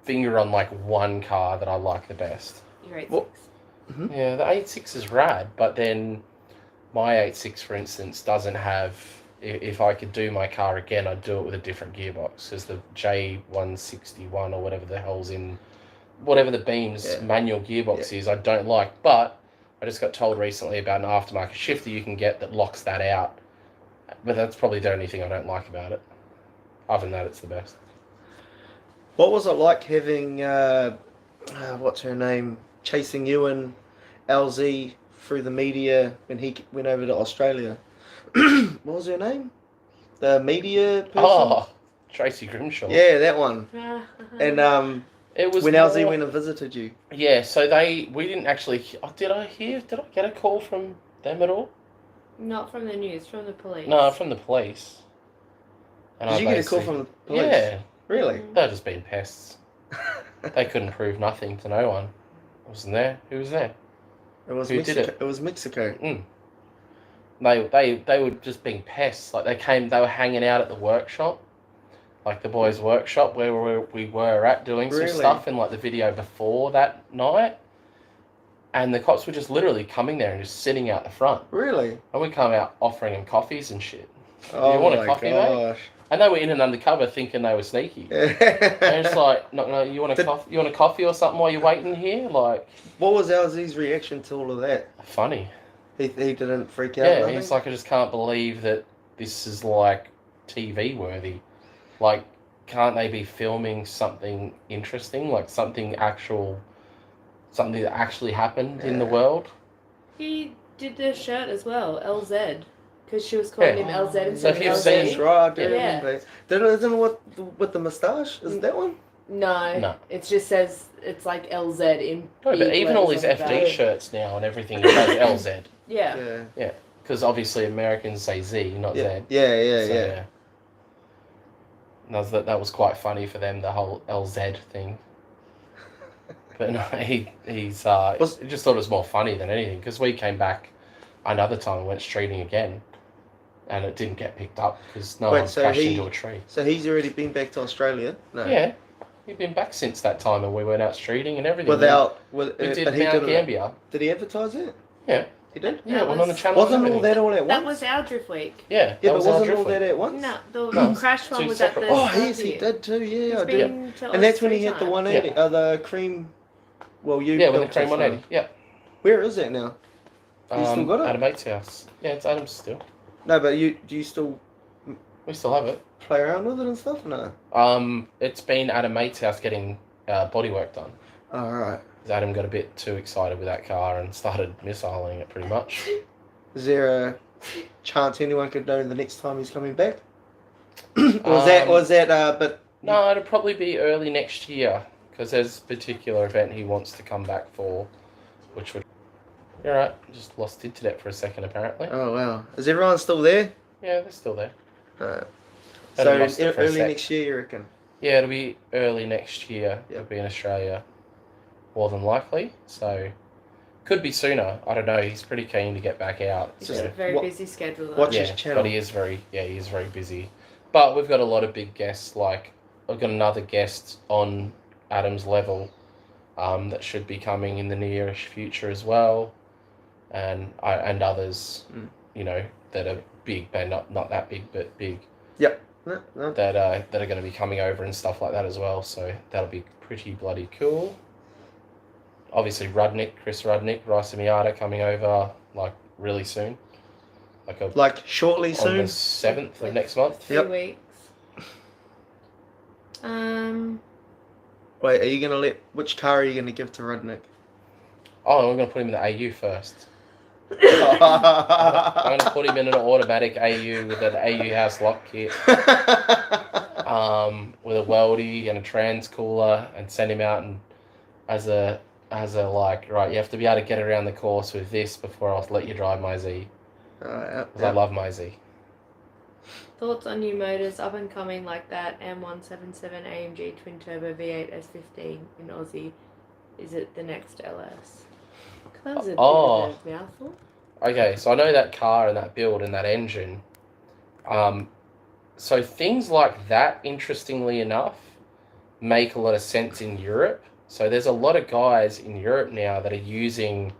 finger on one car that I like the best. Your 86. Yeah, the 86 is rad, but then my 86, for instance, doesn't have. If I could do my car again, I'd do it with a different gearbox, because the J161 or whatever the hell's in, whatever the Beam's manual gearbox is, I don't like. But I just got told recently about an aftermarket shifter you can get that locks that out. But that's probably the only thing I don't like about it. Other than that, it's the best. What was it like having, what's her name, chasing you and LZ through the media when he went over to Australia? What was her name? The media person? Oh, Tracy Grimshaw. Yeah, that one. And it was when LZ went and visited you. Yeah, so we didn't actually. Did I get a call from them at all? Not from the news, from the police. No, from the police. And Did you get a call from the police? Yeah. Really? They're just being pests. They couldn't prove nothing to no one. I wasn't there. Who was there? It was Who Mexico. did it? It was Mexico. They were just being pests. They were hanging out at the workshop, the boys' workshop where we were at doing some stuff in the video before that night. And the cops were just literally coming there and just sitting out the front. Really? And we come out offering them coffees and shit. Oh you want a my coffee, mate? gosh. And they were in and undercover thinking they were sneaky. And it's like, no, you want a coffee? You want a coffee or something while you're waiting here? Like, what was LZ's reaction to all of that? Funny. He didn't freak out. Yeah, he's like, I just can't believe that this is like TV worthy. Like, can't they be filming something interesting, like something that actually happened in the world? He did the shirt as well, LZ. Because she was calling him LZ instead of you've LZ. seen- That's right. Yeah. Isn't what with the moustache? Is that one? No. It just says it's like LZ in. No, but big even all these letters on the FD back. shirts now and everything, it has LZ. Yeah. Because obviously Americans say Z, not Yeah. Z. Yeah. So, that was quite funny for them, the whole LZ thing. But no, he's just thought it was more funny than anything, because we came back another time and went streeting again, and it didn't get picked up because no one crashed into a tree. So he's already been back to Australia? No. Yeah, he'd been back since that time, and we went out streeting and everything. We did but he Mount didn't- Gambier. Did he advertise it? Yeah. He did? Yeah, That it went on the was- channel. Wasn't and all everything. that all at once? That was our drift week. Yeah, Yeah, that but was our wasn't all drift that week. at once? No, the No, crash one two was at the. separate Oh, ones. yes, he did too. Yeah, I did. And that's when he had the 180, the cream. Well, you Yeah, with the built cream it, 180. Yeah. Where is that now? You still got it? At a mate's house. Yeah, it's Adam's still. No, but do you still We still have it. play around with it and stuff? No. It's been at a mate's house getting bodywork done. All right. 'Cause Adam got a bit too excited with that car and started missiling it pretty much. Is there a chance anyone could know the next time he's coming back? Was that? But No, it'll probably be early next year, because there's a particular event he wants to come back for, which would... You're right, just lost internet for a second apparently. oh wow, is everyone still there? Yeah, they're still there. So Hadn't lost it for a early sec. next year, you reckon? Yeah, it'll be early next year. Yep. It'll be in Australia, more than likely. So, could be sooner. I don't know. He's pretty keen to get back out. It's So. just a very What- busy schedule. Though. Watch Yeah, his channel. but he is very busy. But we've got a lot of big guests. Like, I've got another guest on Adam's level, that should be coming in the nearish future as well, and others, that are big, but not that big, but big. No. That are going to be coming over and stuff like that as well. So that'll be pretty bloody cool. Obviously, Chris Rudnick, Raisa Miata coming over like really soon, Like shortly on soon. the 7th of next month. 3 Yep. weeks. Wait, are you gonna which car are you gonna give to Rudnick? Oh, I'm going to put him in the AU first. I'm going to put him in an automatic AU with an AU house lock kit, with a weldy and a trans cooler, and send him out and as a like, right, you have to be able to get around the course with this before I'll let you drive my Z. Alright, 'Cause I love my Z. Thoughts on new motors up and coming like that M177 AMG twin turbo V8 S15 in Aussie? Is it the next LS? That was a bit of a mouthful. Okay, so I know that car and that build and that engine. So things like that, interestingly enough, make a lot of sense in Europe. So there's a lot of guys in Europe now that are using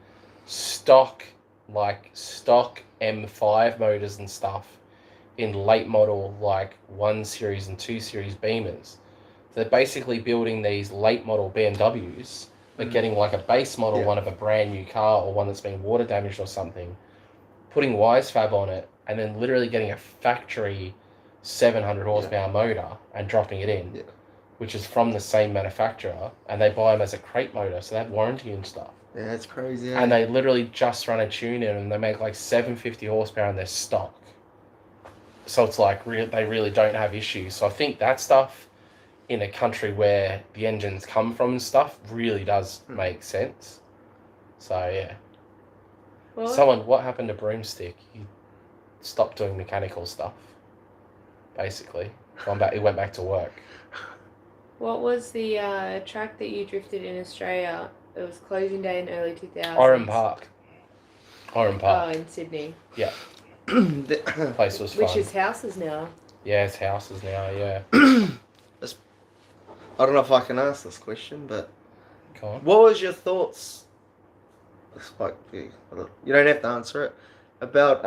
stock M5 motors and stuff in late model like 1 Series and 2 Series Beamers. They're basically building these late model BMWs, but getting like a base model one of a brand new car or one that's been water damaged or something, putting Wisefab on it, and then literally getting a factory 700 horsepower motor and dropping it in, which is from the same manufacturer, and they buy them as a crate motor, so they have warranty and stuff. Yeah, that's crazy. And they literally just run a tune in, and they make like 750 horsepower in their stock. So it's like they really don't have issues. So I think that stuff in a country where the engines come from and stuff really does make sense. So yeah. What happened to Broomstick? He stopped doing mechanical stuff. Basically, he went back to work. What was the track that you drifted in Australia? It was closing day in early 2000s. Oran Park. Oh, in Sydney. Yeah. Place was fun. Which is houses now. Yeah, it's houses now. Yeah. I don't know if I can ask this question, but Go on. what was your thoughts it's like you don't have to answer it. About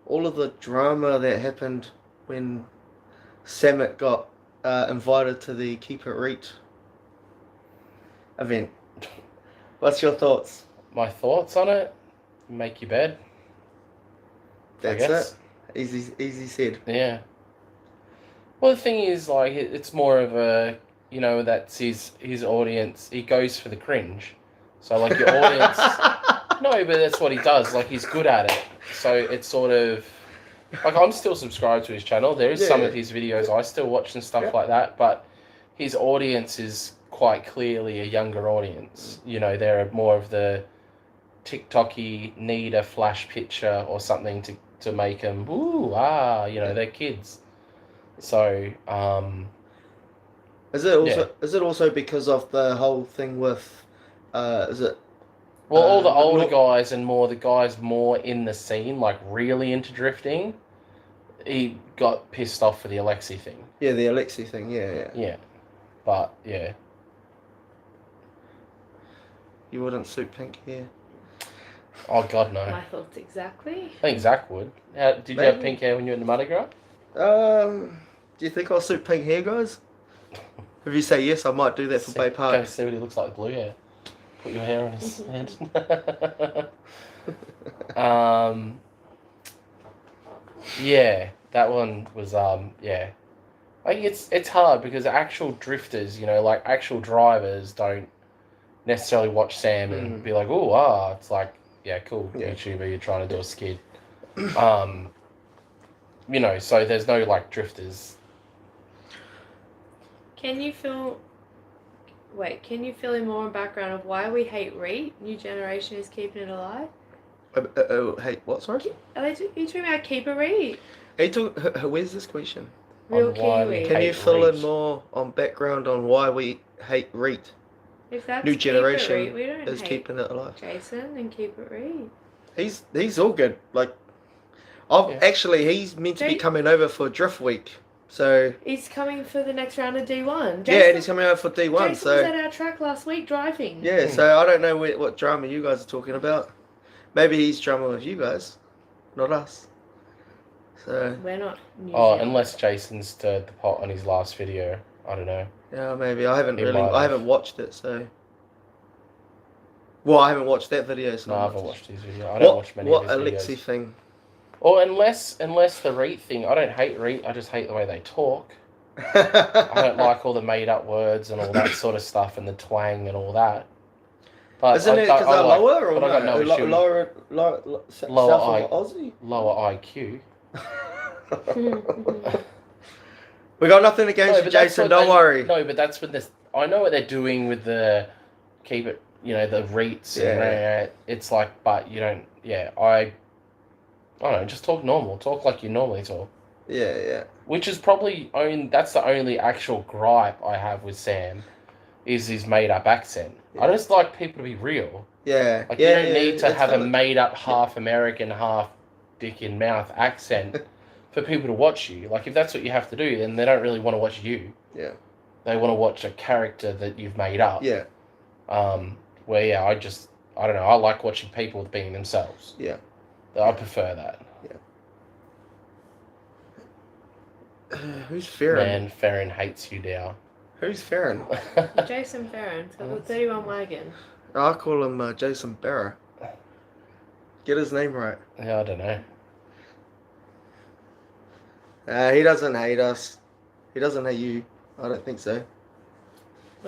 all of the drama that happened when Samet got invited to the Keep It Reet event. What's your thoughts? My thoughts on it? Make your bed. That's it. Easy said. Yeah. Well, the thing is, like, it's more of a, that's his audience. He goes for the cringe. So, like, your audience... No, but that's what he does. Like, he's good at it. So, it's sort of... Like, I'm still subscribed to his channel. There is some of his videos I still watch and stuff like that. But his audience is quite clearly a younger audience. They're more of the TikTok-y, need a flash picture or something to make them, they're kids. So, is it also because of the whole thing with, is it? Well, all the older guys and the guys more in the scene, like really into drifting, he got pissed off for the Alexi thing. Yeah, the Alexi thing. Yeah. Yeah, but yeah. You wouldn't suit pink hair. Oh God, no. My thoughts exactly. I think Zach would. Did you have pink hair when you were in the Mardi Gras? Do you think I'll suit pink hair, guys? If you say yes, I might do that for Bay Park. Go see what he looks like with blue hair. Put your hair on his head. Yeah, that one was yeah. Like it's hard because actual drifters, like actual drivers don't necessarily watch Sam and be like, it's like, yeah, cool, YouTuber, you're trying to do a skid. So there's no like drifters. Can you fill in more background of why we hate REIT? New Generation is keeping it alive. Hey, what? Sorry. Are you talking about keep a REIT? Where's this question? Real Kiwi. Can you fill in more on background on why we hate REIT? If that's New Generation Keep It REIT, we don't is hate keeping it alive. Jason and keep it REIT. He's all good. Like, actually he's meant to be coming over for Drift Week. So he's coming for the next round of D1. Jason, and he's coming over for D1. Jason was at our track last week driving. Yeah, so I don't know what drama you guys are talking about. Maybe he's drama with you guys, not us. So we're not. Unless Jason stirred the pot on his last video. I don't know. Yeah, maybe I haven't watched it, so. Well, I haven't watched that video. So no, I haven't watched his video. I don't watch many of his videos. What Alexi thing? Or unless the REIT thing, I don't hate REIT, I just hate the way they talk. I don't like all the made up words and all that sort of stuff and the twang and all that. But isn't it because they're lower or I got no issue. Lower Aussie? Lower IQ. We got nothing against you, Jason. Don't worry. No, but that's when this. I know what they're doing with the keep it. The REITs. And it's like, but you don't. Yeah, I don't know. Just talk normal. Talk like you normally talk. Yeah. Which is probably that's the only actual gripe I have with Sam, is his made up accent. Yeah. I just like people to be real. Yeah. Like you don't need to have a made up half American, half dick in mouth accent for people to watch you. Like if that's what you have to do, then they don't really want to watch you. Yeah. They want to watch a character that you've made up. Yeah. Where I don't know. I like watching people being themselves. Yeah. I prefer that. Yeah. Who's Farron? Man, Farron hates you now. Who's Farron? Jason Farron. It's got the 31 wagon. I call him Jason Barra. Get his name right. Yeah, I don't know. He doesn't hate us. He doesn't hate you. I don't think so.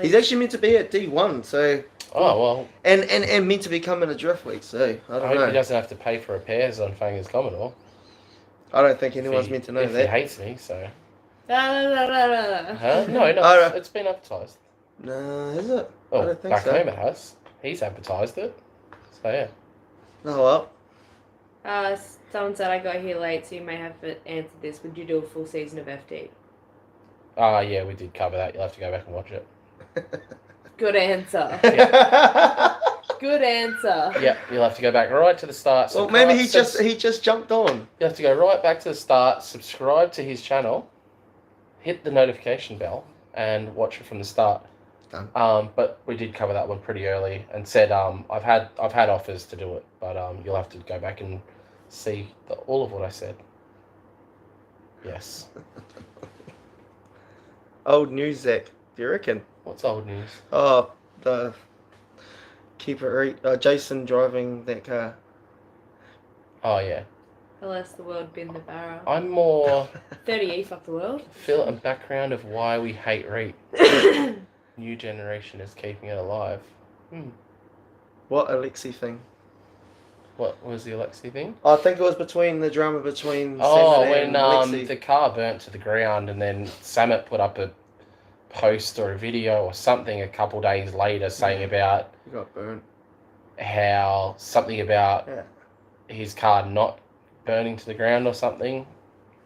He's actually meant to be at D1, so. Oh well. And meant to be coming to Drift Week, so I don't know. I hope he doesn't have to pay for repairs on Fanger's Commodore. I don't think anyone's meant to know that. He hates me, so. Huh? No, it's been advertised. No, is it? Oh, I don't think back so. home it has. He's advertised it. So yeah. Oh well. Someone said I got here late, so you may have answered this. Would you do a full season of FD? Yeah, we did cover that. You'll have to go back and watch it. Good answer. Good answer. Yeah, you'll have to go back right to the start. Well, maybe he just jumped on. You have to go right back to the start, subscribe to his channel, hit the notification bell, and watch it from the start. done. But we did cover that one pretty early and said I've had offers to do it, but you'll have to go back and see all of what I said. Yes. Old news, Zach. Do you reckon? What's old news? Oh, the Jason driving that car. Oh yeah. Alas, the world been the barrow. I'm more 30E, fuck the world. feel a background of why we hate REIT. New generation is keeping it alive. What Alexi thing? What was the Alexi thing? I think it was between the drama between Oh, Samet when and Alexi. the car burnt to the ground, and then Samet put up a post or a video or something a couple days later saying about He got burnt. how something about his car not burning to the ground or something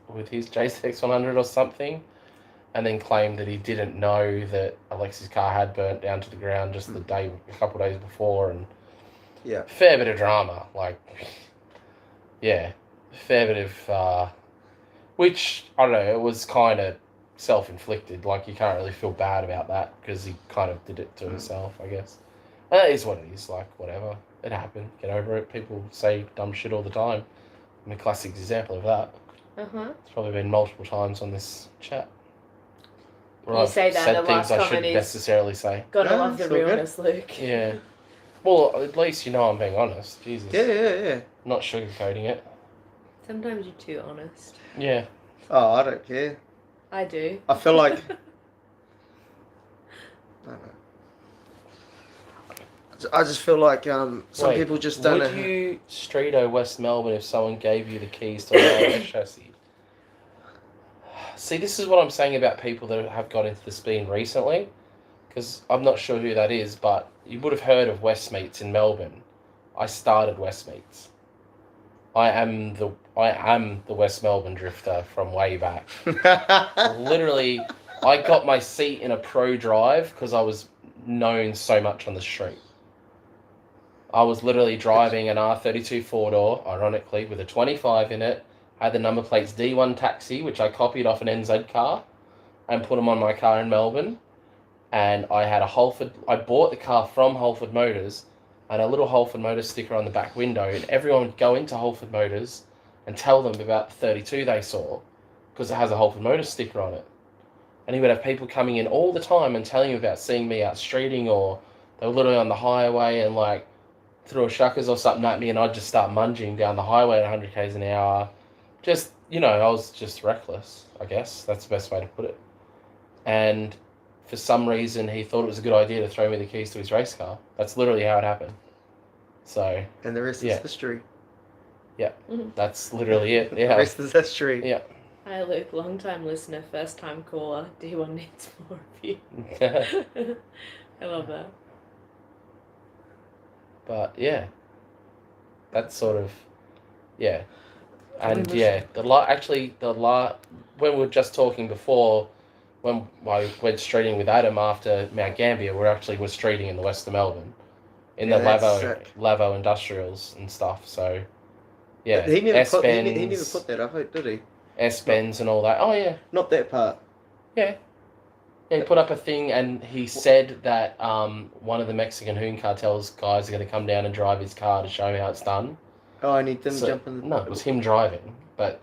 with his JCX 100 or something, and then claimed that he didn't know that Alexi's car had burnt down to the ground just a couple days before, and fair bit of drama, like, yeah, fair bit of, which, I don't know, it was kind of self-inflicted, like, you can't really feel bad about that, because he kind of did it to himself, I guess. And that is what it is, like, whatever, it happened, get over it, people say dumb shit all the time. I'm a classic example of that. It's probably been multiple times on this chat. You say that, said the things last I comment shouldn't is, necessarily say. Gotta Yeah, love the it's all good. realness, Luke. Yeah. Well, at least you know I'm being honest. Jesus. Yeah. Not sugarcoating it. Sometimes you're too honest. Yeah. Oh, I don't care. I do. I feel like... I don't know. I just feel like some Wait, people just don't would know. you Streeto West Melbourne if someone gave you the keys to a chassis? See, this is what I'm saying about people that have got into the spin recently, because I'm not sure who that is, but you would have heard of Westmeats in Melbourne. I started Westmeats. I am the West Melbourne drifter from way back. Literally, I got my seat in a pro drive because I was known so much on the street. I was literally driving an R32 four-door, ironically, with a 25 in it, had the number plates D1 Taxi, which I copied off an NZ car, and put them on my car in Melbourne. And I had I bought the car from Holford Motors, and a little Holford Motors sticker on the back window, and everyone would go into Holford Motors and tell them about the 32 they saw, because it has a Holford Motors sticker on it. And he would have people coming in all the time and telling him about seeing me out streeting, or they were literally on the highway and like threw a shuckers or something at me, and I'd just start munging down the highway at 100 k's an hour. Just, you know, I was just reckless, I guess. That's the best way to put it. And for some reason, he thought it was a good idea to throw me the keys to his race car. That's literally how it happened. So. And the rest is history. Yeah, that's literally it. Yeah. The rest is history. Yeah. Hi Luke, long time listener, first time caller. D1 needs more of you. I love that. But yeah, that's sort of, yeah. And yeah, when we were just talking before, when I went streeting with Adam after Mount Gambier, we were streeting in the west of Melbourne, in the Lavo Industrials and stuff. So yeah, He never put S-Bends, that up, did he? S-Bends and all that. Oh yeah, Not that part. yeah. Yeah, he put up a thing, and he said that one of the Mexican Hoon Cartel's guys are going to come down and drive his car to show him how it's done. Oh, and he didn't jump in the... No, it was him driving, but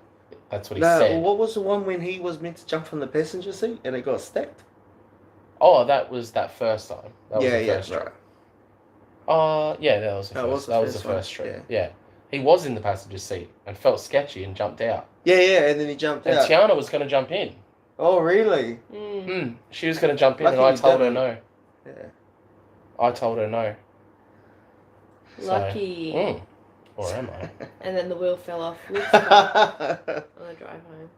that's what he No, said. what was the one when he was meant to jump from the passenger seat and it got stacked? Oh, that was that first time. That was Yeah, the yeah, first trip. right. Yeah, that was the That first. was the That was the first one, first trip. Yeah, he was in the passenger seat and felt sketchy and jumped out. Yeah, and then he jumped And out. Tiana was going to jump in. Oh, really? She was going to jump in, Lucky and I you told her didn't. no. Yeah. I told her no. Lucky. So, or am I? And then the wheel fell off Luke's car on the drive home.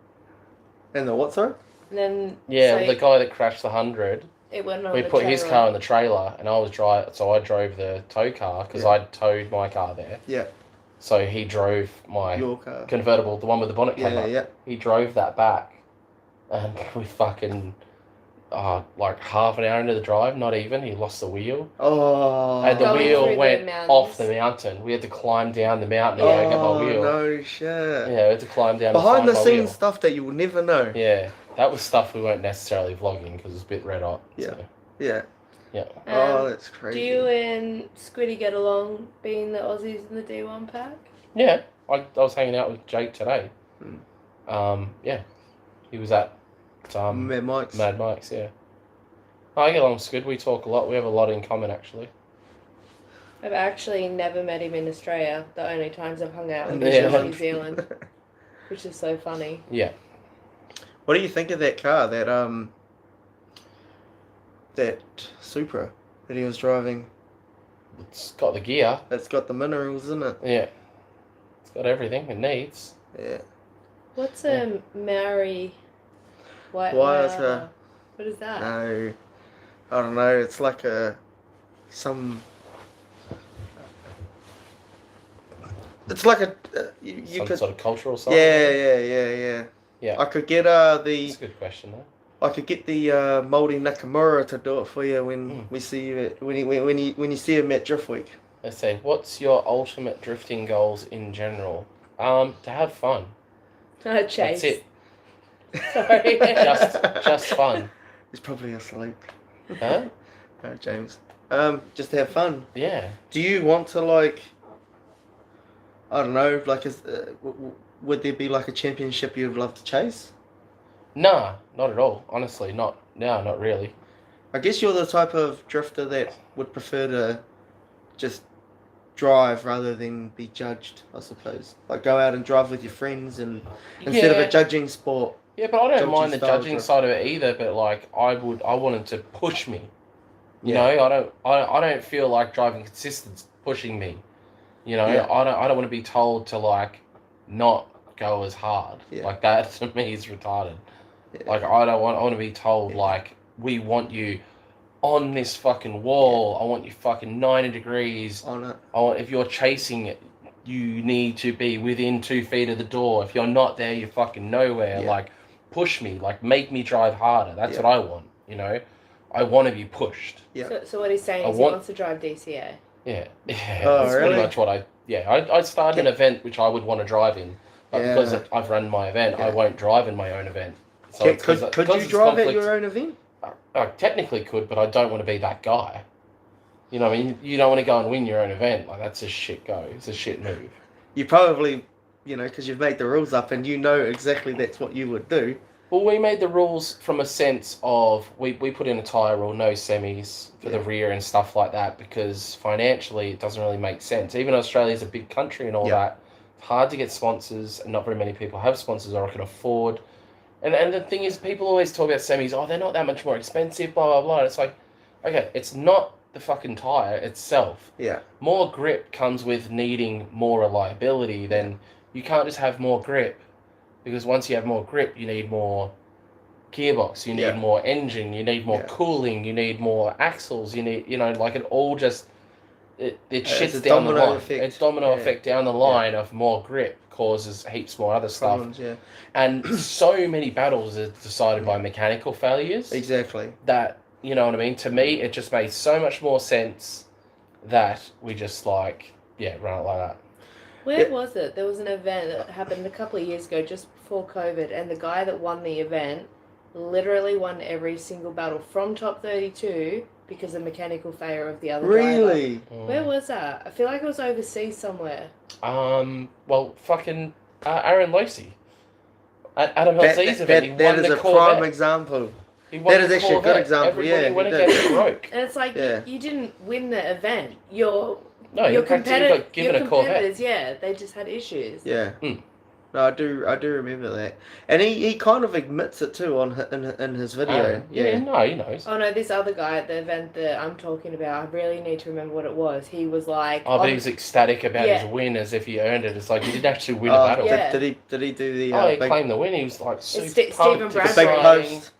And the what, sorry? And then Yeah, so the guy that crashed the 100. it went on We the put his trailer. car in the trailer, and I drove the tow car because Yeah. I'd towed my car there. Yeah. So he drove my Your car. convertible, the one with the bonnet came up. Yeah. He drove that back, and we fucking like half an hour into the drive, not even. He lost the wheel, Oh. and the Going through wheel the went mountains. off the mountain. We had to climb down the mountain to go get my wheel. No shit. Yeah, we had to climb down. Behind to the find my scenes wheel. stuff that you will never know. Yeah, that was stuff we weren't necessarily vlogging because it was a bit red hot. Yeah. So. Yeah. Oh, that's crazy. Do you and Squiddy get along being the Aussies in the D1 pack? Yeah, I was hanging out with Jake today. Hmm. Yeah, he was at Mad Mike's. Mad Mike's, yeah. I get along with Squid. We talk a lot. We have a lot in common, actually. I've actually never met him in Australia. The only times I've hung out with Yeah. him is in New Zealand, which is so funny. Yeah. What do you think of that car? That Supra that he was driving. It's got the gear. That's got the minerals in it. Yeah. It's got everything it needs. Yeah. What's a Maori white Wire? wire? What is that? No, I don't know. It's like some. It's like a you Some could. sort of cultural something. Yeah. Yeah. I could get That's a good question, though. I could get the Moldy Nakamura to do it for you when we see you when you see him at Drift Week. Let's say, what's your ultimate drifting goals in general? To have fun. Chase. That's it. Sorry. Just fun. He's probably asleep. Huh? James. Just to have fun. Yeah. Do you want to I don't know, would there be like a championship you'd love to chase? Nah, not at all. Honestly, not really. I guess you're the type of drifter that would prefer to just drive rather than be judged, I suppose. Like go out and drive with your friends and instead of a judging sport. Yeah, but I don't Judging mind the style judging drift. side of it either. But like, I wanted to push me. You Yeah. know, I don't feel like driving consistent's pushing me. You know, Yeah. I don't want to be told to like not go as hard. Yeah. Like that to me is retarded. Yeah. Like I want to be told like we want you on this fucking wall. I want you fucking 90 degrees. On it. If you're chasing it, you need to be within 2 feet of the door. If you're not there, you're fucking nowhere. Yeah. Like push me, like make me drive harder. That's Yeah. what I want. You know, I want to be pushed. Yeah. So what he's saying I is want- he wants to drive DCA. Yeah, Oh, that's really? pretty much what I'd start an event which I would want to drive in, but Yeah. because I've run my event, I Yeah. won't drive in my own event. So Could it's 'cause- you 'cause it's drive at conflict- your own event? I technically could, but I don't want to be that guy. You know what I mean? You don't want to go and win your own event. Like, that's a shit go. It's a shit move. You probably, because you've made the rules up and you know exactly that's what you would do. Well, we made the rules from a sense of we put in a tyre rule, no semis for the rear and stuff like that, because financially it doesn't really make sense. Even though Australia's a big country and all that, it's hard to get sponsors, and not very many people have sponsors or can afford. And the thing is, people always talk about semis, oh, they're not that much more expensive, blah, blah, blah. And it's like, okay, it's not the fucking tyre itself. Yeah. More grip comes with needing more reliability. Then you can't just have more grip, because once you have more grip, you need more gearbox, you need more engine, you need more cooling, you need more axles, you need, like it all just, it shits a down the domino line. effect. It's domino effect down the line of more grip causes heaps more other stuff. Problems, yeah. And so many battles are decided by mechanical failures Exactly. that, you know what I mean? To me, it just made so much more sense that we just run it like that. Where was it? There was an event that happened a couple of years ago, just before COVID, and the guy that won the event literally won every single battle from top 32 because of mechanical failure of the other driver. Really? Where was that? I feel like it was overseas somewhere. Well, fucking Aaron Lacey. At Adam LC's event, he That won is the a Corvette. prime example. He won That is the actually a good Corvette. example, Everybody yeah, went he and did. gave it broke. And it's like, Yeah. you didn't win the event. Your No, practically got given a Corvette. competitors, yeah, they just had issues. Yeah. Mm. No, I do remember that, and he kind of admits it too in his video. No, he knows. Oh no, this other guy at the event that I'm talking about, I really need to remember what it was. He was like, Oh, but he was ecstatic about his win as if he earned it. It's like he didn't actually win a battle. Yeah. Did he do the He big, claimed the win. He was like super Stephen pumped, Bradbury. the big exciting. post,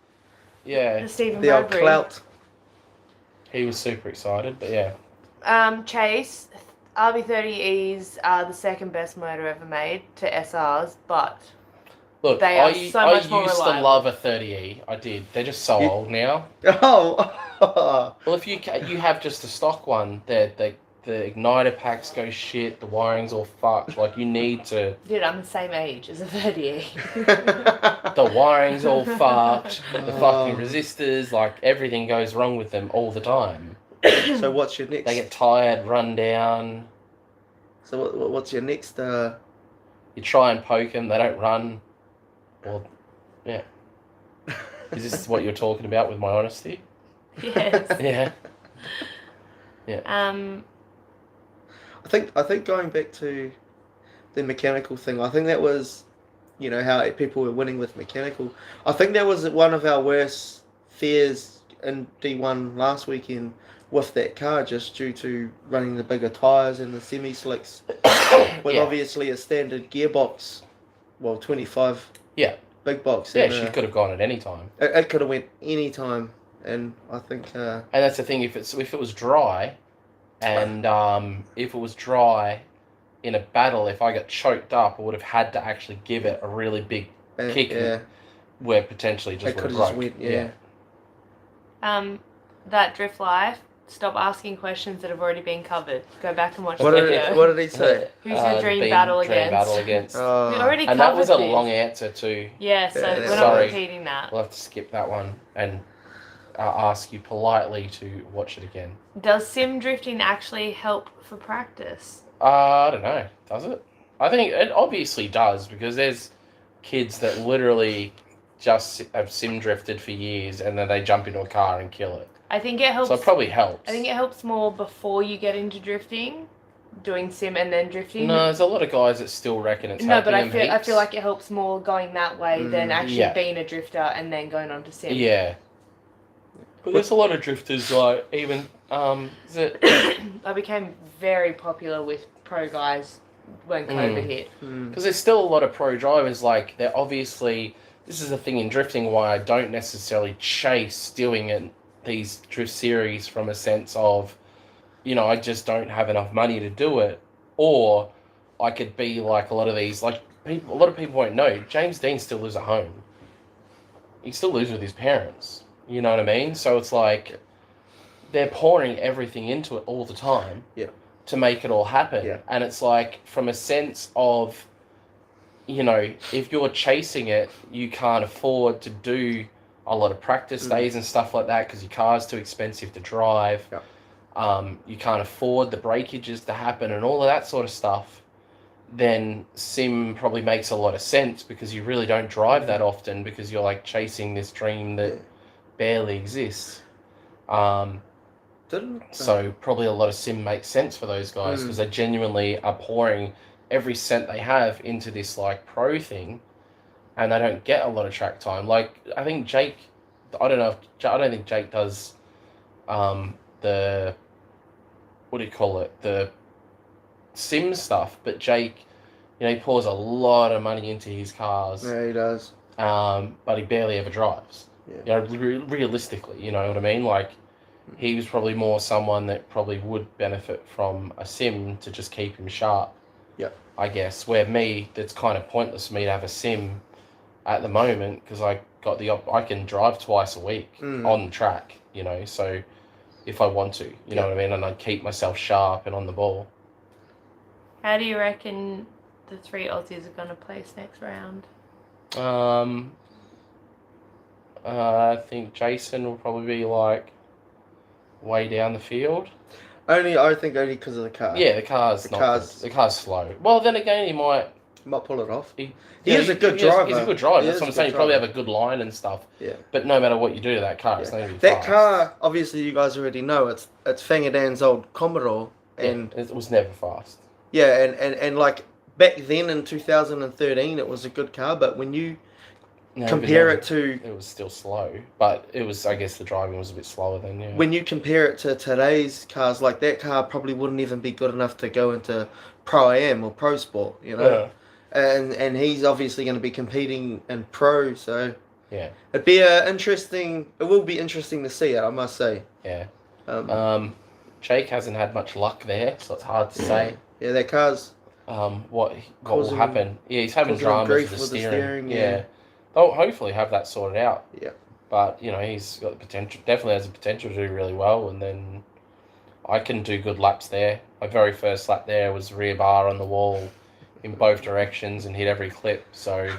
Yeah, Stephen the old Bradbury. clout? he was super excited. But yeah, Chase, RB30Es are the second best motor ever made to SRs, but look, They are so I much more used to reliable. love a 30E. I did. They're just so You- old now. Oh, Well, if you have just a stock one, the the igniter packs go shit, the wiring's all fucked. Like, you need to... Dude, I'm the same age as a 38. The wiring's all fucked, the Oh. fucking resistors, like, everything goes wrong with them all the time. So what's your next? They get tired, run down. So what's your next? You try and poke them, they don't run. Well, yeah. Is this what you're talking about with my honesty? Yes. Yeah. I think going back to the mechanical thing, I think that was, you know, how people were winning with mechanical. I think that was one of our worst fears in D1 last weekend with that car, just due to running the bigger tyres and the semi-slicks with Yeah. obviously a standard gearbox, well, 25 Yeah. big box. Yeah, and, she could have gone at any time. It could have went any time, and I think... And that's the thing, if it was dry, and if it was dry in a battle, if I got choked up, I would have had to actually give it a really big kick, yeah, where potentially it just would could have have broke. just went, yeah. That Drift Life, stop asking questions that have already been covered. Go back and watch What the did video. what did he say? Who's your dream Dream battle battle against? against. We Oh. already And covered that was a this. long answer too. Yeah, so Yeah, we're not sorry. repeating that. We'll have to skip that one and ask you politely to watch it again. Does sim drifting actually help for practice? I don't know. Does it? I think it obviously does, because there's kids that literally just have sim drifted for years and then they jump into a car and kill it. I think it helps. So it probably helps. I think it helps more before you get into drifting, doing sim and then drifting. No, there's a lot of guys that still reckon it's No, helping but I them feel heaps. like it helps more going that way than actually Yeah. being a drifter and then going on to sim. Yeah. But there's a lot of drifters, like, even, is it... I became very popular with pro guys when COVID hit. Because there's still a lot of pro drivers, like, they're obviously... This is the thing in drifting why I don't necessarily chase doing it, these drift series, from a sense of, you know, I just don't have enough money to do it. Or I could be like a lot of these, like, people, a lot of people won't know, James Dean still lives at home. He still lives with his parents. You know what I mean? So it's like, they're pouring everything into it all the time. Yeah. To make it all happen. Yeah. And it's like, from a sense of, you know, if you're chasing it, you can't afford to do a lot of practice days and stuff like that because your car's too expensive to drive. Yeah. You can't afford the breakages to happen and all of that sort of stuff. Then sim probably makes a lot of sense, because you really don't drive that often, because you're like chasing this dream that barely exists. So probably a lot of sim makes sense for those guys, because they genuinely are pouring every cent they have into this like pro thing, and they don't get a lot of track time. Like, I think Jake, I don't think Jake does the, what do you call it, the sim stuff, but Jake, you know, he pours a lot of money into his cars. Yeah, he does. But he barely ever drives. Yeah. You know, realistically, you know what I mean? Like, he was probably more someone that probably would benefit from a sim to just keep him sharp. Yeah. I guess. Where me, that's kind of pointless for me to have a sim at the moment, because I got I can drive twice a week on track, you know, so if I want to, you know what I mean? And I keep myself sharp and on the ball. How do you reckon the 3 Aussies are going to place next round? I think Jason will probably be like way down the field. I think only because of the car. Yeah, the car's slow. Well, then again, he might pull it off. He is a good driver. He's a good driver. He That's is what a I'm saying. good You probably driver. have a good line and stuff. Yeah. But no matter what you do to that car, it's going to be That fast. car, obviously, you guys already know it's Fangadan's old Commodore, and it was never fast. yeah, and like back then in 2013, it was a good car, but when you compare it to, it was still slow, but it was, I guess the driving was a bit slower then. Yeah. when you compare it to today's cars, like that car probably wouldn't even be good enough to go into Pro AM or Pro Sport, you know. Yeah. And he's obviously going to be competing in pro, so Yeah. it'd be It will be interesting to see it, I must say. Yeah. Um, Jake hasn't had much luck there, so it's hard to say. Yeah, that car's What will Causing- happen? Yeah, he's having causing him dramas grief with with the the steering. steering, Yeah. yeah. They'll hopefully have that sorted out. Yeah. But you know, he's got the potential. Definitely has the potential to do really well, and then I can do good laps there. My very first lap there was rear bar on the wall in both directions and hit every clip. So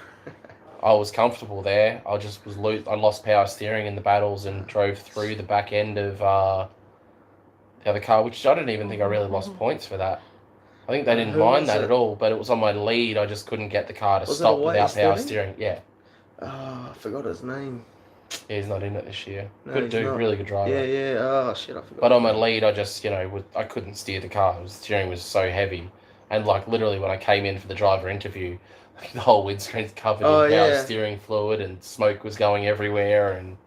I was comfortable there. I just was I lost power steering in the battles and drove through the back end of the other car, which I don't even think I really lost points for that. I think they didn't Who mind was that it? at all, but it was on my lead. I just couldn't get the car to Was it stop away without power steering? steering. Yeah. Oh, I forgot his name. Yeah, he's not in it this year. No, Good he's dude, not. really good driver. Yeah, yeah. Oh shit, I forgot. But on my his name. lead, I just, I couldn't steer the car. The steering was so heavy. And, like, literally when I came in for the driver interview, like, the whole windscreen's covered Oh, in power yeah. steering fluid and smoke was going everywhere. And,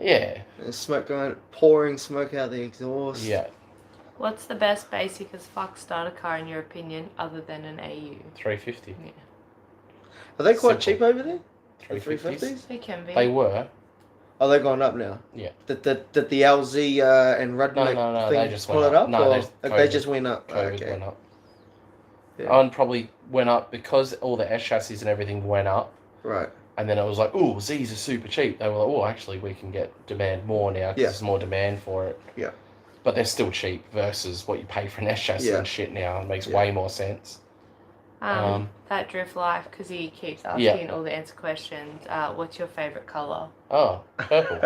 yeah. There's smoke pouring smoke out the exhaust. Yeah. What's the best basic as fuck starter car in your opinion, other than an AU? 350. Yeah. Are they quite Simple. cheap over there? The 350s. 350s? They can be. They were. Oh, they're gone up now. Yeah. Did the LZ and Rudnick No, thing they just pull went it up. up? No, or they they just went up. COVID Okay. went up. Yeah. And probably went up because all the S chassis and everything went up. Right. And then it was like, oh, Z's are super cheap. They were like, oh, actually, we can demand more now because Yeah. there's more demand for it. Yeah. But they're still cheap versus what you pay for an S chassis Yeah. and shit now. It makes Yeah. way more sense. That Drift Life, because he keeps asking Yeah. all the answer questions. What's your favourite colour? Oh, purple.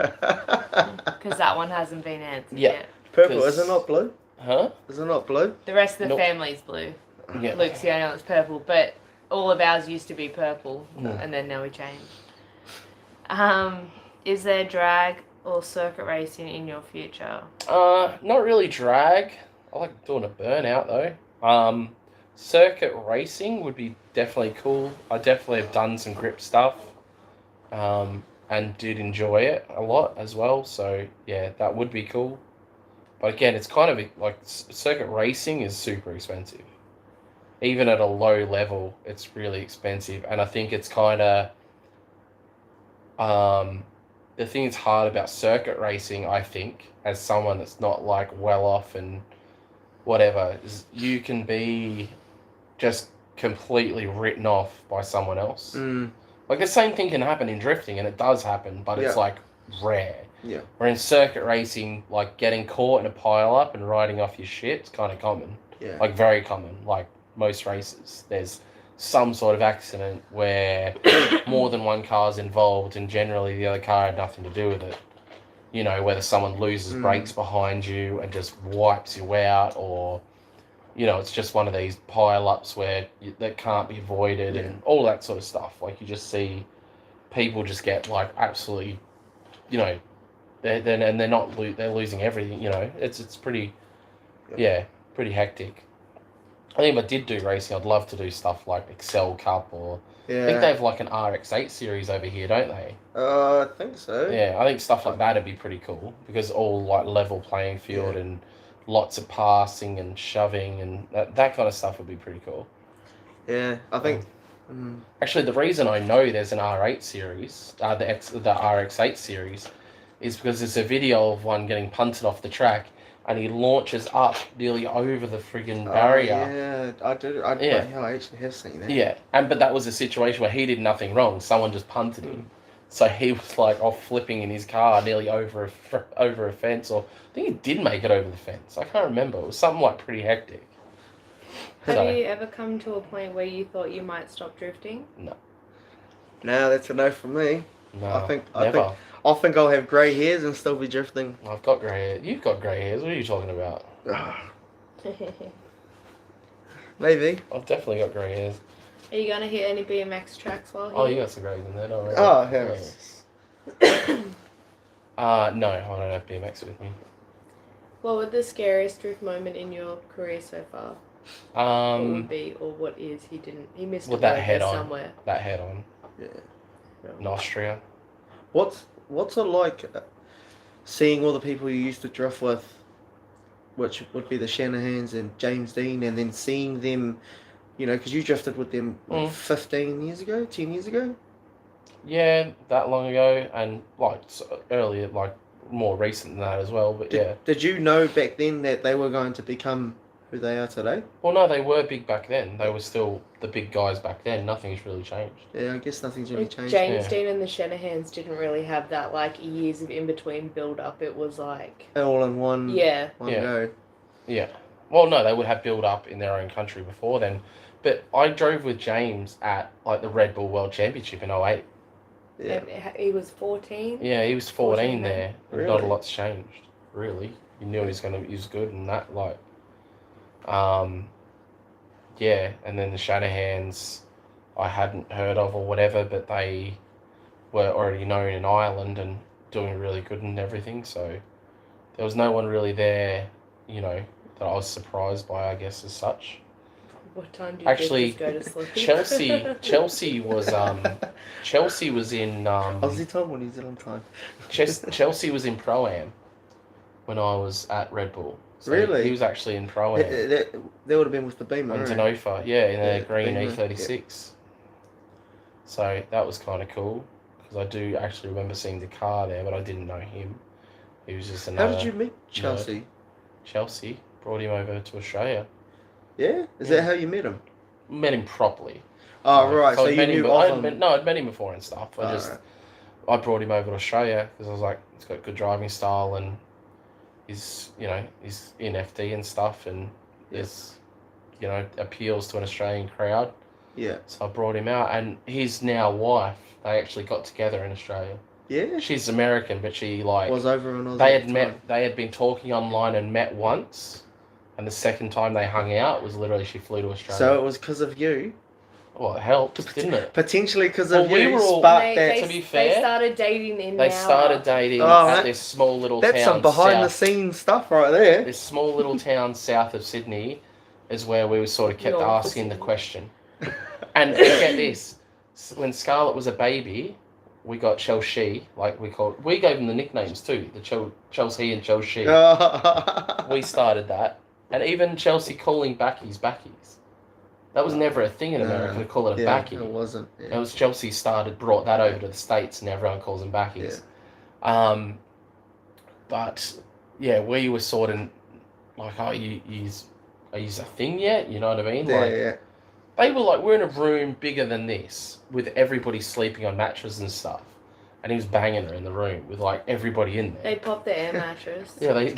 Because that one hasn't been answered Yeah. yet. Purple, is it not blue? Huh? Is it not blue? The rest of the Nope. family's blue. Yeah. Luke's the only one that's purple, but all of ours used to be purple, Mm. and then now we changed. Is there drag or circuit racing in your future? Not really drag. I like doing a burnout though. Circuit racing would be definitely cool. I definitely have done some grip stuff. And did enjoy it a lot as well. So yeah, that would be cool. But again, it's kind of like circuit racing is super expensive. Even at a low level, it's really expensive. And I think it's kind of the thing that's hard about circuit racing, I think, as someone that's not like well off and whatever, is you can be just completely written off by someone else. Mm. Like the same thing can happen in drifting, and it does happen, but it's Yeah. like rare. Yeah. Where in circuit racing, like getting caught in a pile up and riding off your shit is kind of common. Yeah. Like very common. Like most races, there's some sort of accident where more than one car's involved, and generally the other car had nothing to do with it. You know, whether someone loses brakes behind you and just wipes you out, or you know, it's just one of these pile-ups where that can't be avoided, and all that sort of stuff. Like you just see people just get like absolutely, you know, they're not they're losing everything. You know, it's pretty, pretty hectic. I think if I did do racing, I'd love to do stuff like Excel Cup, or I think they have like an RX8 series over here, don't they? I think so. Yeah, I think stuff like that would be pretty cool because all like level playing field and lots of passing and shoving and that kind of stuff would be pretty cool. Yeah, I think. Actually, the reason I know there's an R8 series, the RX8 series, is because there's a video of one getting punted off the track, and he launches up nearly over the friggin' barrier. Yeah, I did. I actually have seen that. Yeah, but that was a situation where he did nothing wrong. Someone just punted him, so he was like off flipping in his car nearly over a fence, or I think he did make it over the fence. I can't remember. It was something like pretty hectic. Have you ever come to a point where you thought you might stop drifting? No. No, that's a no from me. No, I think I'll have grey hairs and still be drifting. I've got grey hair. You've got grey hairs. What are you talking about? Maybe. I've definitely got grey hairs. Are you going to hit any BMX tracks while here? Oh, you got some greys in there, don't worry. Oh, heavens. No, I don't have BMX with me. What was the scariest drift moment in your career so far? What would be, or what is? He missed a With that word head there on. somewhere. That head on. Yeah. In Austria. What's it like seeing all the people you used to drift with, which would be the Shanahans and James Dean, and then seeing them, you know, because you drifted with them 15 years ago, 10 years ago? Yeah, that long ago, and like earlier, like more recent than that as well, but yeah. Did you know back then that they were going to become who they are today? Well, no, they were big back then. They were still the big guys back then. Nothing's really changed. Yeah, I guess nothing's really changed. James Dean and the Shanahans didn't really have that like years of in between build up. It was like All in one yeah. go. Yeah. Well, no, they would have built up in their own country before then. But I drove with James at like the Red Bull World Championship in 08. Yeah. He was 14. Yeah, he was 14 14 then. there. Really? Not a lot's changed, really. You knew he was good and that, like, yeah. And then the Shanahans, I hadn't heard of or whatever, but they were already known in Ireland and doing really good and everything. So there was no one really there, you know, that I was surprised by, I guess, as such. What time did Actually, you go to sleep? Chelsea was in Aussie time or New Zealand time? Chelsea was in Pro-Am when I was at Red Bull. So Really? He was actually in Pro-Am They would have been with the Beamer. in right? Tanofa, yeah, in a Yeah, green Beamer, E36. So that was kind of cool because I do actually remember seeing the car there, but I didn't know him. He was just How another. did you meet Chelsea? Chelsea brought him over to Australia. Yeah? Is Yeah. that how you met him? Met him properly. Oh, Like, right. So I'd you met him, knew of him. I'd met him before and stuff. Oh, right. I brought him over to Australia because I was like, he's got good driving style and he's in FD and stuff and is, appeals to an Australian crowd. Yeah. So I brought him out and his now wife, they actually got together in Australia. Yeah? She's American, but she Was over in Aussie. they at had the met, time. they had been talking online and met once. And the second time they hung out was literally she flew to Australia. So it was because of you? Well, it helped, didn't it? Potentially because Well, of we you were all- sparked that. to be fair, they started dating in They now. started dating Oh, at that- this small little That's town some behind the south. scenes stuff right there. This small little town south of Sydney is where we sort of kept North of asking the Sydney. question. And get this, when Scarlett was a baby, we got Chelsea, we gave them the nicknames too, the Chelsea and Chelsea. We started that. And even Chelsea calling backies. That was never a thing in America to call it a yeah, backy. it wasn't. It Yeah. was Chelsea brought that over to the States and everyone calls them backies. But yeah, we were sort of like, oh, you a thing yet? You know what I mean? Yeah, Like, yeah. they were like, we're in a room bigger than this with everybody sleeping on mattresses and stuff. And he was banging her in the room with like everybody in there. They popped the air mattress. Yeah, they wrecked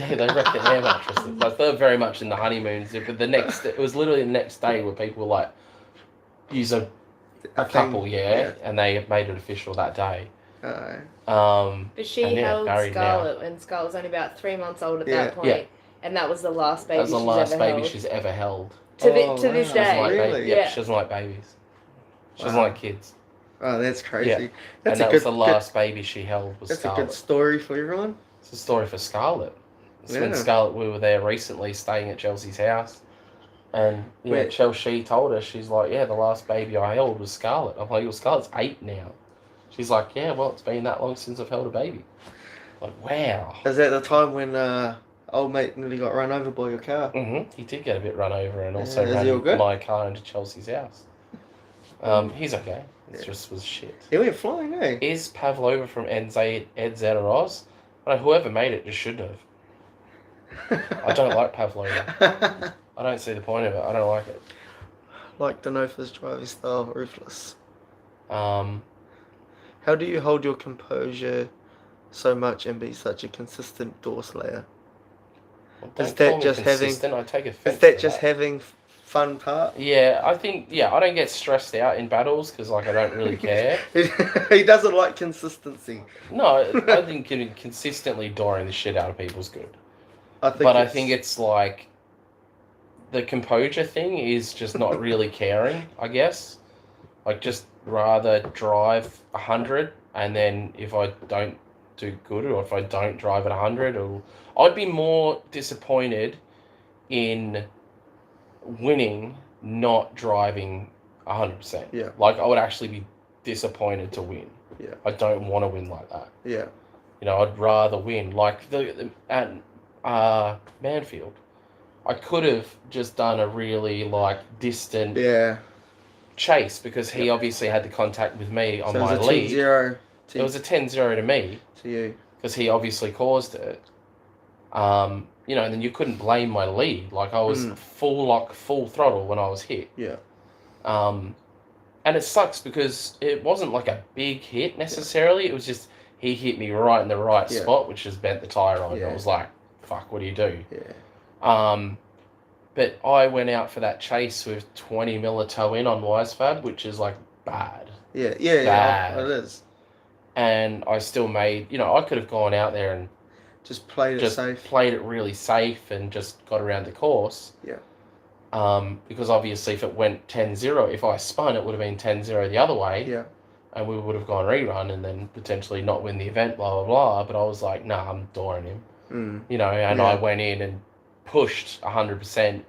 the air mattresses. Like, they were very much in the honeymoon. But it was literally the next day where people were like, use a couple, and they made it official that day. But she and yeah, held married Scarlett when Scarlett was only about 3 months old at Yeah. that point. Yeah. And that was the last baby That was the she's last ever baby held. she's ever held. To Oh, this wow. She doesn't like day. Really? babies. Yeah, Yeah. she doesn't like babies. She doesn't Wow. like kids. Oh, that's crazy. Yeah. That's And that a was good, the last baby she held was That's Scarlett. a good story for everyone. It's a story for Scarlett. It's when Yeah. Scarlett, we were there recently staying at Chelsea's house. And Wait. Chelsea told us, she's like, yeah, the last baby I held was Scarlett. I'm like, well, Scarlett's 8 now. She's like, yeah, well, it's been that long since I've held a baby. I'm like, wow. Is that the time when old mate nearly got run over by your car? He did get a bit run over and also Is he all ran good? my car into Chelsea's house. He's okay. It Yeah. just was shit. He went flying, eh? Is Pavlova from NZ or Oz? Well, whoever made it just shouldn't have. I don't like Pavlova. I don't see the point of it. I don't like it. Like Denofa's driving style, ruthless. Um, How do you hold your composure so much and be such a consistent door slayer? well, don't Is that call me just having- consistent, I take offense Is that to just having fun part? Yeah, I think, I don't get stressed out in battles because, I don't really care. He doesn't like consistency. No, I think consistently dooring the shit out of people's good. I think it's like the composure thing is just not really caring, I guess. Like, just rather drive 100 and then if I don't do good or if I don't drive at 100, or I'd be more disappointed in winning not driving 100%. Yeah. Like, I would actually be disappointed to win. Yeah. I don't want to win like that. Yeah. I'd rather win. Like at Manfield, I could have just done a really distant Yeah. chase because he obviously had the contact with me on So my it was a lead. 10-0 It was a 10-0 to me to you. because he obviously caused it. And then you couldn't blame my lead. Like, I was full throttle when I was hit. Yeah. And it sucks because it wasn't like a big hit necessarily. It was just he hit me right in the right spot, which just bent the tire on. Yeah. I was like, fuck, what do you do? Yeah. But I went out for that chase with 20 mil toe in on Wisefab, which is like bad. Yeah, Bad. it is. And I still made, I could have gone out there and Just played it safe. Played it really safe and just got around the course. Yeah. Because obviously if it went 10-0, if I spun, it would have been 10-0 the other way. Yeah. And we would have gone rerun and then potentially not win the event, blah, blah, blah. But I was like, nah, I'm dooring him. And I went in and pushed 100%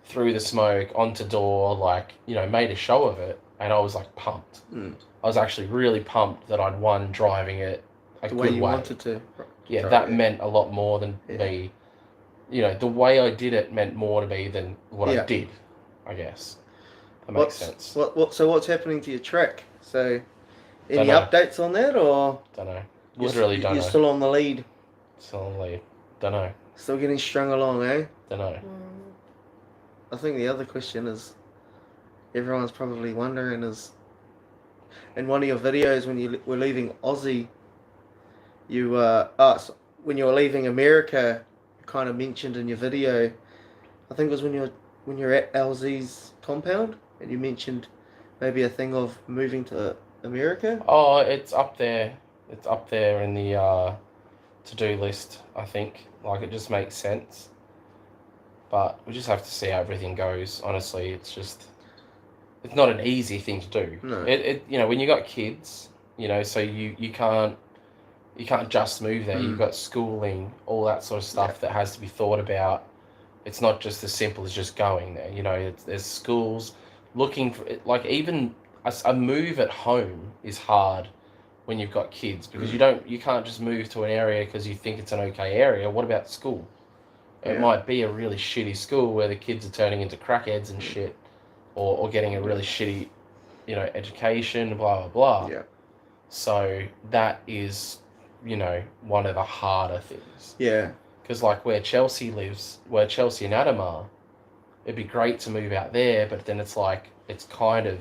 through the smoke, onto door, like, made a show of it. And I was like pumped. I was actually really pumped that I'd won driving it a the good way you wanted to. Yeah, that meant a lot more than me. The way I did it meant more to me than what I did, I guess. That makes sense. So what's happening to your track? So any updates on that, or? Don't know. Literally don't know. You're still on the lead? Still on the lead. Don't know. Still getting strung along, eh? Don't know. I think the other question is, everyone's probably wondering is, in one of your videos when you were leaving Aussie, you when you were leaving America, you kind of mentioned in your video, I think it was when you're at LZ's compound, and you mentioned maybe a thing of moving to America. Oh, it's up there. It's up there in the to-do list, I think. Like, it just makes sense. But we just have to see how everything goes. Honestly, it's not an easy thing to do. No. When you got kids, so you can't just move there. You've got schooling, all that sort of stuff that has to be thought about. It's not just as simple as just going there. There's schools looking for, like, even a move at home is hard when you've got kids, because you can't just move to an area because you think it's an okay area. What about school? It might be a really shitty school where the kids are turning into crackheads and shit, or getting a really shitty, education, blah, blah, blah. Yeah. So that is, one of the harder things. Yeah. Because, like, where Chelsea and Adam are, it'd be great to move out there, but then it's like, it's kind of...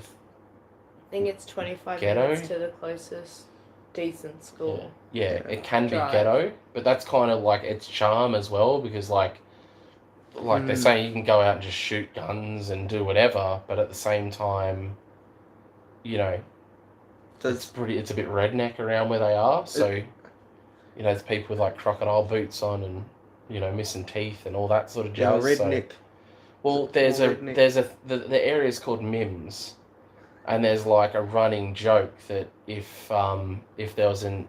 I think it's 25 ghetto? minutes to the closest decent school. Yeah, it can be Drive. ghetto, but that's kind of like its charm as well, because like they're saying you can go out and just shoot guns and do whatever, but at the same time, it's a bit redneck around where they are. So, there's people with like crocodile boots on and missing teeth and all that sort of jazz. Redneck. So, well, the area's called Mims. And there's like a running joke that if there was an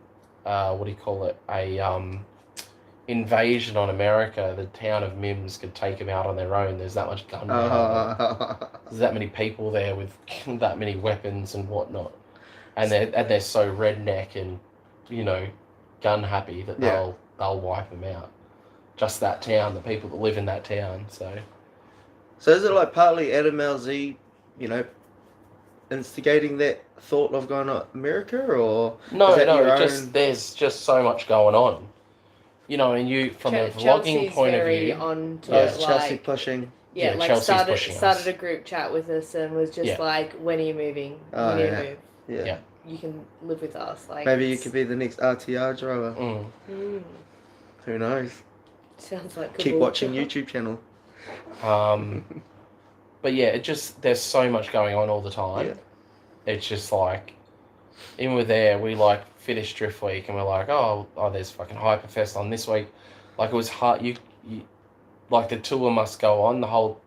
invasion on America, the town of Mims could take them out on their own. There's that much gun power. There's that many people there with that many weapons and whatnot, and they're so redneck and gun happy that they'll wipe them out. Just that town, the people that live in that town. So is it like partly Adam LZ, instigating that thought of going to America, or no, there's just so much going on, and you from a vlogging point of view. Chelsea pushing. Yeah, like Chelsea's started a group chat with us and was just like, when are you moving? When you move? Yeah. You can live with us. Like, maybe you could be the next RTR driver. Who knows? Sounds like keep watching YouTube channel. But yeah, there's so much going on all the time. Yeah. It's just like, even with there, we like finished Drift Week and we're like, oh, there's fucking Hyperfest on this week. Like, it was hard. You like, the tour must go on, the whole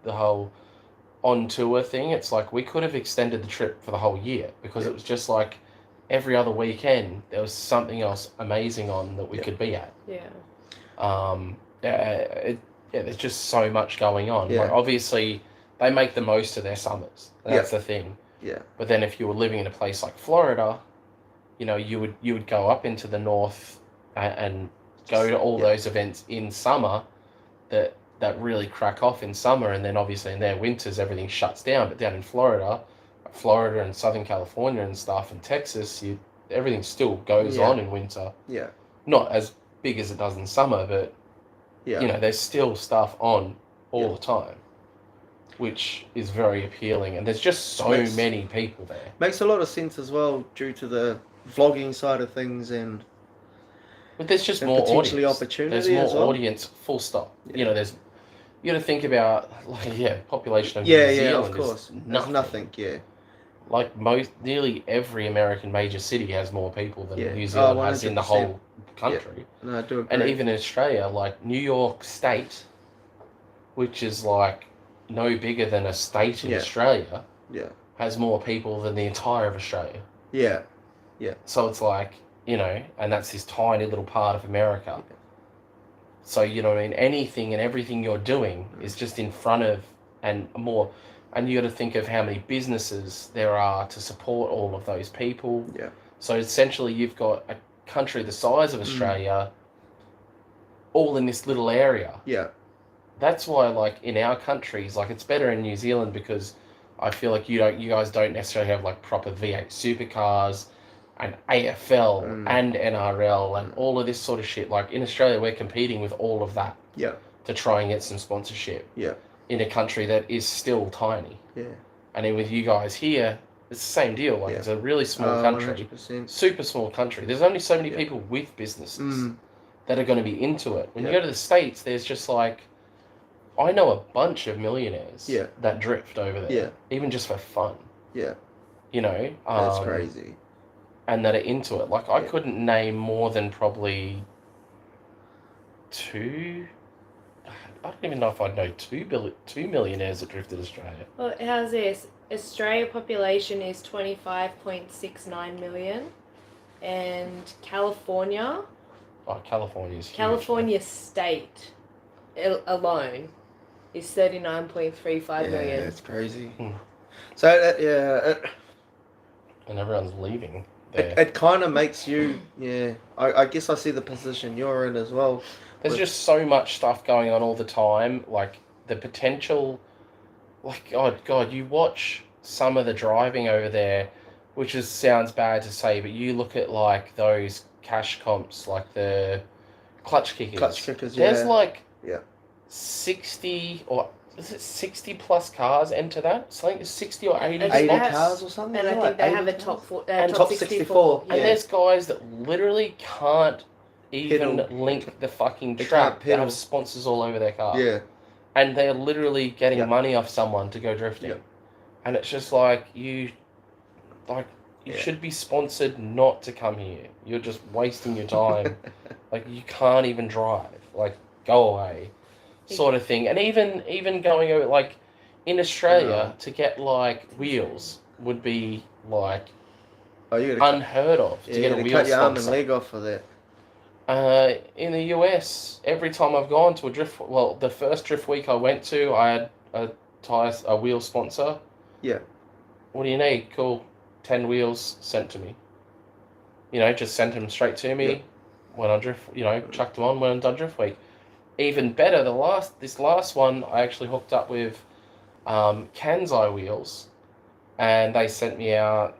on tour thing. It's like, we could have extended the trip for the whole year, because it was just like every other weekend there was something else amazing on that we could be at. There's just so much going on. Like, obviously they make the most of their summers. That's the thing. Yeah. But then if you were living in a place like Florida, you would go up into the north and go to all those events in summer that really crack off in summer, and then obviously in their winters everything shuts down. But down in Florida and Southern California and stuff, and Texas, everything still goes on in winter. Yeah. Not as big as it does in summer, but there's still stuff on all the time, which is very appealing, and there's just so many people there. Makes a lot of sense as well, due to the vlogging side of things, but there's just more audience. Opportunity. There's more audience. Full stop. Yeah. You got to think about, like, population of Yeah, New yeah, Zealand of course. is There's nothing. nothing, yeah. Like nearly every American major city has more people than Yeah. New Oh, Zealand has in the 100%. whole country. No, I do agree. And even in Australia, like New York State, which is like no bigger than a state in Yeah. Australia, Yeah. has more people than the entire of Australia. Yeah. So it's like, and that's this tiny little part of America. Yeah. So, you know what I mean? Anything and everything you're doing is just in front of and more. And you got to think of how many businesses there are to support all of those people. Yeah. So essentially, you've got a country the size of Australia all in this little area. Yeah. That's why, like, in our countries, like, it's better in New Zealand because I feel like you guys don't necessarily have, like, proper V8 supercars and AFL and NRL and all of this sort of shit. Like, in Australia, we're competing with all of that. Yeah. To try and get some sponsorship. Yeah. In a country that is still tiny. Yeah. And then with you guys here, it's the same deal. Like, it's a really small country. 100%. Super small country. There's only so many people with businesses that are going to be into it. When you go to the States, there's just like, I know a bunch of millionaires that drift over there. Yeah. Even just for fun. Yeah. That's crazy. And that are into it. Like, I couldn't name more than probably two... I don't even know if I'd know two millionaires that drifted Australia. Well, how's this? Australia population is 25.69 million, and California. Oh, California's huge. California state alone is 39.35 million. That's crazy. Hmm. So and everyone's leaving there. it kind of makes you I guess I see the position you're in as well. There's just so much stuff going on all the time. Like, the potential... Like, God, you watch some of the driving over there, which sounds bad to say, but you look at, like, those cash comps, like the clutch kickers. There's, like, 60 or... Is it 60 plus cars enter that? So I think it's 60 or 80 80 spots. cars or something? And I think they have a top top 64. And there's guys that literally can't even link the fucking track. They have sponsors all over their car. Yeah. And they're literally getting money off someone to go drifting. And it's just like, you should be sponsored not to come here. You're just wasting your time. Like, you can't even drive. Like, go away. Sort of thing. And even going over, like, in Australia, to get, like, wheels would be, like, unheard of. To get a wheel cut your arm and sponsor. leg off for that. In the US, every time I've gone to the first drift week I went to, I had a wheel sponsor. Yeah. What do you need? Cool. 10 wheels sent to me. Just sent them straight to me. Yeah. When I drift, chucked them on when I'm done drift week. Even better, this last one I actually hooked up with Kansai wheels, and they sent me out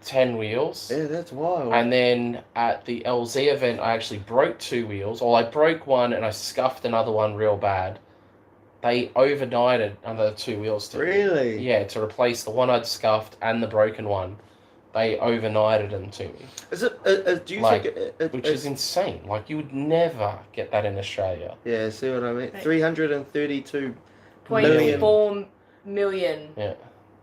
10 wheels. Yeah, that's wild. And then at the LZ event, I actually broke 2 wheels. Or I broke one and I scuffed another one real bad. They overnighted another 2 wheels to me. Really? Yeah, to replace the one I'd scuffed and the broken one. They overnighted them to me. Is it? Do you think which is insane. Like, you would never get that in Australia. Yeah, see what I mean? 332 0.4 million.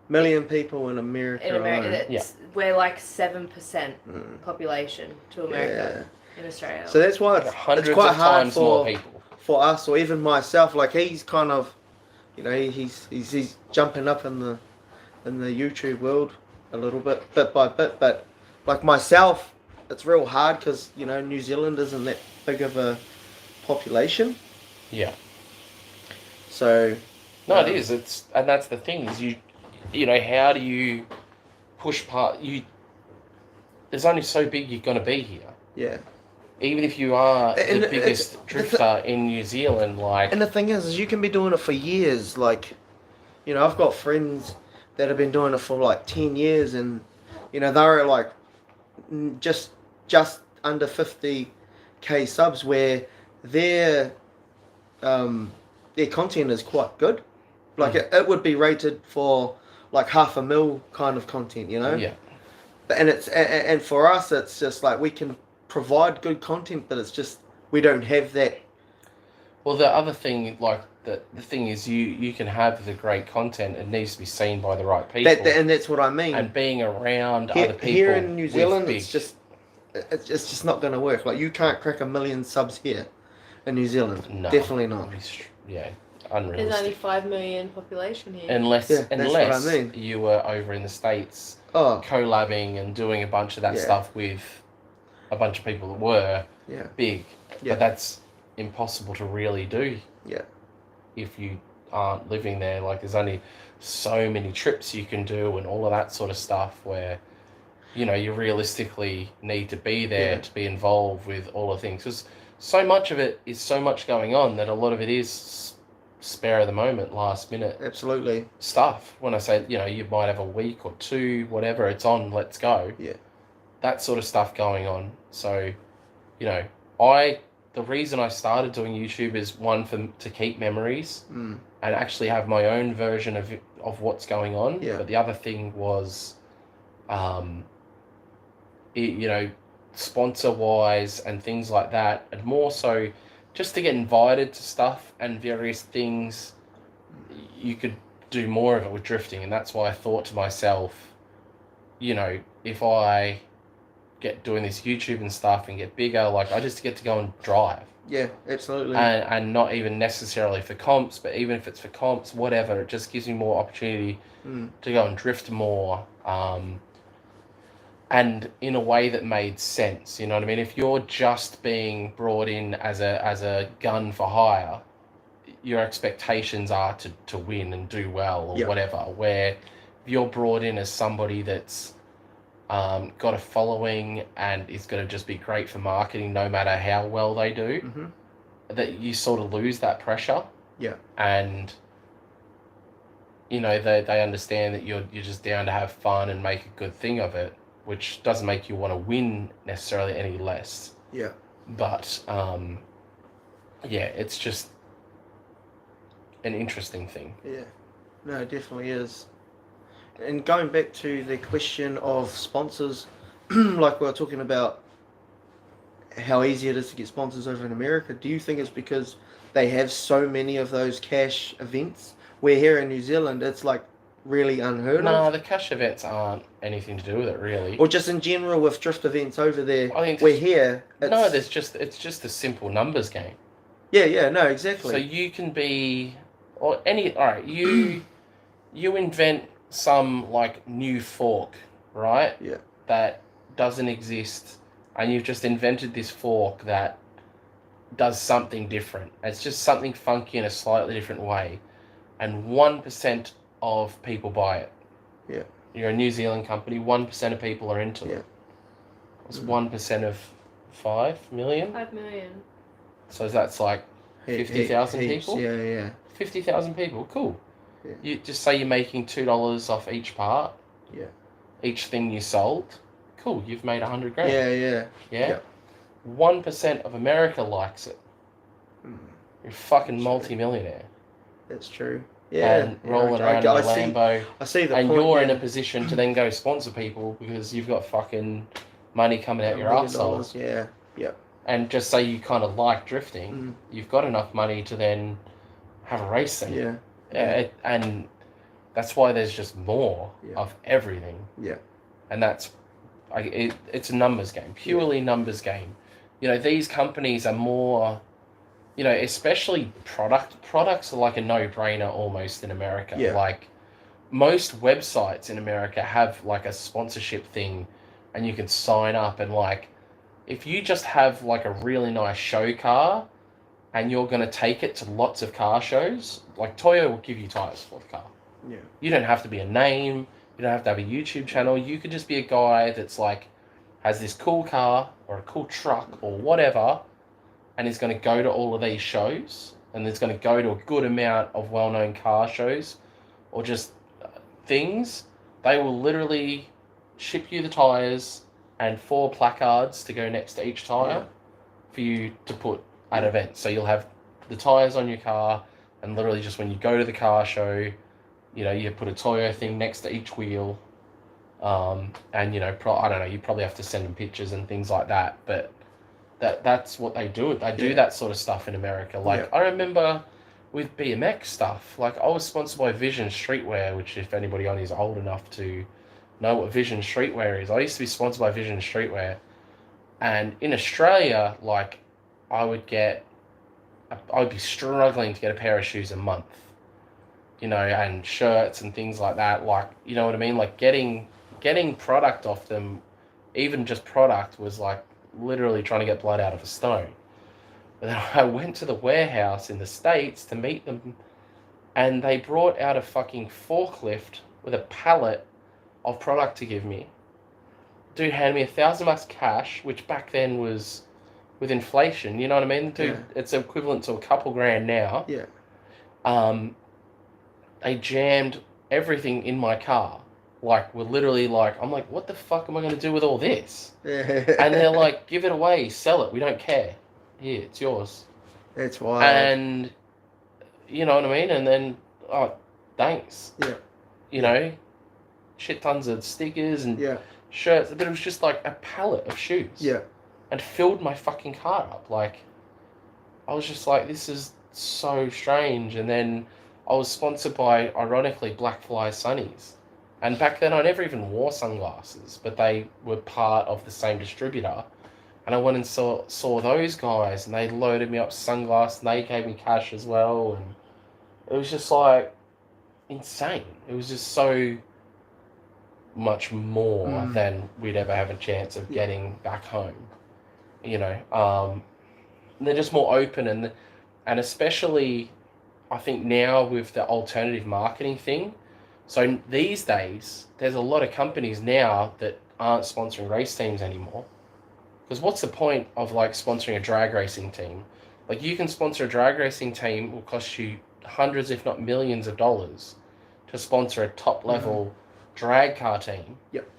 Million people in America. In America, alone. we're like 7% population to America in Australia. So that's why it's hundreds quite of hard times more people. For us, or even myself. Like, he's kind of, he's jumping up in the YouTube world a little bit by bit. But like myself, it's real hard because New Zealand isn't that big of a population. Yeah. So. No, it is. And that's the thing is how do you push there's only so big you're going to be here. Yeah. Even if you are the biggest drifter in New Zealand, like... And the thing is you can be doing it for years. Like, I've got friends that have been doing it for like 10 years and, they're like just under 50k subs where their content is quite good. Like, it would be rated for like 500,000 kind of content, Yeah. And for us, it's just like we can provide good content, but it's just we don't have that Well, the other thing, like the thing is, you can have the great content. It needs to be seen by the right people, And that's what I mean. and being around Here, other people. here in New with Zealand, big, it's just not going to work. Like you can't crack 1 million subs here in New Zealand. no, Definitely not. Yeah, There's only unrealistic. 5 million population here. Unless Yeah, that's what I mean. you were over in the States Oh, collabing and doing a bunch of that Yeah. stuff with a bunch of people that were yeah, big. Yeah. But that's impossible to really do. Yeah. If you aren't living there, like there's only so many trips you can do and all of that sort of stuff where, you know, you realistically need to be there Yeah. to be involved with all the things. Because so much of it is so much going on that a lot of it is spare of the moment, last minute absolutely. stuff. When I say, you know, you might have a week or two, whatever, it's on, let's go. Yeah. That sort of stuff going on. So, you know, the reason I started doing YouTube is one, to keep memories Mm. and actually have my own version of what's going on. Yeah. But the other thing was, you know, sponsor wise and things like that, and more so just to get invited to stuff and various things. You could do more of it with drifting, and that's why I thought to myself, you know, if I get doing this YouTube and stuff and get bigger, like I just get to go and drive. Yeah, absolutely. And not even necessarily for comps, but even if it's for comps, whatever, it just gives me more opportunity Mm. to go and drift more, and in a way that made sense. You know what I mean? If you're just being brought in as a gun for hire, your expectations are to win and do well or Yeah. whatever. Where if you're brought in as somebody that's got a following and is going to just be great for marketing no matter how well they do, Mm-hmm. that you sort of lose that pressure. Yeah. And you know, they understand that you're just down to have fun and make a good thing of it, which doesn't make you want to win necessarily any less. Yeah. But yeah, it's just an interesting thing. Yeah. No, it definitely is. And going back to the question of sponsors, like we were talking about how easy it is to get sponsors over in America, do you think it's because they have so many of those cash events, where here in New Zealand it's like really unheard No, of? the cash events aren't anything to do with it, really. Or just in general with drift events over there, I think where here it's... no, it's just a simple numbers game. Yeah, no, exactly. So you can be, or any, all right, you invent some like new fork, right? Yeah. That doesn't exist, and you've just invented this fork that does something different. It's just something funky in a slightly different way, and 1% of people buy it. Yeah. You're a New Zealand company. 1% of people are into it. It's 1% of 5 million. 5 million. So that's like 50,000 Heaps, people? Yeah. 50,000 people. Cool. Yeah. You just say you're making $2 off each part. Yeah. Each thing you sold. Cool. You've made 100 grand. Yeah. Yeah. 1% of America likes it. Mm. You're a fucking That's multi-millionaire. That's true. Yeah. And rolling around in a Lambo. I see the And point. you're in yeah. a position to then go sponsor people because you've got fucking money coming out $1 your million, arsehole. Yeah. And just say you kind of like drifting, Mm. you've got enough money to then have a race thing. Yeah. And that's why there's just more Yeah. of everything. Yeah. And that's, it's a numbers game, purely numbers game. You know, these companies are more, you know, especially products are like a no-brainer almost in America. Yeah. Like most websites in America have like a sponsorship thing, and you can sign up, and like if you just have like a really nice show car and you're going to take it to lots of car shows, like Toyo will give you tires for the car. Yeah. You don't have to be a name. You don't have to have a YouTube channel. You could just be a guy that's like, has this cool car or a cool truck or whatever, and is going to go to all of these shows, and is going to go to a good amount of well-known car shows or just things. They will literally ship you the tires and 4 placards to go next to each tire for you to put at events. So you'll have the tires on your car, and literally just when you go to the car show, you know, you put a Toyo thing next to each wheel, and you know, I don't know, you probably have to send them pictures and things like that, but that's what they do. They do Yeah. that sort of stuff in America. Like Yeah. I remember with BMX stuff, like I was sponsored by Vision Streetwear, which if anybody on is old enough to know what Vision Streetwear is, I used to be sponsored by Vision Streetwear, and in Australia, like I would be struggling to get a pair of shoes a month, and shirts and things like that. Like, you know what I mean? Like getting product off them, even just product, was like literally trying to get blood out of a stone. But then I went to the warehouse in the States to meet them, and they brought out a fucking forklift with a pallet of product to give me. Dude handed me $1,000 cash, which back then was, with inflation, you know what I mean? Dude, Yeah. it's equivalent to a couple grand now. Yeah. They jammed everything in my car. Like, we're literally like, I'm like, what the fuck am I going to do with all this? And they're like, give it away, sell it, we don't care. Here, it's yours. It's wild. And, you know what I mean? And then, oh, thanks. Yeah. You know, shit tons of stickers and Yeah. shirts, but it was just like a pallet of shoes. Yeah. And filled my fucking car up. Like, I was just like, this is so strange. And then I was sponsored by, ironically, Black Fly Sunnies. And back then I never even wore sunglasses, but they were part of the same distributor. And I went and saw those guys, and they loaded me up sunglasses, and they gave me cash as well. And it was just like insane. It was just so much more than we'd ever have a chance of getting back home. They're just more open, and especially I think now with the alternative marketing thing. So these days, there's a lot of companies now that aren't sponsoring race teams anymore. Because what's the point of like sponsoring a drag racing team? Like, you can sponsor a drag racing team, will cost you hundreds, if not millions of dollars to sponsor a top level drag car team. Yep.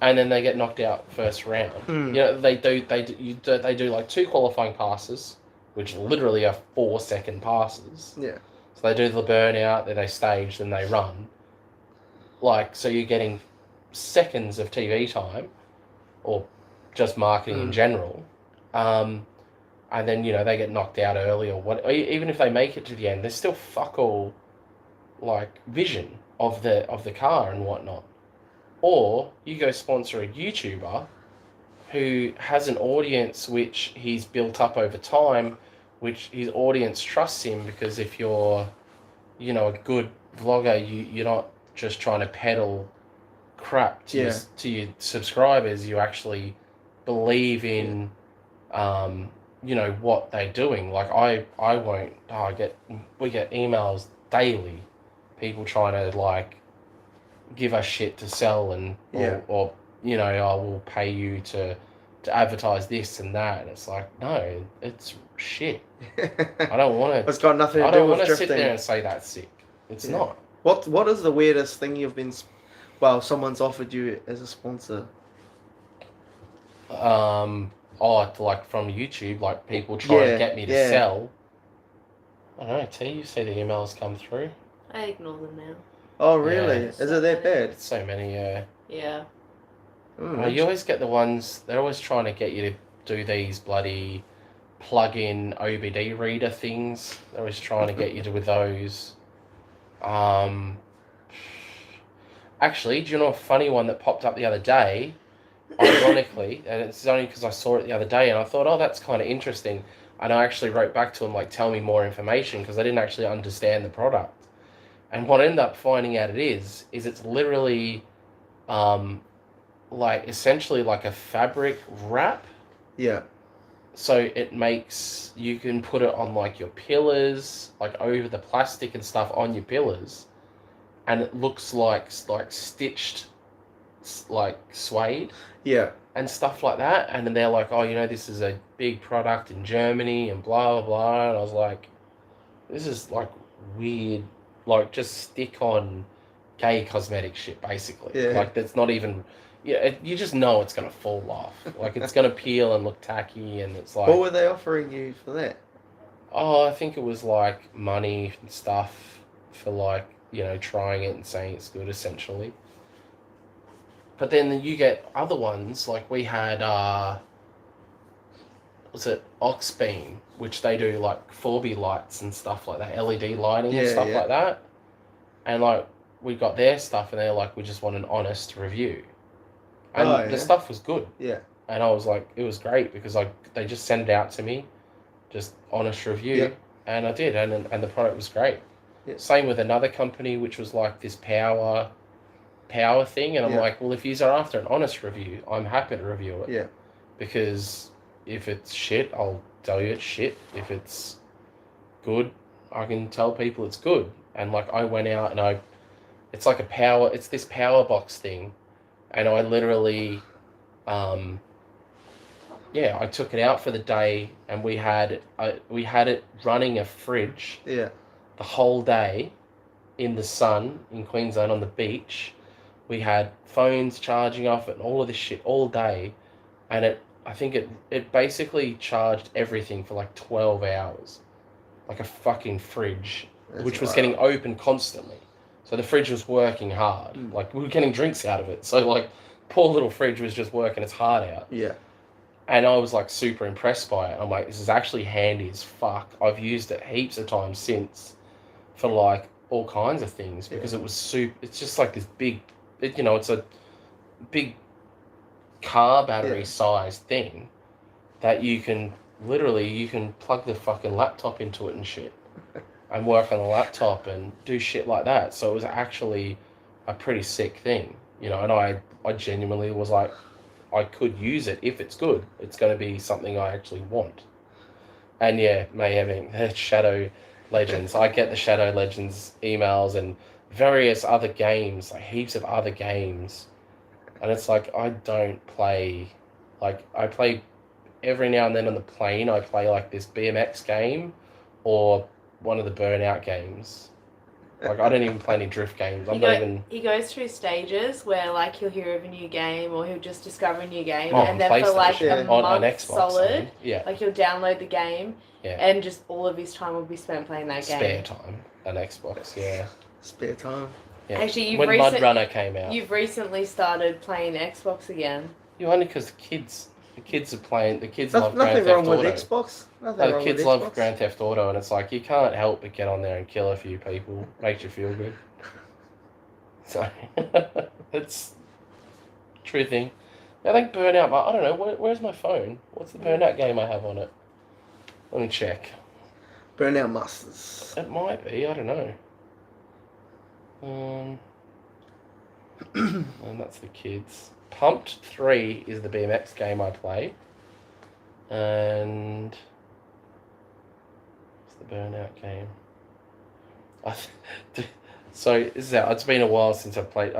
And then they get knocked out first round. They do like 2 qualifying passes, which literally are 4-second passes. Yeah. So they do the burnout, then they stage, then they run. Like, so you're getting seconds of TV time, or just marketing in general. And then, they get knocked out early, or what. Even if they make it to the end, there's still fuck all, like, vision of the car and whatnot. Or you go sponsor a YouTuber who has an audience which he's built up over time, which his audience trusts him, because if you're, a good vlogger, you're not just trying to peddle crap to your subscribers. You actually believe in, what they're doing. Like we get emails daily, people trying to like give us shit to sell, and or I will pay you to advertise this and that, and it's like, no, it's shit. I don't want to. It's got nothing to I do don't with want to drifting. sit there and say that's sick. It's not. What is the weirdest thing you've been? Well, someone's offered you as a sponsor. Like from YouTube, like people trying to get me to sell. I don't know. T, you see the emails come through? I ignore them now. Oh, really? Yeah. Is it that bad? It's so many. Yeah. You always get the ones. They're always trying to get you to do these bloody plug-in OBD reader things. They're always trying to get you to with those. Actually, do you know a funny one that popped up the other day? Ironically, and it's only because I saw it the other day, and I thought, oh, that's kind of interesting. And I actually wrote back to him, like, tell me more information, because I didn't actually understand the product. And what I ended up finding out it is it's literally, like, essentially like a fabric wrap. Yeah. So it makes, you can put it on like your pillars, like over the plastic and stuff on your pillars, and it looks like stitched, like suede. Yeah. And stuff like that. And then they're like, oh, this is a big product in Germany and blah, blah, blah. And I was like, this is like weird, like just stick on gay cosmetic shit, basically. Yeah. Like, that's not even... you just know it's going to fall off. Like, it's going to peel and look tacky, and it's like... What were they offering you for that? Oh, I think it was, like, money and stuff for, like, trying it and saying it's good, essentially. But then you get other ones, like we had, was it Oxbeam, which they do like 4B lights and stuff like that, LED lighting and Yeah, stuff yeah. like that. And like we got their stuff, and they're like, we just want an honest review, and Oh, the yeah. stuff was good. Yeah. And I was like, it was great because they just sent it out to me, just honest review, Yeah. and I did, and the product was great. Yeah. Same with another company which was like this power thing, and I'm Yeah. like, well, if you are after an honest review, I'm happy to review it. Yeah. Because if it's shit, I'll tell you it's shit. If it's good, I can tell people it's good. And like I went out and it's like it's this power box thing, and I literally, I took it out for the day, and we had it running a fridge Yeah. the whole day in the sun in Queensland on the beach. We had phones charging off it and all of this shit all day, and I think it basically charged everything for like 12 hours, like a fucking fridge, That's which was wild. getting open constantly. So the fridge was working hard. Mm. Like we were getting drinks out of it. So like poor little fridge was just working its heart out. Yeah. And I was like super impressed by it. I'm like, this is actually handy as fuck. I've used it heaps of times since for like all kinds of things because it was it's just like this big, it's a big car battery sized thing that you can plug the fucking laptop into it and shit and work on the laptop and do shit like that. So it was actually a pretty sick thing, and I genuinely was like, I could use it if it's good. It's going to be something I actually want. And yeah, Mayhem, Shadow Legends. I get the Shadow Legends emails and various other games, like heaps of other games. And it's like, I don't play, like, I play every now and then on the plane, I play like this BMX game or one of the Burnout games. Like, I don't even play any drift games. He goes through stages where, like, he'll hear of a new game or he'll just discover a new game, on and then for like PlayStation, a month on Xbox, solid, yeah, like he'll download the game, yeah, and just all of his time will be spent playing that game. spare time, an Xbox, yeah. Spare time. Yeah. Actually, when Mud Runner came out, you've recently started playing Xbox again. You only because the kids are playing. The kids No, love Grand nothing Theft wrong Auto. with Xbox. Nothing No, the wrong kids with love Xbox. Grand Theft Auto, and it's like you can't help but get on there and kill a few people. Makes you feel good. So it's a true thing. I think Burnout. I don't know. Where's my phone? What's the Burnout game I have on it? Let me check. Burnout Masters. It might be. I don't know. And that's the kids. Pumped 3 is the BMX game I play. And what's the Burnout game? So it's been a while since I've played.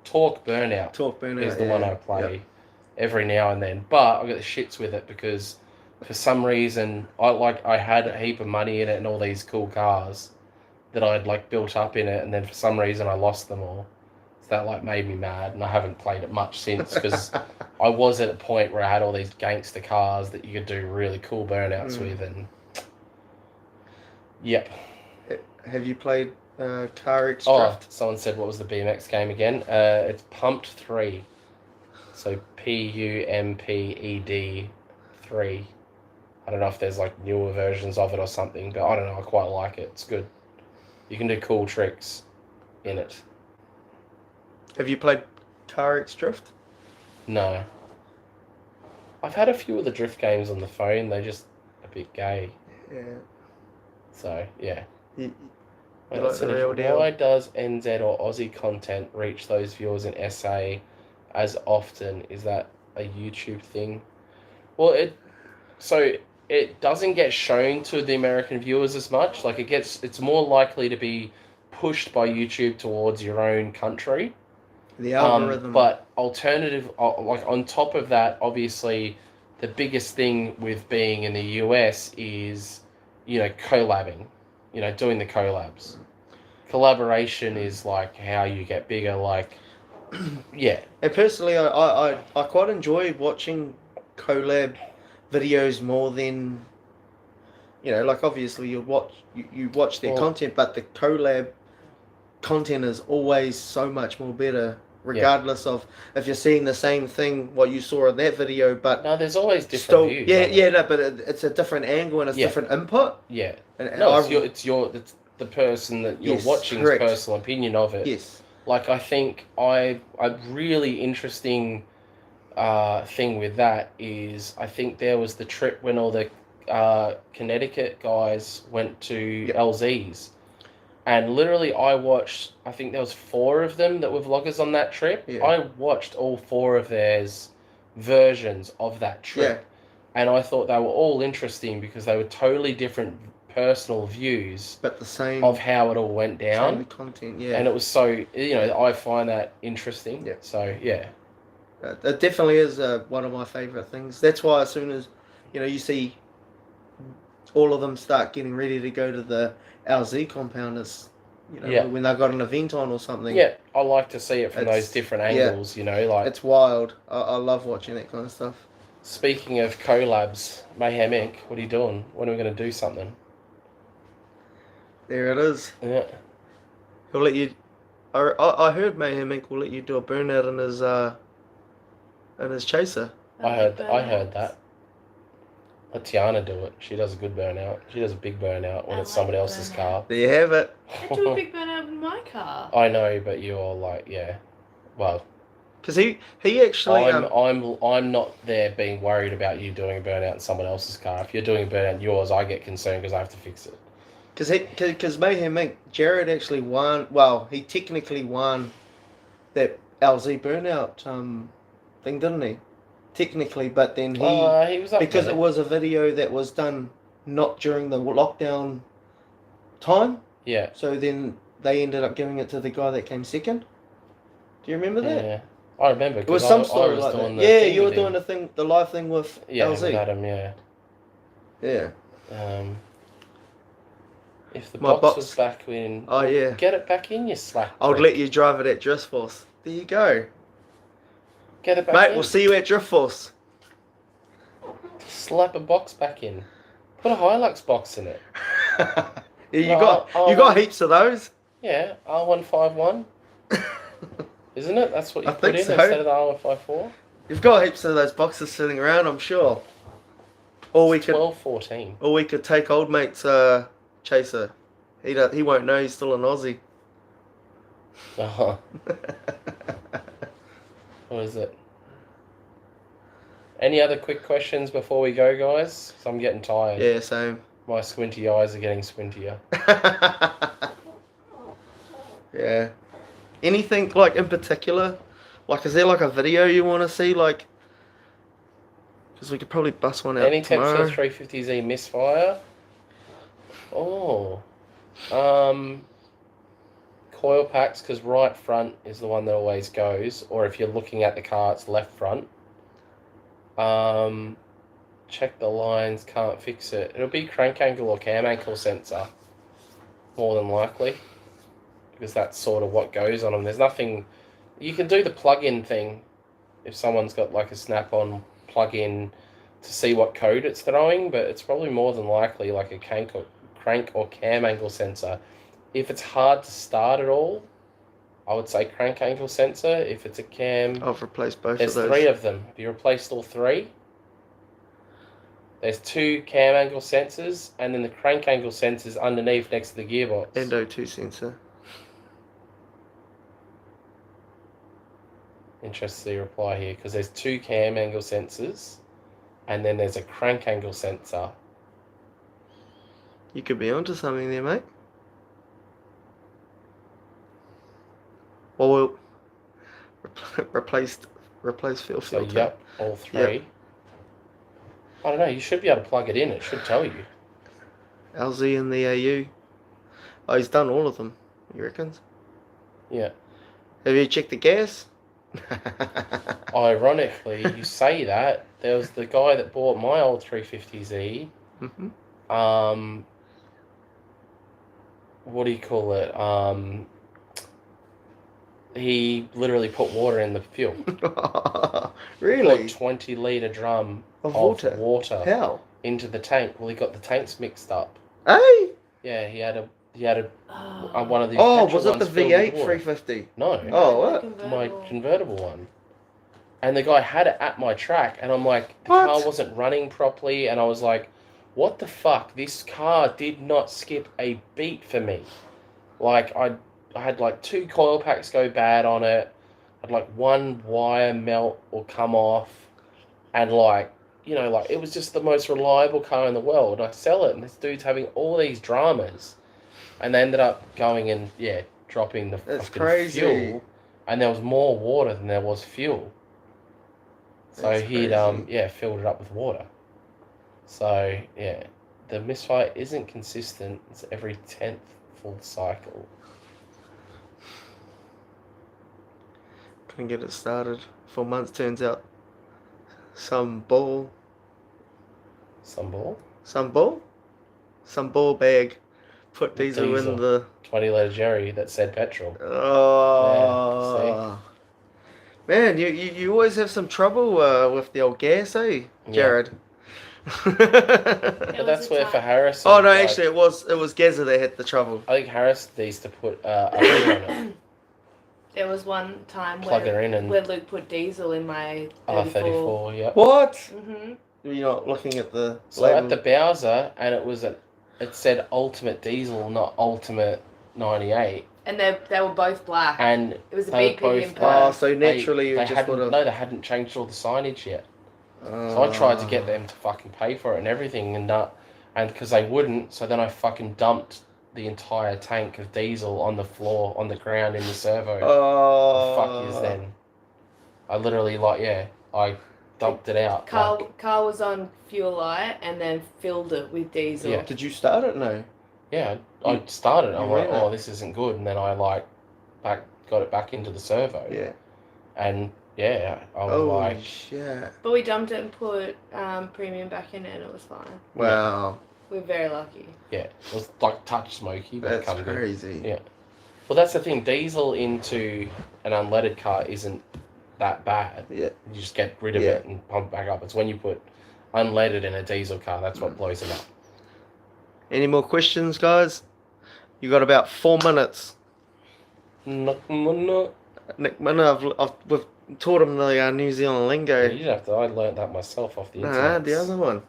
Talk Burnout is the one I play every now and then. But I got the shits with it because for some reason I had a heap of money in it and all these cool cars that I'd like built up in it, and then for some reason I lost them all. So that like made me mad, and I haven't played it much since because I was at a point where I had all these gangster cars that you could do really cool burnouts with, and yep. Have you played Car X Oh, Drift? someone said what was the BMX game again? It's Pumped 3. So PUMPED 3. I don't know if there's like newer versions of it or something, but I don't know. I quite like it. It's good. You can do cool tricks in it. Have you played Car X Drift? No. I've had a few of the drift games on the phone. They're just a bit gay. Yeah. So, yeah. You Wait, like the real deal? why does NZ or Aussie content reach those viewers in SA as often? Is that a YouTube thing? Well, it doesn't get shown to the American viewers as much. Like it's more likely to be pushed by YouTube towards your own country. The algorithm. But alternative, like on top of that, obviously, the biggest thing with being in the US is, collabing. Doing the collabs. Collaboration is like how you get bigger. Like, yeah. And personally, I quite enjoy watching collab videos more than, like obviously you watch their content, but the collab content is always so much more better regardless of if you're seeing the same thing what you saw in that video, but No, there's always different still, views. no, but it's a different angle and it's different input. Yeah. And No, it's the person that you're watching's correct. personal opinion of it. Yes. Like, I think a really interesting thing with that is, I think there was the trip when all the Connecticut guys went to LZ's, and literally I think there was 4 of them that were vloggers on that trip. Yeah. I watched all 4 of theirs versions of that trip, and I thought they were all interesting because they were totally different personal views, but the same of how it all went down. Same content, And it was so, I find that interesting. Yeah. So, yeah. It definitely is one of my favourite things. That's why as soon as, you see all of them start getting ready to go to the LZ compound, when they've got an event on or something. Yeah, I like to see it from those different angles, like... It's wild. I love watching that kind of stuff. Speaking of collabs, Mayhem Inc., what are you doing? When are we going to do something? There it is. Yeah. He'll let you... I heard Mayhem Inc. will let you do a burnout in his chaser. I heard that. Let Tiana do it. She does a good burnout. She does a big burnout when it's someone else's car. There you have it. I do a big burnout in my car. I know, but you're like, yeah. Well, because he actually I'm not there being worried about you doing a burnout in someone else's car. If you're doing a burnout in yours, I get concerned because I have to fix it. Because Mayhem Inc. Jared actually won. Well, he technically won that LZ burnout thing, didn't he? Technically, but then he was up because there. It was a video that was done not during the lockdown time. Yeah. So then they ended up giving it to the guy that came second. Do you remember that? Yeah, I remember. It was some story like that. Yeah, you were doing the live thing with LZ. With Adam, yeah. Yeah. If the box was back in... Oh, yeah. Get it back in, you slack. I'll let you drive it at Drift Force. There you go. Get it back Mate, in. we'll see you at Drift Force. Slap a box back in. Put a Hilux box in it. You got heaps of those. Yeah, R151. Isn't it? That's what you put in so. instead of the R154? You've got heaps of those boxes sitting around, I'm sure. Or we could 12-14. Or we could take old mate's chaser. He won't know he's still an Aussie. Uh-huh. What is it? Any other quick questions before we go, guys? 'Cause I'm getting tired. Yeah, same. My squinty eyes are getting squintier. Yeah. Anything like in particular? Like, is there like a video you want to see? Like, because we could probably bust one out Any tips tomorrow. for 350Z misfire? Oh. Coil packs, because right front is the one that always goes. Or if you're looking at the car, it's left front. Check the lines, can't fix it. It'll be crank angle or cam angle sensor, more than likely, because that's sort of what goes on them. There's nothing... You can do the plug-in thing if someone's got like a snap-on plug-in to see what code it's throwing, but it's probably more than likely like a crank or cam angle sensor. If it's hard to start at all, I would say crank angle sensor. If it's a cam... I've replaced both There's of those. 3 of them. Have you replaced all 3? There's 2 cam angle sensors, and then the crank angle sensors underneath next to the gearbox. And O2 sensor. Interested to see your reply here, because there's 2 cam angle sensors, and then there's a crank angle sensor. You could be onto something there, mate. Well, we'll replace fuel So, filter. yep, all 3. Yep. I don't know, you should be able to plug it in. It should tell you. LZ and the AU. Oh, he's done all of them, you reckons? Yeah. Have you checked the gas? Ironically, you say that. There was the guy that bought my old 350Z. Mm-hmm. What do you call it? He literally put water in the fuel. Really? Put 20-litre drum Of water How? into the tank. Well, he got the tanks mixed up. Hey? Yeah, he had He had one of these. Oh, petrol was it the ones filled with V8 water. 350? No. Oh, the what? My convertible. convertible one. And the guy had it at my track, and I'm like, the What? car wasn't running properly, and I was like, what the fuck? This car did not skip a beat for me. Like, I had like 2 coil packs go bad on it, I had like 1 wire melt or come off, and like, you know, like, it was just the most reliable car in the world. I sell it, and this dude's having all these dramas. And they ended up going and, dropping the That's fucking crazy. fuel, and there was more water than there was fuel. So That's he'd crazy. filled it up with water. So the misfire isn't consistent. It's every 10th full cycle. Couldn't get it started. 4 months turns out some ball Some ball. Some ball bag put diesel in Diesel. the 20-litre Jerry that said petrol. Oh man, you always have some trouble with the old gas, eh, Jared? But that's where for Harris. Oh no, actually it was Gazza that had the trouble. I think Harris needs to put a ring on it. There was one time Plug her in and where Luke put diesel in my 34. 34, yeah. What? Mm-hmm. You're not looking at the So label. at the Bowser, and it said Ultimate Diesel, not Ultimate 98. And they were both black. And it was a they big both in Oh, Perth. so naturally you they just hadn't, would have. no, they hadn't changed all the signage yet. So I tried to get them to fucking pay for it and everything, and because they wouldn't, so then I fucking dumped the entire tank of diesel on the floor, on the ground in the servo. Fuck is then. I literally I dumped it out. Car was on fuel light and then filled it with diesel. Yeah. Did you start it? No. Yeah, I started. I'm like, ran oh, it. this isn't good, and then I got it back into the servo. Yeah. And I was Oh like, shit! But we dumped it and put premium back in it and it was fine. Wow. We're very lucky. yeah, it was like touch smoky, but it That's come good. crazy. Yeah. Well, that's the thing. Diesel into an unleaded car isn't that bad. Yeah. You just get rid of it and pump it back up. It's when you put unleaded in a diesel car that's what blows them up. Any more questions, guys? You got about 4 minutes. No. Nick Minna, we've taught him the New Zealand lingo. You don't have to. I learned that myself off the internet. Nah, the other one.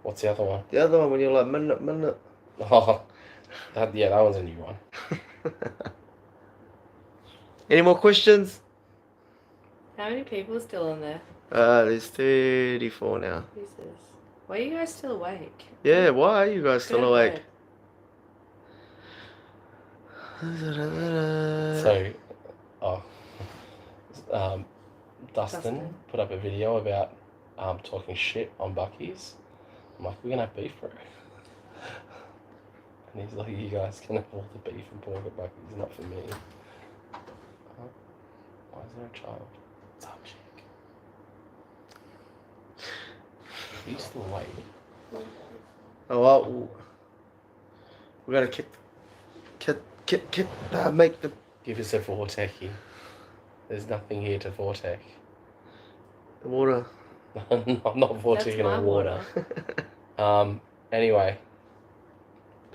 What's the other one? The other one when you're like minute. Oh, that one's a new one. Any more questions? How many people are still in there? There's 34 now. Jesus. Why are you guys still awake? Yeah, why are you guys still Go awake? So, Dustin put up a video about talking shit on Bucky's. I'm like, we're gonna have beef, bro. And he's like, you guys can have all the beef and pork at Bucky's, not for me. Why is there a child? What's up, chick? Are you still awake? Oh well, we gotta make the Give us a vortechy. There's nothing here to vortec. water. I'm not vortecing my on water. Anyway,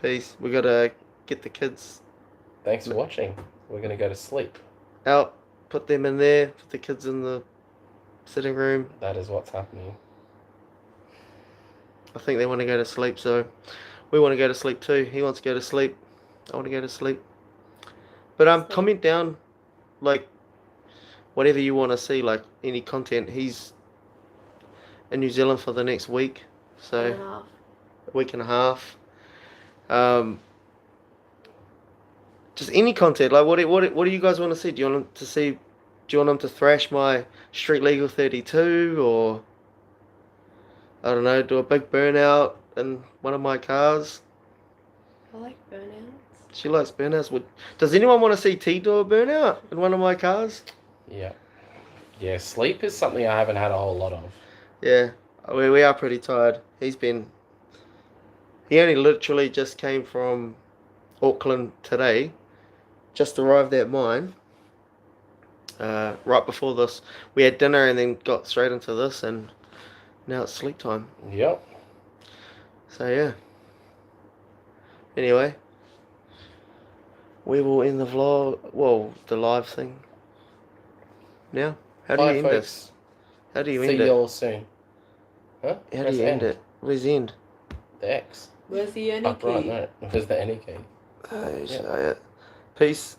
Peace. We gotta get the kids thanks for watching. We're gonna go to sleep. out, put them in there, put the kids in the sitting room. That is what's happening. I think they want to go to sleep, so we want to go to sleep too. He wants to go to sleep. I want to go to sleep. But comment down, like, whatever you want to see, like any content. He's in New Zealand for the next week, so a week and a half. Just any content. Like, what do you guys want to see? Do you want him to see? Do you want him to thrash my Street Legal 32, or I don't know, do a big burnout in one of my cars? I like burnouts. She likes burnouts. Does anyone want to see T do a burnout in one of my cars? Yeah. Yeah, sleep is something I haven't had a whole lot of. Yeah, we are pretty tired. He only literally just came from Auckland today, just arrived at mine. Right before this, we had dinner and then got straight into this, and now it's sleep time. Yep. So yeah. Anyway, we will end the vlog. Well, the live thing. Now, how do you Bye, end folks. this? How do you See end it? y'all soon. Huh? How do Press you end it? Where's the end? The X. Where's the any Up right, key? no. Where's the any key? Oh, Yeah. so, Peace.